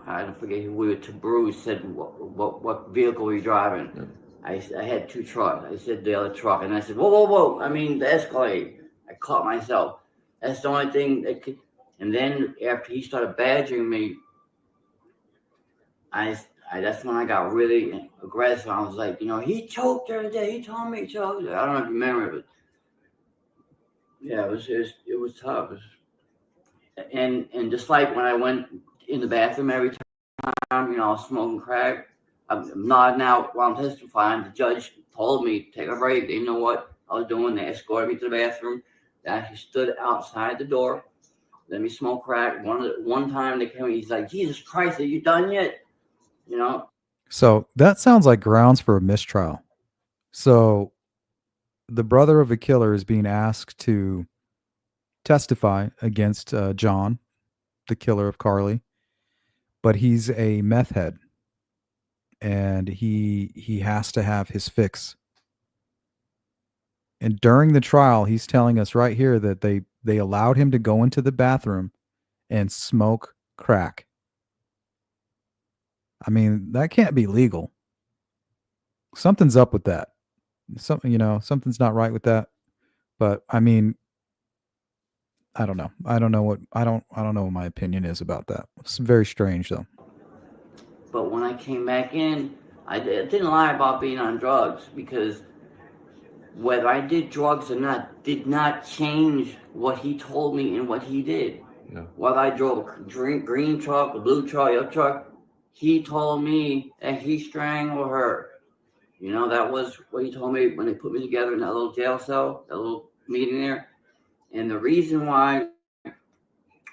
I don't forget who we were to Bruce said what vehicle were you driving? I had two trucks. I said the other truck, and I said whoa! I mean the Escalade. I caught myself. That's the only thing that could. And then after he started badgering me, that's when I got really aggressive. I was like, he choked her today. He told me he choked her. I don't know if you remember it, but yeah, it was tough. And just like when I went in the bathroom every time, I was smoking crack. I'm nodding out while I'm testifying. The judge told me to take a break. They didn't know what I was doing. They escorted me to the bathroom. They actually stood outside the door. Let me smoke crack. One time they came, he's like, Jesus Christ, are you done yet? So that sounds like grounds for a mistrial. So the brother of a killer is being asked to testify against John, the killer of Carly, but he's a meth head, and he has to have his fix. And during the trial, he's telling us right here that they allowed him to go into the bathroom and smoke crack. I mean, that can't be legal. Something's up with that. Something's not right with that. But I mean, I don't know. I don't know what my opinion is about that. It's very strange though. But when I came back in, I didn't lie about being on drugs, because whether I did drugs or not did not change what he told me and what he did. No. Whether I drove a green truck, a blue truck, a truck, he told me that he strangled her. That was what he told me when they put me together in that little jail cell, that little meeting there. And the reason why,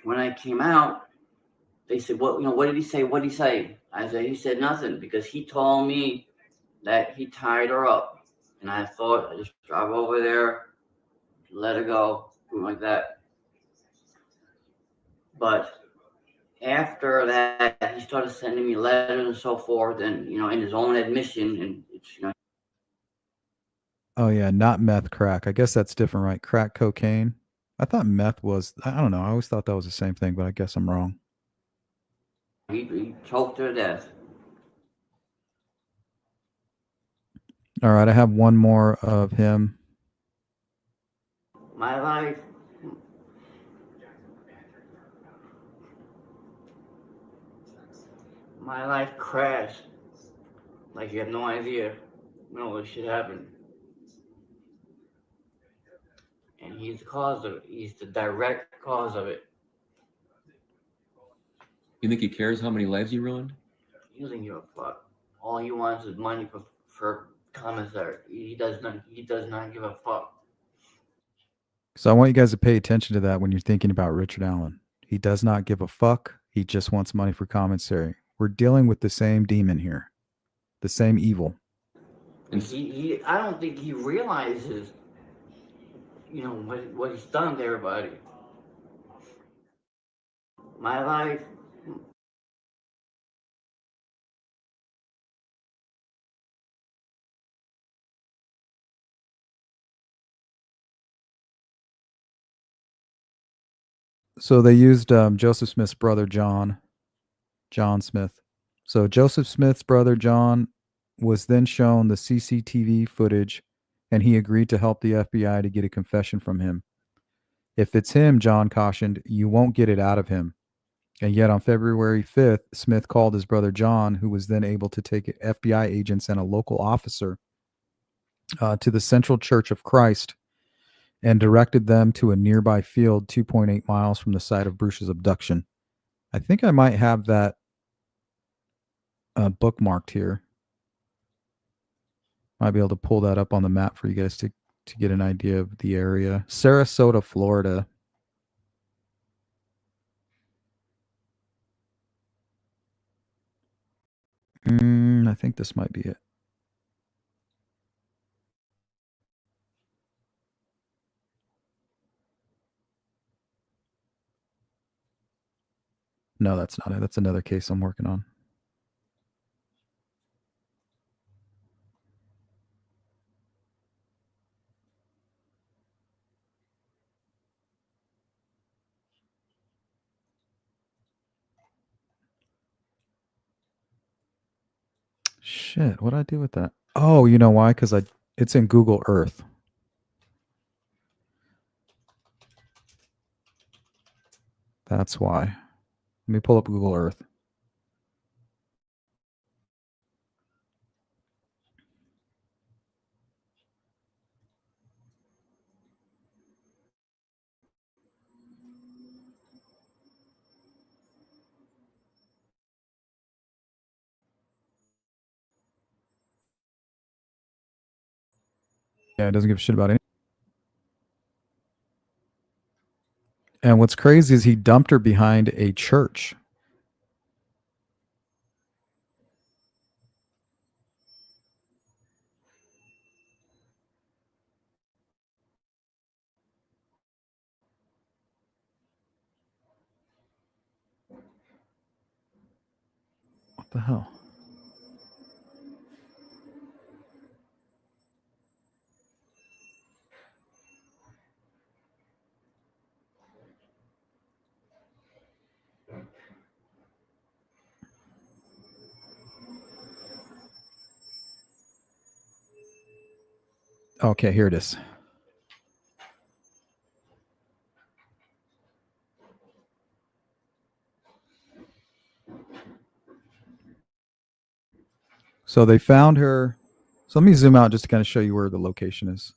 when I came out, they said, what did he say? What did he say? I said, he said nothing, because he told me that he tied her up. And I thought, I just drive over there, let her go, something like that. But after that, he started sending me letters and so forth, and in his own admission, and it's Oh yeah, not meth, crack. I guess that's different, right? Crack cocaine. I thought meth was. I don't know. I always thought that was the same thing, but I guess I'm wrong. he choked her to death. All right, I have one more of him. My life, my life crashed. Like you have no idea when all this shit happened. And he's the cause of it. He's the direct cause of it. You think he cares how many lives you ruined? He doesn't give a fuck. All he wants is money for commissary. He does not give a fuck. So I want you guys to pay attention to that when you're thinking about Richard Allen. He does not give a fuck. He just wants money for commissary. We're dealing with the same demon here, the same evil. And I don't think he realizes, what he's done to everybody. My life. So they used Joseph Smith's brother, John Smith. So Joseph Smith's brother, John, was then shown the CCTV footage, and he agreed to help the FBI to get a confession from him. If it's him, John cautioned, you won't get it out of him. And yet on February 5th, Smith called his brother John, who was then able to take FBI agents and a local officer to the Central Church of Christ and directed them to a nearby field 2.8 miles from the site of Brucia's abduction. I think I might have that bookmarked here. Might be able to pull that up on the map for you guys to get an idea of the area. Sarasota, Florida. I think this might be it. No, that's not it. That's another case I'm working on. Shit, what'd I do with that? Oh, you know why? Because it's in Google Earth. That's why. Let me pull up Google Earth. Yeah, it doesn't give a shit about anything. And what's crazy is he dumped her behind a church. What the hell? Okay, here it is. So they found her. So let me zoom out just to kind of show you where the location is.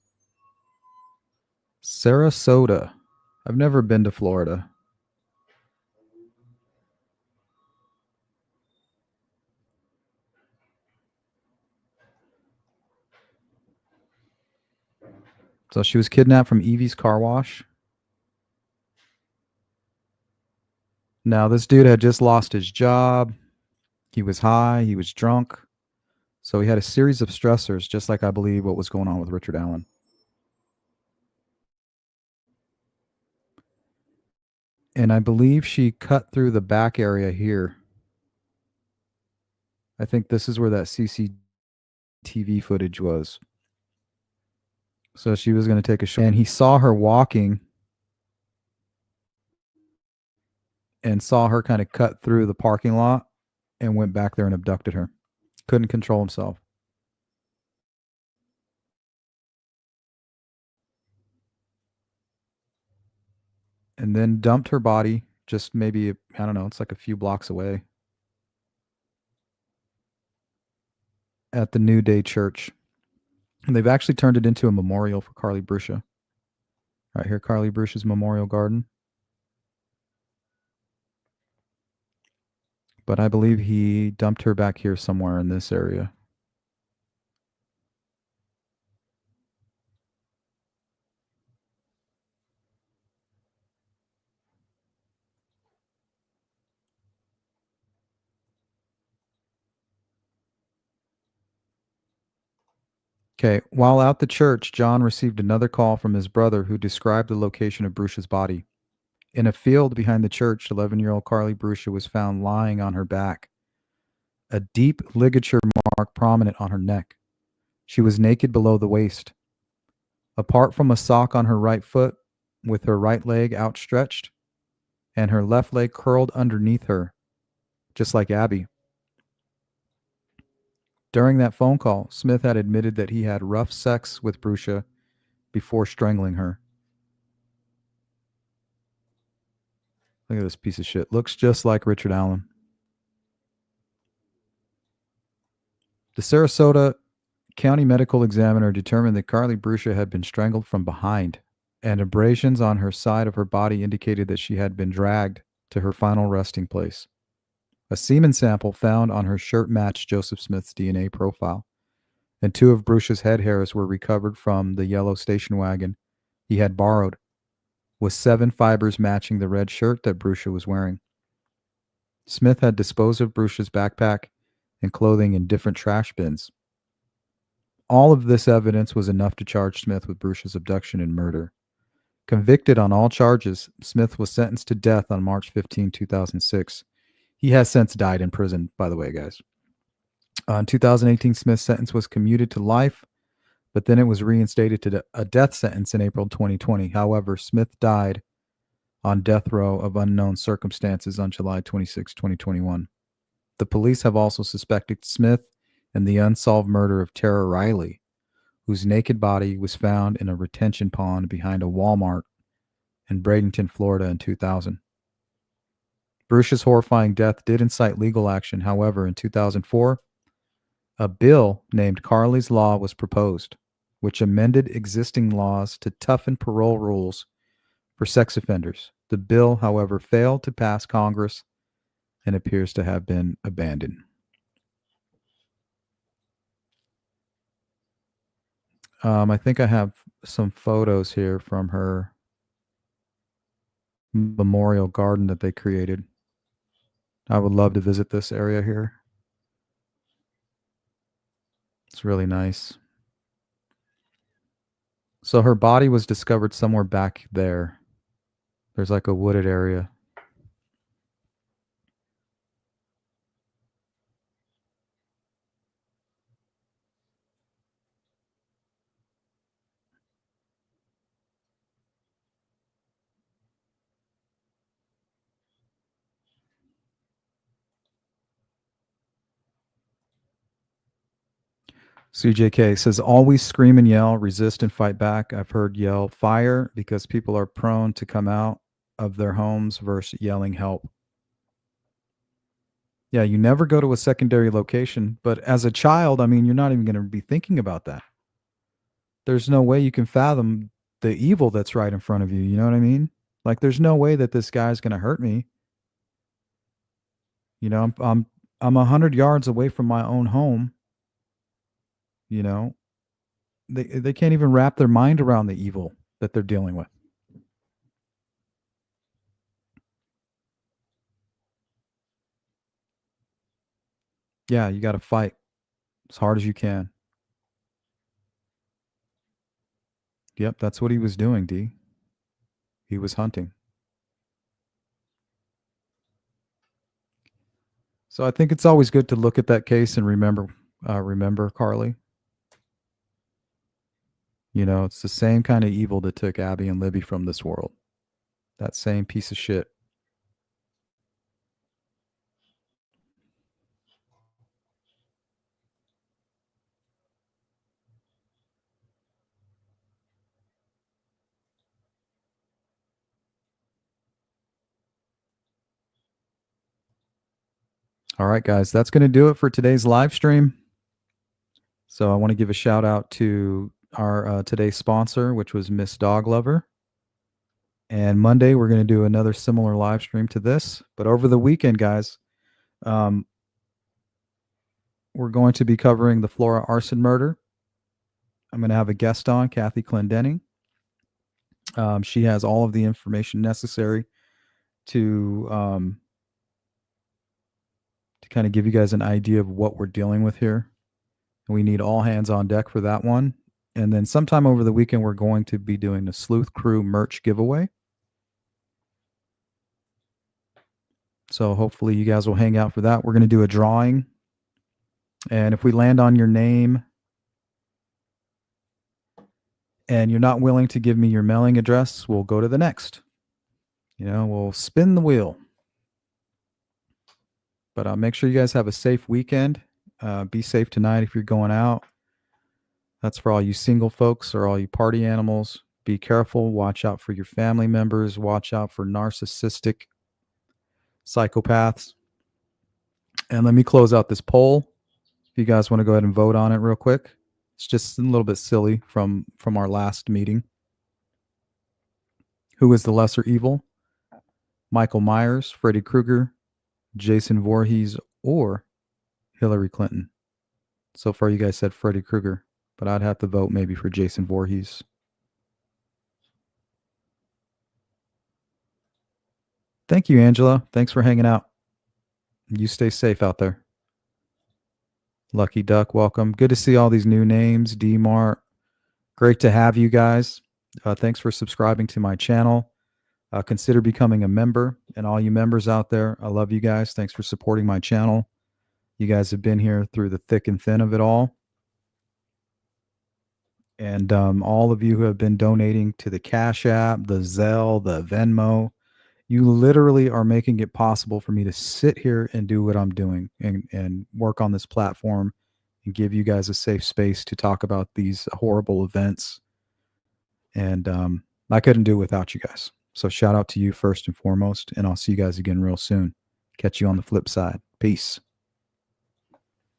Sarasota. I've never been to Florida. So she was kidnapped from Evie's car wash. Now, this dude had just lost his job. He was high. He was drunk. So he had a series of stressors, just like I believe what was going on with Richard Allen. And I believe she cut through the back area here. I think this is where that CCTV footage was. So she was going to take a shot. And he saw her walking and saw her kind of cut through the parking lot and went back there and abducted her. Couldn't control himself. and then dumped her body just maybe, I don't know, it's like a few blocks away at the New Day Church. And they've actually turned it into a memorial for Carly Brucia. Right here, Carly Brucia's memorial garden. But I believe he dumped her back here somewhere in this area. Okay, while out the church, John received another call from his brother who described the location of Brucia's body. In a field behind the church, 11-year-old Carly Brucia was found lying on her back, a deep ligature mark prominent on her neck. She was naked below the waist. Apart from a sock on her right foot, with her right leg outstretched, and her left leg curled underneath her, just like Abby. During that phone call, Smith had admitted that he had rough sex with Brucia before strangling her. Look at this piece of shit. Looks just like Richard Allen. The Sarasota County Medical Examiner determined that Carly Brucia had been strangled from behind, and abrasions on her side of her body indicated that she had been dragged to her final resting place. A semen sample found on her shirt matched Joseph Smith's DNA profile, and 2 of Brucia's head hairs were recovered from the yellow station wagon he had borrowed, with 7 fibers matching the red shirt that Brucia was wearing. Smith had disposed of Brucia's backpack and clothing in different trash bins. All of this evidence was enough to charge Smith with Brucia's abduction and murder. Convicted on all charges, Smith was sentenced to death on March 15, 2006. He has since died in prison, by the way, guys. In 2018, Smith's sentence was commuted to life, but then it was reinstated to a death sentence in April 2020. However, Smith died on death row of unknown circumstances on July 26, 2021. The police have also suspected Smith in the unsolved murder of Tara Riley, whose naked body was found in a retention pond behind a Walmart in Bradenton, Florida in 2000. Brucia's horrifying death did incite legal action. However, in 2004, a bill named Carly's Law was proposed, which amended existing laws to toughen parole rules for sex offenders. The bill, however, failed to pass Congress and appears to have been abandoned. I think I have some photos here from her memorial garden that they created. I would love to visit this area here. It's really nice. So her body was discovered somewhere back there. There's like a wooded area. CJK says, always scream and yell, resist and fight back. I've heard yell fire because people are prone to come out of their homes versus yelling help. Yeah, you never go to a secondary location, but as a child, I mean, you're not even going to be thinking about that. There's no way you can fathom the evil that's right in front of you. You know what I mean? Like, there's no way that this guy's going to hurt me. You know, I'm 100 yards away from my own home. You know, they can't even wrap their mind around the evil that they're dealing with. Yeah, you got to fight as hard as you can. Yep, that's what he was doing, D. He was hunting. So I think it's always good to look at that case and remember Carly. You know, it's the same kind of evil that took Abby and Libby from this world. That same piece of shit. All right, guys, that's going to do it for today's live stream. So I want to give a shout out to our today's sponsor, which was Miss Dog Lover. And Monday, we're going to do another similar live stream to this. But over the weekend, guys, we're going to be covering the Flora arson murder. I'm going to have a guest on, Kathy Clendenning. She has all of the information necessary to kind of give you guys an idea of what we're dealing with here. We need all hands on deck for that one. And then sometime over the weekend, we're going to be doing the Sleuth Crew merch giveaway. So hopefully you guys will hang out for that. We're going to do a drawing. And if we land on your name and you're not willing to give me your mailing address, we'll go to the next. We'll spin the wheel. But make sure you guys have a safe weekend. Be safe tonight if you're going out. That's for all you single folks or all you party animals. Be careful. Watch out for your family members. Watch out for narcissistic psychopaths. And let me close out this poll. If you guys want to go ahead and vote on it real quick. It's just a little bit silly from our last meeting. Who is the lesser evil? Michael Myers, Freddy Krueger, Jason Voorhees, or Hillary Clinton? So far, you guys said Freddy Krueger, but I'd have to vote maybe for Jason Voorhees. Thank you, Angela. Thanks for hanging out. You stay safe out there. Lucky Duck, welcome. Good to see all these new names. D-Mart, great to have you guys. Thanks for subscribing to my channel. Consider becoming a member. And all you members out there, I love you guys. Thanks for supporting my channel. You guys have been here through the thick and thin of it all. And all of you who have been donating to the Cash App, the Zelle, the Venmo, you literally are making it possible for me to sit here and do what I'm doing and work on this platform and give you guys a safe space to talk about these horrible events. And I couldn't do it without you guys. So shout out to you first and foremost, and I'll see you guys again real soon. Catch you on the flip side. Peace.